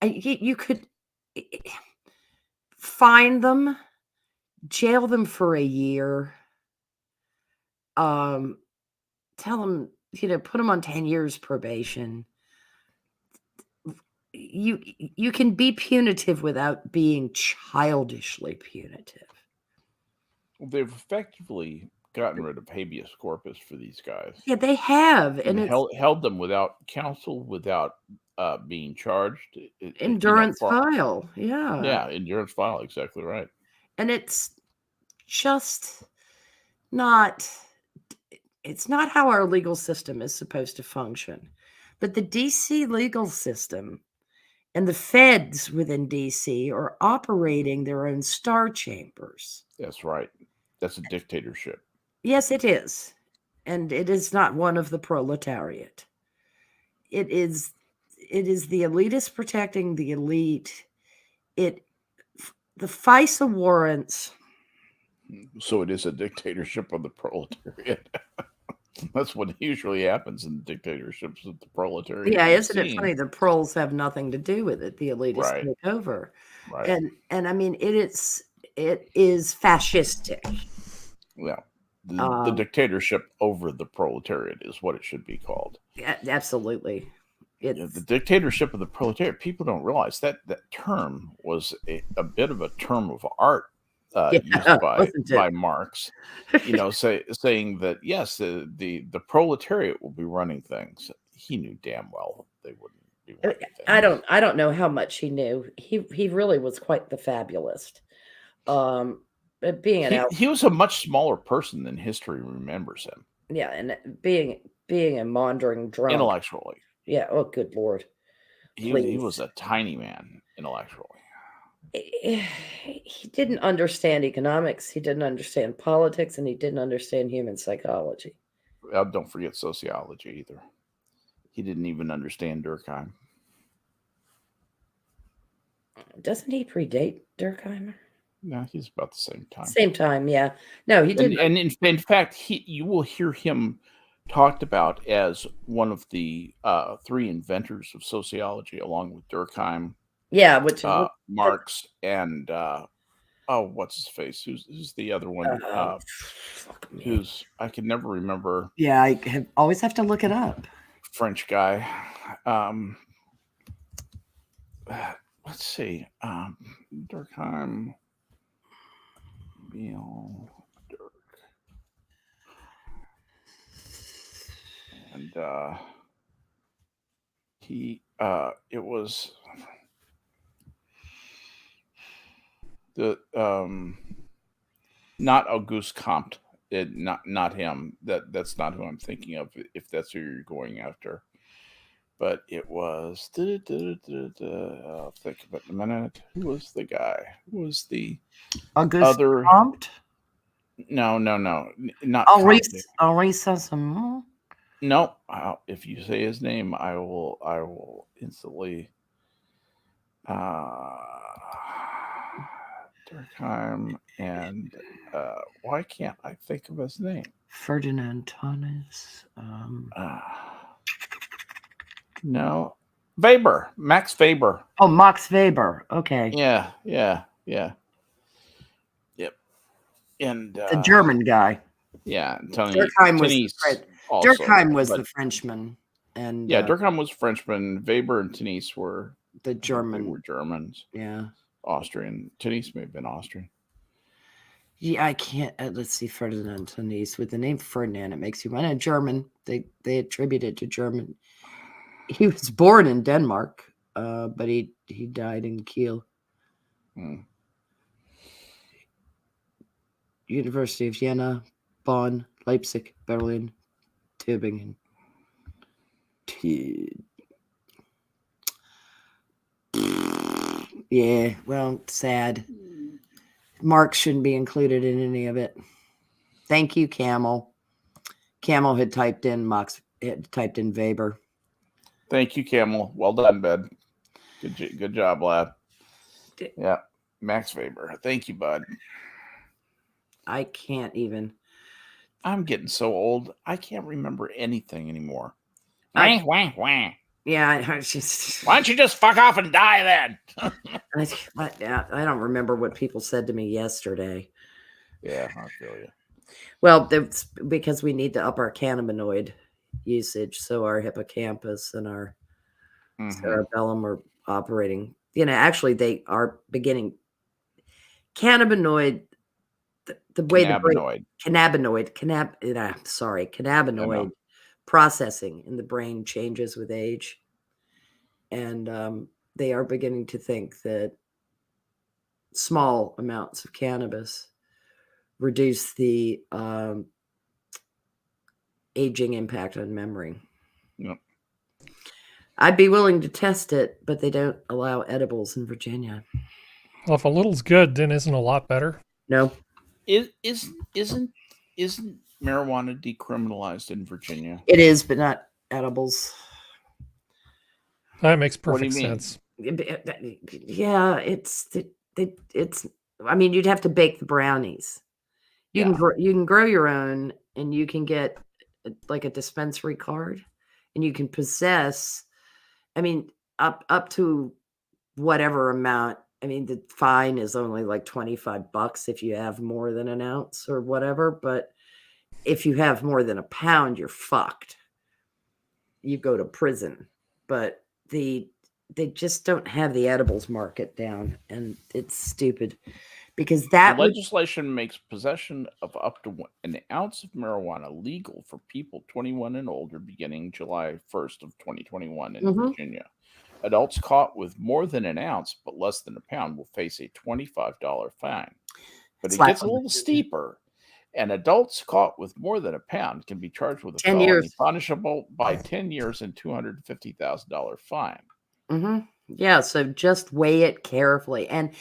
[SPEAKER 2] You could find them, jail them for a year, tell them, put them on 10 years probation. You can be punitive without being childishly punitive.
[SPEAKER 1] They've effectively gotten rid of habeas corpus for these guys.
[SPEAKER 2] Yeah, they have,
[SPEAKER 1] And
[SPEAKER 2] and
[SPEAKER 1] held them without counsel, without being charged.
[SPEAKER 2] endurance file. Yeah,
[SPEAKER 1] endurance file. Exactly right.
[SPEAKER 2] and it's just not. It's not how our legal system is supposed to function. But the DC legal system and the feds within DC are operating their own star chambers.
[SPEAKER 1] That's right. That's a dictatorship.
[SPEAKER 2] Yes, it is. And it is not one of the proletariat. It is the elitist protecting the elite. The FISA warrants.
[SPEAKER 1] So it is a dictatorship of the proletariat. That's what usually happens in dictatorships of the proletariat.
[SPEAKER 2] Yeah, isn't it funny? The proles have nothing to do with it. The elitists
[SPEAKER 1] Right.
[SPEAKER 2] take over.
[SPEAKER 1] Right.
[SPEAKER 2] And I mean, it is fascistic.
[SPEAKER 1] Yeah. The dictatorship over the proletariat is what it should be called.
[SPEAKER 2] Yeah, absolutely.
[SPEAKER 1] The dictatorship of the proletariat. People don't realize that term was a bit of a term of art used by Marx. Saying that yes, the proletariat will be running things. He knew damn well they wouldn't be running things.
[SPEAKER 2] I don't know how much he knew. He really was quite the fabulist.
[SPEAKER 1] He was a much smaller person than history remembers him.
[SPEAKER 2] Yeah, and being a maundering drunk
[SPEAKER 1] intellectually.
[SPEAKER 2] Yeah. Oh, good Lord.
[SPEAKER 1] He was a tiny man intellectually.
[SPEAKER 2] He didn't understand economics. He didn't understand politics, and he didn't understand human psychology.
[SPEAKER 1] Well, don't forget sociology either. He didn't even understand Durkheim.
[SPEAKER 2] Doesn't he predate Durkheim?
[SPEAKER 1] No, he's about the same time.
[SPEAKER 2] Same time, yeah. No, he didn't.
[SPEAKER 1] And in fact, you will hear him talked about as one of the three inventors of sociology, along with Durkheim.
[SPEAKER 2] Yeah, which
[SPEAKER 1] Marx and what's his face? Who's the other one? Who's I can never remember.
[SPEAKER 2] Yeah, I always have to look it up.
[SPEAKER 1] French guy. Let's see. Durkheim. Beale. Dirk. And it was the not Auguste Comte. Not him. That's not who I'm thinking of. If that's who you're going after, but it was. I'll think about it in a minute. Who was the guy? Who was the
[SPEAKER 2] Auguste Comte?
[SPEAKER 1] No, not
[SPEAKER 2] Henri Saint-Simon.
[SPEAKER 1] No, if you say his name, I will instantly. Durkheim and why can't I think of his name?
[SPEAKER 2] Ferdinand Tönnies.
[SPEAKER 1] No, Weber, Max Weber.
[SPEAKER 2] Oh, Max Weber. Okay.
[SPEAKER 1] Yeah. Yep. And
[SPEAKER 2] the German guy.
[SPEAKER 1] Yeah,
[SPEAKER 2] Durkheim was the Frenchman, and
[SPEAKER 1] Durkheim was Frenchman. Weber and Tönnies were
[SPEAKER 2] the German.
[SPEAKER 1] They were Germans.
[SPEAKER 2] Yeah.
[SPEAKER 1] Austrian. Tönnies may have been Austrian.
[SPEAKER 2] Yeah, I can't. Let's see, Ferdinand Tönnies with the name Ferdinand. It makes you want a German. They attribute it to German. He was born in Denmark, but he died in Kiel. University of Vienna, Bonn, Leipzig, Berlin, Tübingen. Yeah, well, sad. Marx shouldn't be included in any of it. Thank you, Camel. Camel had typed in Weber.
[SPEAKER 1] Thank you, Camel. Well done, bud. Good job, lad. Yeah, Max Weber. Thank you, bud.
[SPEAKER 2] I can't even.
[SPEAKER 1] I'm getting so old. I can't remember anything anymore.
[SPEAKER 2] Yeah,
[SPEAKER 1] Why don't you just fuck off and die then?
[SPEAKER 2] I don't remember what people said to me yesterday.
[SPEAKER 1] Yeah, I feel you.
[SPEAKER 2] Well, it's because we need to up our cannabinoid usage, so our hippocampus and our cerebellum are operating. Actually, they are beginning. Cannabinoid the way the
[SPEAKER 1] Cannabinoid.
[SPEAKER 2] cannabinoid processing in the brain changes with age. And they are beginning to think that small amounts of cannabis reduce the aging impact on memory.
[SPEAKER 1] Yep.
[SPEAKER 2] I'd be willing to test it, but they don't allow edibles in Virginia.
[SPEAKER 5] Well, if a little's good, then isn't a lot better?
[SPEAKER 2] No.
[SPEAKER 1] Isn't marijuana decriminalized in Virginia?
[SPEAKER 2] It is, but not edibles.
[SPEAKER 5] That makes
[SPEAKER 1] What do you
[SPEAKER 5] perfect
[SPEAKER 1] mean?
[SPEAKER 5] sense.
[SPEAKER 2] Yeah, it's. I mean, you'd have to bake the brownies. You can grow your own, and you can get like a dispensary card, and you can possess. I mean, up to whatever amount. I mean, the fine is only like $25 if you have more than an ounce or whatever. But if you have more than a pound, you're fucked. You go to prison. But they just don't have the edibles market down, and it's stupid because that
[SPEAKER 1] legislation makes possession of up to an ounce of marijuana legal for people 21 and older beginning July 1st of 2021 in Virginia. Adults caught with more than an ounce but less than a pound will face a $25 fine. But it gets a little steeper. And adults caught with more than a pound can be charged with a
[SPEAKER 2] 10
[SPEAKER 1] felony
[SPEAKER 2] years.
[SPEAKER 1] punishable by 10 years and $250,000 fine.
[SPEAKER 2] Yeah, so just weigh it carefully. And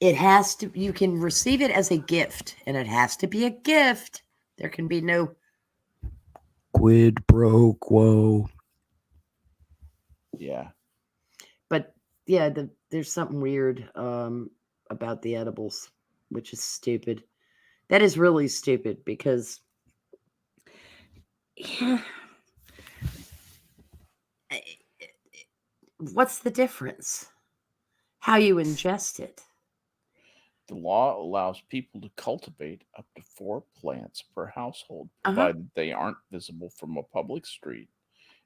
[SPEAKER 2] it has to, you can receive it as a gift, and it has to be a gift. There can be no quid pro quo.
[SPEAKER 1] Yeah.
[SPEAKER 2] But yeah, there's something weird about the edibles, which is stupid. That is really stupid because what's the difference? How you ingest it.
[SPEAKER 1] The law allows people to cultivate up to 4 plants per household, provided they aren't visible from a public street,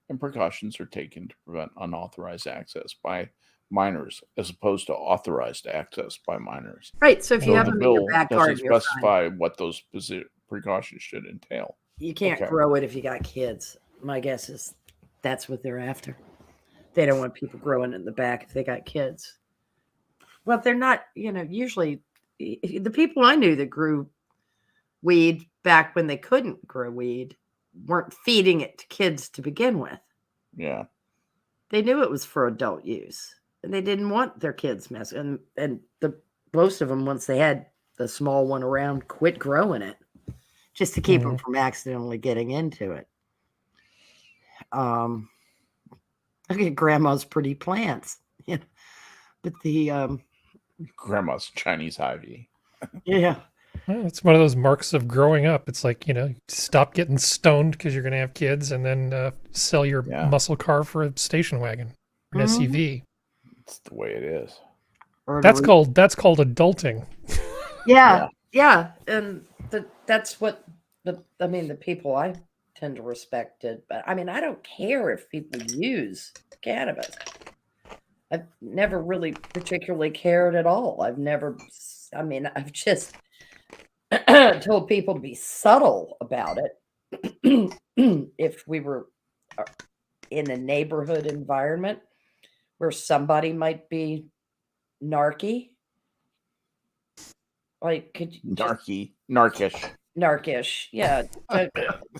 [SPEAKER 1] and precautions are taken to prevent unauthorized access by minors as opposed to authorized access by minors.
[SPEAKER 2] Right. So if you have them in your backyard,
[SPEAKER 1] doesn't specify what those precautions should entail.
[SPEAKER 2] You can't grow it if you got kids. My guess is that's what they're after. They don't want people growing in the back if they got kids. Well, they're not, usually the people I knew that grew weed back when they couldn't grow weed weren't feeding it to kids to begin with.
[SPEAKER 1] Yeah.
[SPEAKER 2] They knew it was for adult use, and they didn't want their kids messing. And most of them, once they had the small one around, quit growing it just to keep them from accidentally getting into it. Look at grandma's pretty plants. But the
[SPEAKER 1] grandma's Chinese ivy.
[SPEAKER 2] Yeah.
[SPEAKER 5] Well, it's one of those marks of growing up. It's like, stop getting stoned because you're going to have kids, and then sell your muscle car for a station wagon, an SUV.
[SPEAKER 1] It's the way it is.
[SPEAKER 5] That's called adulting.
[SPEAKER 2] Yeah. And that's what the people I tend to respect did. But I mean, I don't care if people use cannabis. I've never really particularly cared at all. I've just told people to be subtle about it. If we were in a neighborhood environment where somebody might be narky, like narkish, yeah.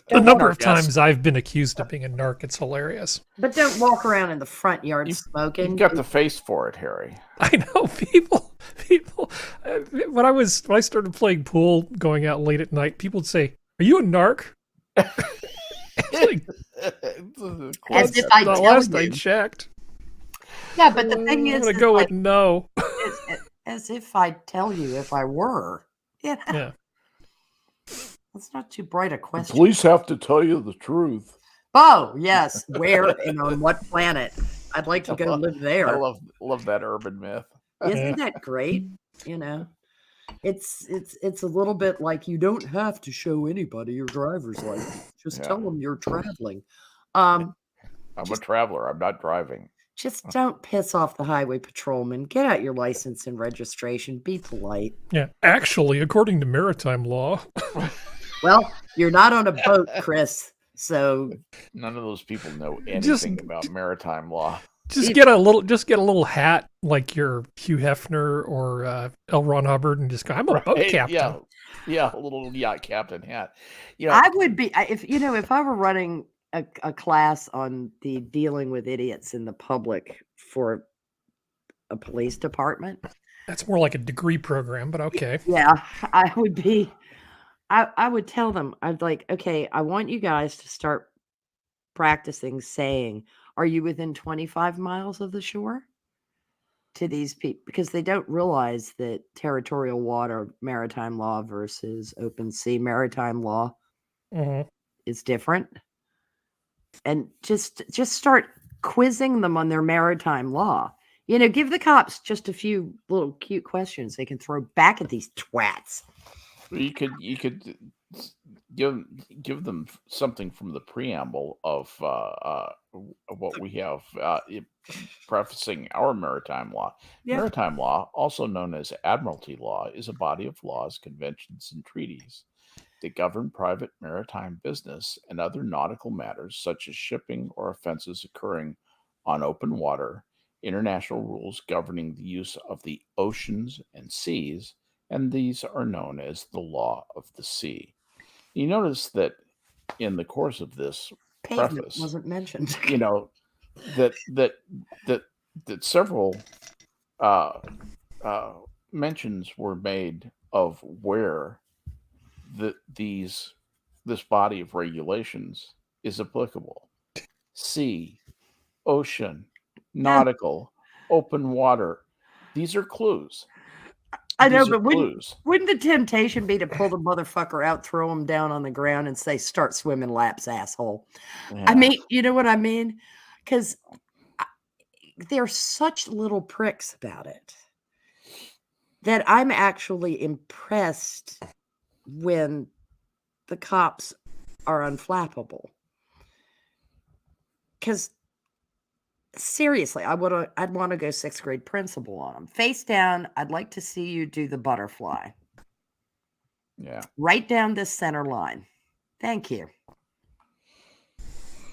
[SPEAKER 5] The number of times I've been accused of being a narc, it's hilarious.
[SPEAKER 2] But don't walk around in the front yard smoking.
[SPEAKER 1] You've got the face for it, Harry.
[SPEAKER 5] I know people. When I started playing pool, going out late at night, people would say, "Are you a narc?" Like,
[SPEAKER 2] as if I
[SPEAKER 5] last I checked.
[SPEAKER 2] Yeah, but the thing is,
[SPEAKER 5] I'm gonna go with no.
[SPEAKER 2] As if I'd tell you if I were.
[SPEAKER 5] Yeah.
[SPEAKER 2] That's not too bright a question.
[SPEAKER 1] The police have to tell you the truth.
[SPEAKER 2] Oh, yes. Where and on what planet? I'd like to go live there.
[SPEAKER 1] I love that urban myth.
[SPEAKER 2] Isn't that great? It's a little bit like you don't have to show anybody your driver's license. Just tell them you're traveling.
[SPEAKER 1] I'm a traveler. I'm not driving.
[SPEAKER 2] Just don't piss off the highway patrolman. Get out your license and registration. Be polite.
[SPEAKER 5] Yeah, actually, according to maritime law.
[SPEAKER 2] Well, you're not on a boat, Chris. So
[SPEAKER 1] none of those people know anything about maritime law.
[SPEAKER 5] Just get a little hat like your Hugh Hefner or L. Ron Hubbard, and just go, I'm a boat captain.
[SPEAKER 1] Yeah, a little yacht captain hat.
[SPEAKER 2] I would be if I were running a class on the dealing with idiots in the public for a police department.
[SPEAKER 5] That's more like a degree program, but okay.
[SPEAKER 2] Yeah, I would be. I would tell them, I'd like, okay, I want you guys to start practicing saying, are you within 25 miles of the shore? To these people, because they don't realize that territorial water maritime law versus open sea maritime law is different. And just start quizzing them on their maritime law. Give the cops just a few little cute questions they can throw back at these twats.
[SPEAKER 1] You could give them something from the preamble of what we have prefacing our maritime law. Yeah. Maritime law, also known as admiralty law, is a body of laws, conventions, and treaties that govern private maritime business and other nautical matters such as shipping or offenses occurring on open water, international rules governing the use of the oceans and seas, and these are known as the law of the sea. You notice that in the course of this preface
[SPEAKER 2] wasn't mentioned.
[SPEAKER 1] that several mentions were made of where this body of regulations is applicable. Sea, ocean, nautical, open water. These are clues.
[SPEAKER 2] I know, but wouldn't the temptation be to pull the motherfucker out, throw him down on the ground, and say, start swimming laps, asshole? Yeah. I mean, you know what I mean? Because they're such little pricks about it that I'm actually impressed when the cops are unflappable. Because seriously, I'd want to go 6th grade principal on them. Face down, I'd like to see you do the butterfly.
[SPEAKER 1] Yeah.
[SPEAKER 2] Right down this center line. Thank you.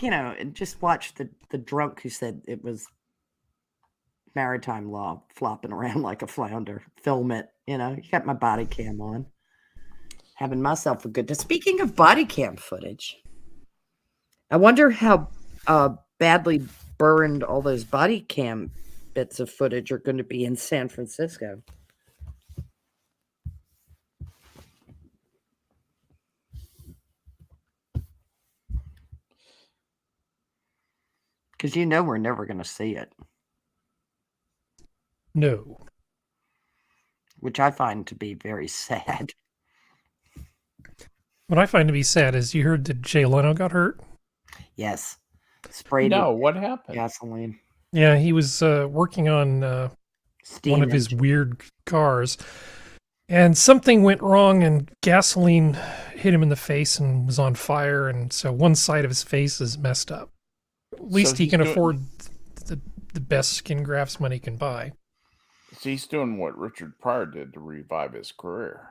[SPEAKER 2] And just watch the drunk who said it was maritime law flopping around like a flounder. Film it. You got my body cam on. Having myself a good day. Speaking of body cam footage, I wonder how badly burned all those body cam bits of footage are going to be in San Francisco. Because we're never going to see it.
[SPEAKER 5] No.
[SPEAKER 2] Which I find to be very sad.
[SPEAKER 5] What I find to be sad is you heard that Jay Leno got hurt?
[SPEAKER 2] Yes. Sprayed.
[SPEAKER 1] No, what happened?
[SPEAKER 2] Gasoline.
[SPEAKER 5] Yeah, he was working on one of his weird cars, and something went wrong, and gasoline hit him in the face and was on fire, and so one side of his face is messed up. At least he can afford the best skin grafts money can buy.
[SPEAKER 1] So he's doing what Richard Pryor did to revive his career.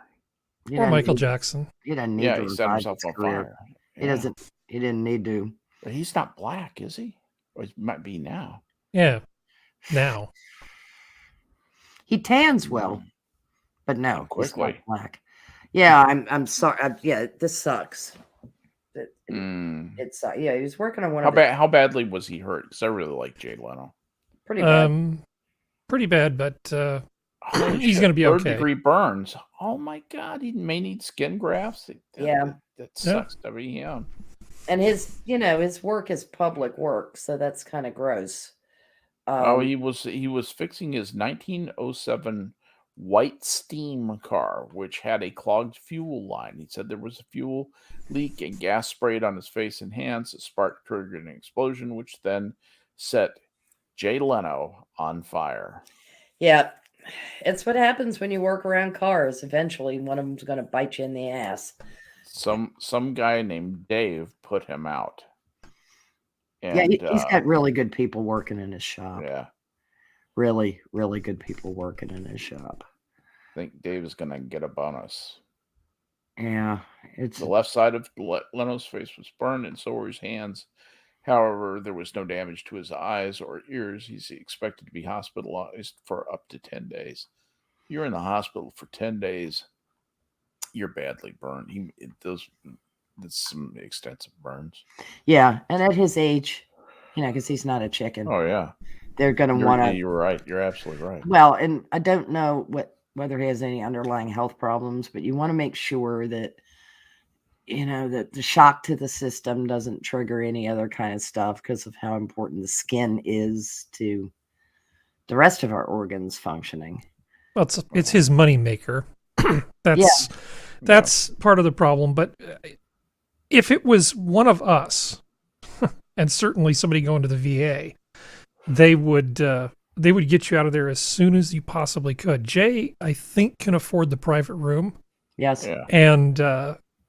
[SPEAKER 5] Or Michael Jackson.
[SPEAKER 2] He doesn't need to
[SPEAKER 1] he set himself on fire.
[SPEAKER 2] Yeah. He didn't need to.
[SPEAKER 1] But he's not black, is he? Or he might be now.
[SPEAKER 5] Yeah, now.
[SPEAKER 2] He tans well, but no,
[SPEAKER 1] quickly.
[SPEAKER 2] He's not black. Yeah, I'm sorry. This sucks. It sucks. Yeah, he was working on one.
[SPEAKER 1] How badly was he hurt? Because I really like Jay Leno.
[SPEAKER 2] Pretty bad.
[SPEAKER 5] Pretty bad, but he's going to be okay.
[SPEAKER 1] 3rd-degree burns. Oh my God, he may need skin grafts. That sucks to be him.
[SPEAKER 2] And his work is public work, so that's kind of gross.
[SPEAKER 1] He was fixing his 1907 White Steam car, which had a clogged fuel line. He said there was a fuel leak and gas sprayed on his face and hands. A spark triggered an explosion, which then set Jay Leno on fire.
[SPEAKER 2] Yeah, it's what happens when you work around cars. Eventually, one of them's going to bite you in the ass.
[SPEAKER 1] Some guy named Dave put him out. And,
[SPEAKER 2] he's got really good people working in his shop.
[SPEAKER 1] Yeah.
[SPEAKER 2] Really, really good people working in his shop.
[SPEAKER 1] I think Dave is going to get a bonus.
[SPEAKER 2] Yeah.
[SPEAKER 1] The left side of Leno's face was burned, and so were his hands. However, there was no damage to his eyes or ears. He's expected to be hospitalized for up to 10 days. You're in the hospital for 10 days. You're badly burned. That's some extensive burns.
[SPEAKER 2] Yeah, and at his age, because he's not a chicken.
[SPEAKER 1] Oh yeah,
[SPEAKER 2] they're going to want to.
[SPEAKER 1] You're right. You're absolutely right.
[SPEAKER 2] Well, and I don't know whether he has any underlying health problems, but you want to make sure that that the shock to the system doesn't trigger any other kind of stuff because of how important the skin is to the rest of our organs functioning.
[SPEAKER 5] Well, it's his money maker. That's part of the problem. But if it was one of us, and certainly somebody going to the VA, they would get you out of there as soon as you possibly could. Jay, I think, can afford the private room.
[SPEAKER 2] Yes.
[SPEAKER 1] Yeah.
[SPEAKER 5] And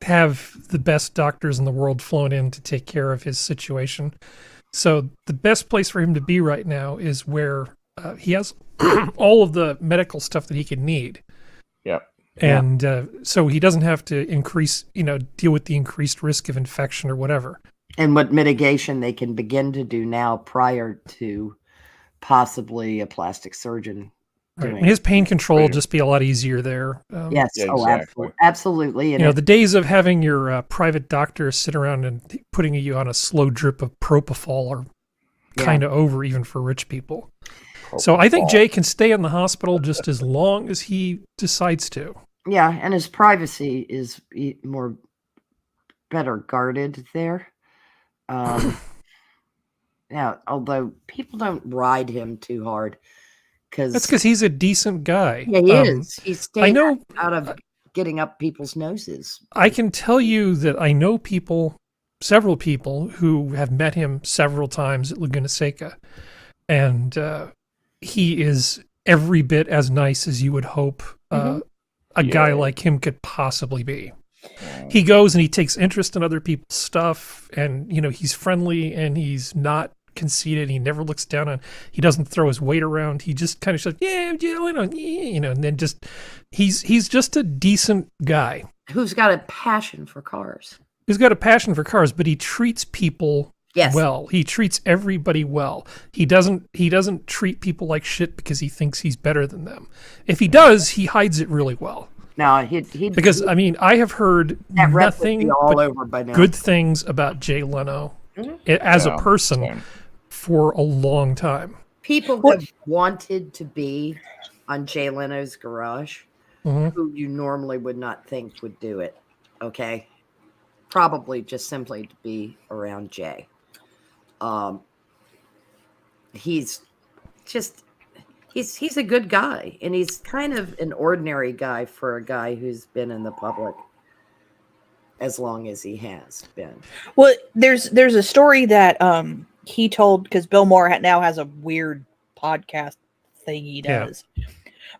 [SPEAKER 5] have the best doctors in the world flown in to take care of his situation. So the best place for him to be right now is where he has all of the medical stuff that he could need.
[SPEAKER 1] Yep.
[SPEAKER 5] And so he doesn't have to deal with the increased risk of infection or whatever.
[SPEAKER 2] And what mitigation they can begin to do now prior to possibly a plastic surgeon doing.
[SPEAKER 5] Right. His pain control will just be a lot easier there.
[SPEAKER 2] Yes.
[SPEAKER 1] Yeah,
[SPEAKER 2] Oh,
[SPEAKER 1] exactly.
[SPEAKER 2] absolutely. And
[SPEAKER 5] the days of having your private doctor sit around and putting you on a slow drip of propofol are kind of over, even for rich people. So I think Jay can stay in the hospital just as long as he decides to.
[SPEAKER 2] Yeah, and his privacy is better guarded there. Although people don't ride him too hard.
[SPEAKER 5] That's because he's a decent guy.
[SPEAKER 2] Yeah, he is. He's staying out of getting up people's noses.
[SPEAKER 5] I can tell you that I know several people who have met him several times at Laguna Seca. And he is every bit as nice as you would hope a guy like him could possibly be. He goes and he takes interest in other people's stuff, and he's friendly and he's not conceited. He never looks down on. He doesn't throw his weight around. He just kind of says, and then just he's just a decent guy
[SPEAKER 2] who's got a passion for cars.
[SPEAKER 5] But he treats people well. He treats everybody well. He doesn't treat people like shit because he thinks he's better than them. If he does, he hides it really well.
[SPEAKER 2] No,
[SPEAKER 5] because I have heard nothing but good things about Jay Leno as a person for a long time.
[SPEAKER 2] People have wanted to be on Jay Leno's garage, who you normally would not think would do it. Okay, probably just simply to be around Jay. He's a good guy, and he's kind of an ordinary guy for a guy who's been in the public as long as he has been.
[SPEAKER 3] Well, there's a story that he told, because Bill Maher now has a weird podcast thing he does. Yeah.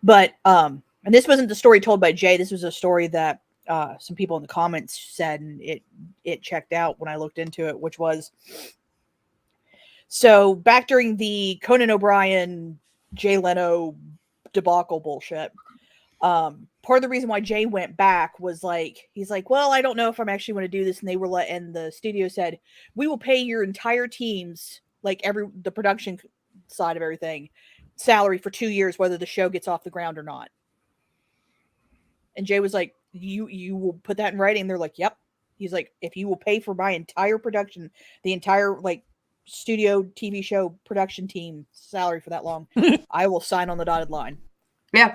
[SPEAKER 3] But and this wasn't the story told by Jay. This was a story that some people in the comments said, and it checked out when I looked into it, which was, so back during the Conan O'Brien Jay Leno debacle bullshit. Part of the reason why Jay went back was he's like, well, I don't know if I'm actually going to do this. And they were and the studio said, we will pay your entire teams, the production side of everything, salary for 2 years, whether the show gets off the ground or not. And Jay was like, you will put that in writing? And they're like, yep. He's like, if you will pay for my entire production, the entire studio TV show production team salary for that long, I will sign on the dotted line.
[SPEAKER 2] Yeah.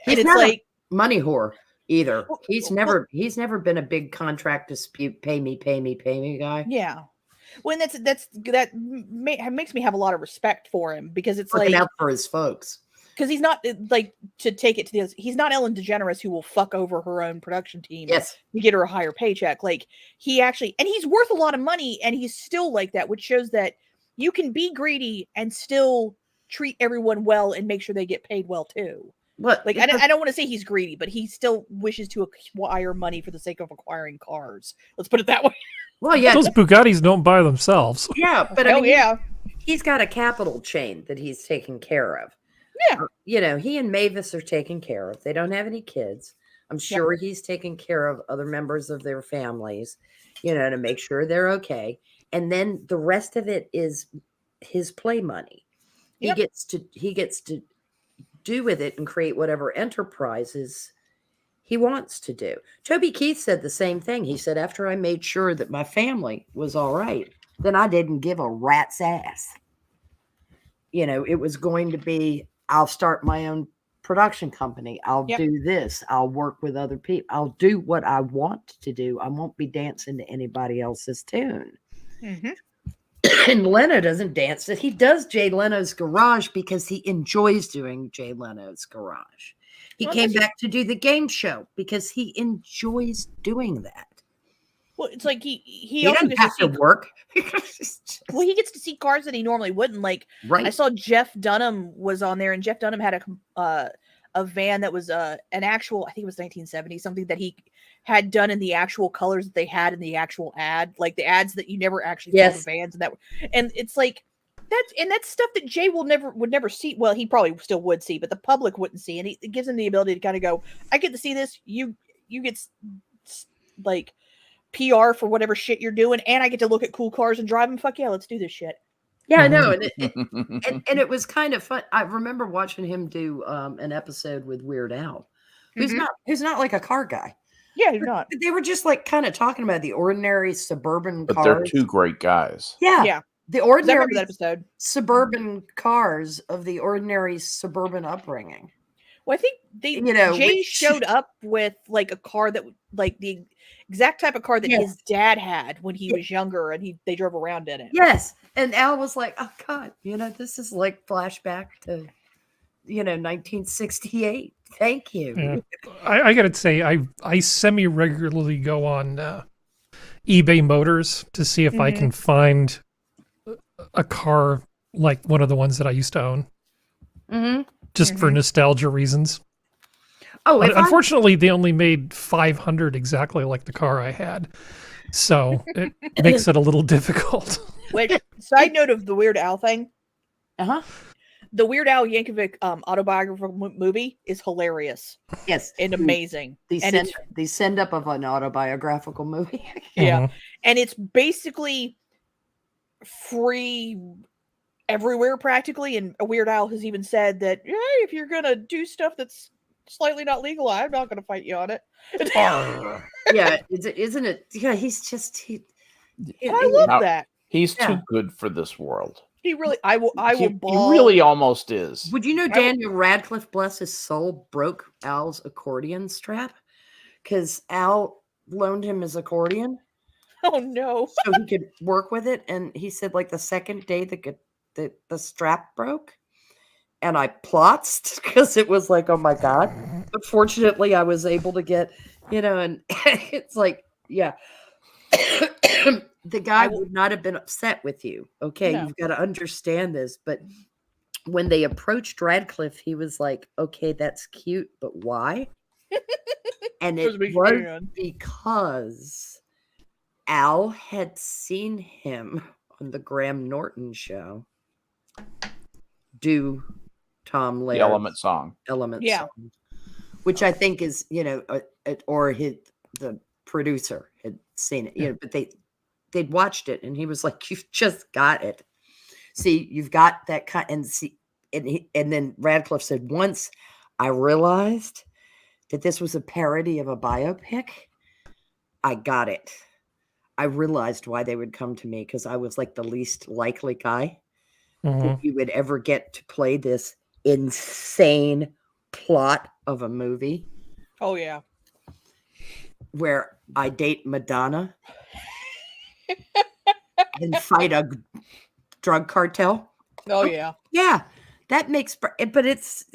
[SPEAKER 2] He's not a money whore either. He's never been a big contract dispute, pay me guy.
[SPEAKER 3] Yeah. Well, and that makes me have a lot of respect for him, because it's
[SPEAKER 2] looking out for his folks.
[SPEAKER 3] Because he's not to take it to the, he's not Ellen DeGeneres who will fuck over her own production team.
[SPEAKER 2] Yes.
[SPEAKER 3] To get her a higher paycheck. He actually, and he's worth a lot of money, and he's still like that, which shows that you can be greedy and still treat everyone well and make sure they get paid well too.
[SPEAKER 2] What?
[SPEAKER 3] I don't want to say he's greedy, but he still wishes to acquire money for the sake of acquiring cars. Let's put it that way.
[SPEAKER 2] Well, yeah,
[SPEAKER 5] Those Bugattis don't buy themselves.
[SPEAKER 2] yeah, but I
[SPEAKER 3] Oh
[SPEAKER 2] mean,
[SPEAKER 3] yeah.
[SPEAKER 2] he's got a capital chain that he's taking care of.
[SPEAKER 3] Yeah.
[SPEAKER 2] You know, he and Mavis are taken care of. They don't have any kids. I'm sure he's taking care of other members of their families, you know, to make sure they're okay. And then the rest of it is his play money.
[SPEAKER 3] Yep.
[SPEAKER 2] He gets to do with it and create whatever enterprises he wants to do. Toby Keith said the same thing. He said, after I made sure that my family was all right, then I didn't give a rat's ass. You know, it was going to be, I'll start my own production company. I'll do this. I'll work with other people. I'll do what I want to do. I won't be dancing to anybody else's tune.
[SPEAKER 3] Mm-hmm.
[SPEAKER 2] And Leno doesn't dance it. He does Jay Leno's Garage because he enjoys doing Jay Leno's Garage. He came back to do the game show because he enjoys doing that.
[SPEAKER 3] Well, it's like he
[SPEAKER 2] also doesn't have to work.
[SPEAKER 3] Well, he gets to see cars that he normally wouldn't. Like,
[SPEAKER 2] right.
[SPEAKER 3] I saw Jeff Dunham was on there, and Jeff Dunham had a van that was an actual, I think it was 1970, something that he had done in the actual colors that they had in the actual ad, like the ads that you never actually saw the vans, and it's like that's stuff that Jay would never see. Well, he probably still would see, but the public wouldn't see, and it gives him the ability to kind of go, I get to see this. You get like PR for whatever shit you're doing, and I get to look at cool cars and drive them. Fuck yeah, let's do this shit.
[SPEAKER 2] Yeah, I know, and it was kind of fun. I remember watching him do an episode with Weird Al, who's not like a car guy.
[SPEAKER 3] Yeah, he's not.
[SPEAKER 2] They were just like kind of talking about the ordinary suburban
[SPEAKER 1] but
[SPEAKER 2] cars.
[SPEAKER 1] They're two great guys.
[SPEAKER 2] Yeah, the ordinary
[SPEAKER 3] that episode.
[SPEAKER 2] Suburban cars of the ordinary suburban upbringing.
[SPEAKER 3] Well, I think Jay showed up with like a car that like the exact type of car that his dad had when he was younger, and they drove around in it.
[SPEAKER 2] Yes, and Al was like, "Oh God, this is like flashback to 1968." Thank you.
[SPEAKER 5] Yeah. I gotta say, I semi regularly go on eBay Motors to see if I can find a car like one of the ones that I used to own, just for nostalgia reasons. Oh, unfortunately, they only made 500 exactly like the car I had, so it makes it a little difficult.
[SPEAKER 3] Which, side note of the Weird Al thing, the Weird Al Yankovic autobiographical movie is hilarious.
[SPEAKER 2] Yes,
[SPEAKER 3] and amazing.
[SPEAKER 2] The send up of an autobiographical movie.
[SPEAKER 3] Yeah, and it's basically free everywhere practically. And Weird Al has even said that, hey, if you're gonna do stuff that's slightly not legal, I'm not gonna fight you on it.
[SPEAKER 2] Yeah, isn't it? Yeah, he's just
[SPEAKER 3] I love that.
[SPEAKER 1] He's too good for this world.
[SPEAKER 3] He really, I will
[SPEAKER 1] He really almost is.
[SPEAKER 2] Would you know Daniel Radcliffe, bless his soul, broke Al's accordion strap because Al loaned him his accordion.
[SPEAKER 3] Oh no!
[SPEAKER 2] So he could work with it, and he said like the second day the strap broke, and I plotzed because it was like, oh my God. But fortunately, I was able to get, and it's like, yeah. The guy would not have been upset with you. Okay, you've got to understand this. But when they approached Radcliffe, he was like, okay, that's cute, but why? And it was because Al had seen him on the Graham Norton show do Tom Laird's
[SPEAKER 1] the Element song,
[SPEAKER 2] song, which I think is, or the producer had seen it, but they'd watched it, and he was like, "You've just got it. See, you've got that kind." And see, and then Radcliffe said, "Once I realized that this was a parody of a biopic, I got it. I realized why they would come to me because I was like the least likely guy that you would ever get to play this insane plot of a movie."
[SPEAKER 3] Oh yeah,
[SPEAKER 2] where I date Madonna and fight a drug cartel.
[SPEAKER 3] Oh yeah.
[SPEAKER 2] Yeah. That makes, but it's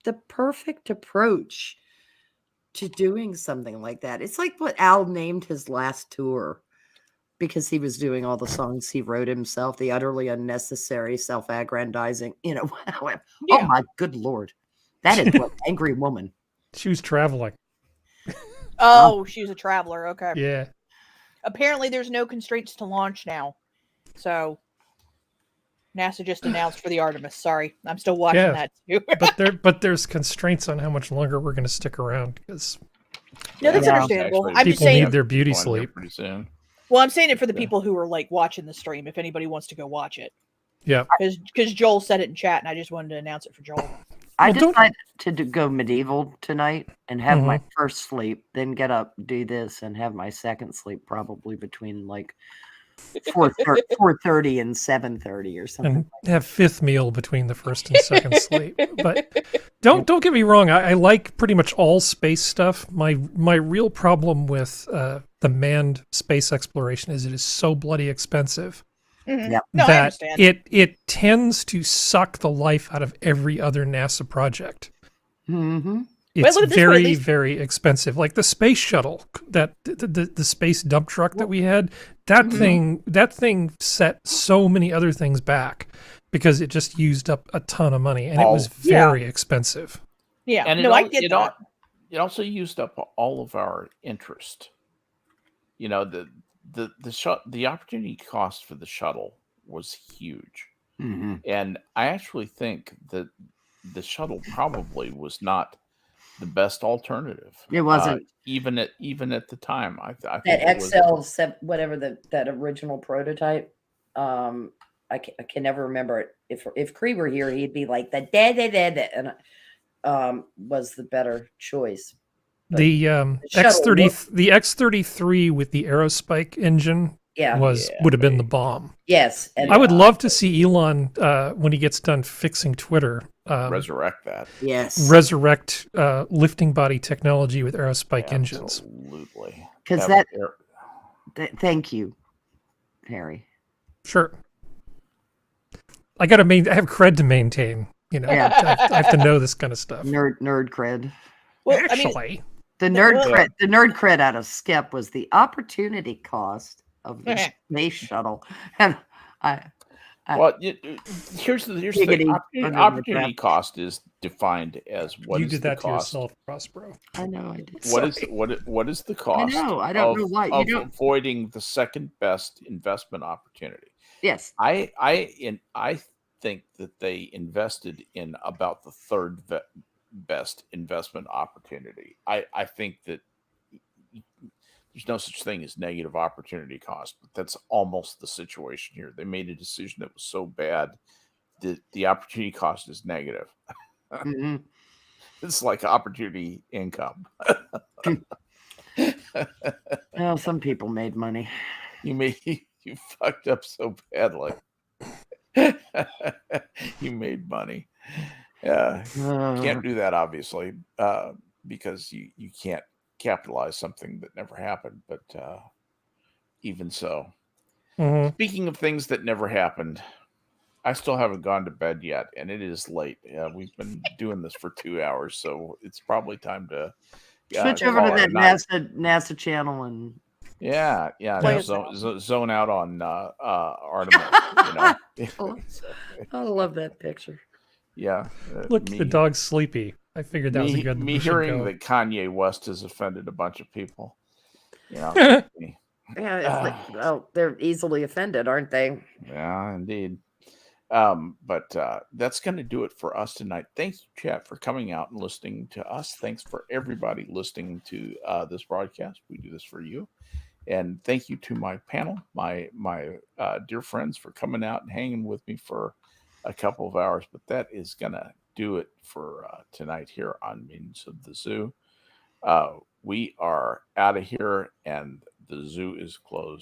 [SPEAKER 2] the perfect approach to doing something like that. It's like what Al named his last tour because he was doing all the songs he wrote himself, the utterly unnecessary self-aggrandizing, Oh my good Lord. That is what Angry Woman.
[SPEAKER 5] She was traveling.
[SPEAKER 3] Oh, she was a traveler. Okay.
[SPEAKER 5] Yeah.
[SPEAKER 3] apparently there's no constraints to launch now. So NASA just announced for the Artemis. Sorry, I'm still watching that too.
[SPEAKER 5] but there's constraints on how much longer we're going to stick around because
[SPEAKER 3] no, that's understandable. I'm just
[SPEAKER 5] people
[SPEAKER 3] saying
[SPEAKER 5] need their beauty sleep.
[SPEAKER 1] Pretty soon.
[SPEAKER 3] Well, I'm saying it for the people who are like watching the stream. If anybody wants to go watch it,
[SPEAKER 5] yeah,
[SPEAKER 3] because Joel said it in chat, and I just wanted to announce it for Joel.
[SPEAKER 2] I decided to go medieval tonight and have my first sleep, then get up, do this, and have my second sleep probably between like 4:30 and 7:30 or something.
[SPEAKER 5] And have fifth meal between the first and second sleep. But don't get me wrong. I like pretty much all space stuff. My real problem with the manned space exploration is it is so bloody expensive.
[SPEAKER 2] Yep.
[SPEAKER 3] No, I
[SPEAKER 5] that
[SPEAKER 3] understand.
[SPEAKER 5] it tends to suck the life out of every other NASA project.
[SPEAKER 2] Mm-hmm.
[SPEAKER 5] It's very, very expensive. Like the space shuttle, that the space dump truck that we had, that thing set so many other things back because it just used up a ton of money and it was very expensive.
[SPEAKER 3] Yeah,
[SPEAKER 1] and
[SPEAKER 3] I get that.
[SPEAKER 1] It also used up all of our interest. You know, the opportunity cost for the shuttle was huge, and I actually think that the shuttle probably was not the best alternative.
[SPEAKER 2] It wasn't
[SPEAKER 1] even at the time. I think
[SPEAKER 2] that XL whatever that original prototype. I can never remember it. If Cree were here, he'd be like the and was the better choice. But
[SPEAKER 5] the X-33 with the Aerospike engine would have been the bomb.
[SPEAKER 2] Yes, and
[SPEAKER 5] I would love to see Elon when he gets done fixing Twitter
[SPEAKER 1] resurrect that.
[SPEAKER 2] Yes,
[SPEAKER 5] resurrect lifting body technology with Aerospike engines.
[SPEAKER 1] Absolutely,
[SPEAKER 2] because thank you, Harry.
[SPEAKER 5] Sure. I have cred to maintain. You know, I have to know this kind of stuff.
[SPEAKER 2] Nerd cred.
[SPEAKER 3] Well,
[SPEAKER 5] actually,
[SPEAKER 2] the nerd cred out of Skep was the opportunity cost of the space shuttle, and
[SPEAKER 1] here's the thing. Opportunity cost is defined as what is the cost. You did that to yourself,
[SPEAKER 5] Prospero.
[SPEAKER 2] I know I did.
[SPEAKER 1] What is the cost?
[SPEAKER 2] I don't know why
[SPEAKER 1] of avoiding the second best investment opportunity.
[SPEAKER 2] Yes,
[SPEAKER 1] I think that they invested in about the third best investment opportunity. I think that there's no such thing as negative opportunity cost, but that's almost the situation here. They made a decision that was so bad that the opportunity cost is negative. It's like opportunity income.
[SPEAKER 2] Well, some people made money.
[SPEAKER 1] You fucked up so badly. You made money. Can't do that, obviously, because you can't capitalize something that never happened. But even so, speaking of things that never happened, I still haven't gone to bed yet, and it is late. We've been doing this for 2 hours, so it's probably time to
[SPEAKER 2] switch over to that NASA channel and
[SPEAKER 1] zone out on Artemis.
[SPEAKER 2] I love that picture.
[SPEAKER 5] Yeah, look, the dog's sleepy. I figured that was a good.
[SPEAKER 1] Me hearing that Kanye West has offended a bunch of people. You know,
[SPEAKER 2] they're easily offended, aren't they?
[SPEAKER 1] Yeah, indeed. But that's going to do it for us tonight. Thanks, chat, for coming out and listening to us. Thanks for everybody listening to this broadcast. We do this for you. And thank you to my panel, my dear friends, for coming out and hanging with me for a couple of hours. But that is going to do it for tonight here on Means of the Zoo. We are out of here, and the zoo is closed.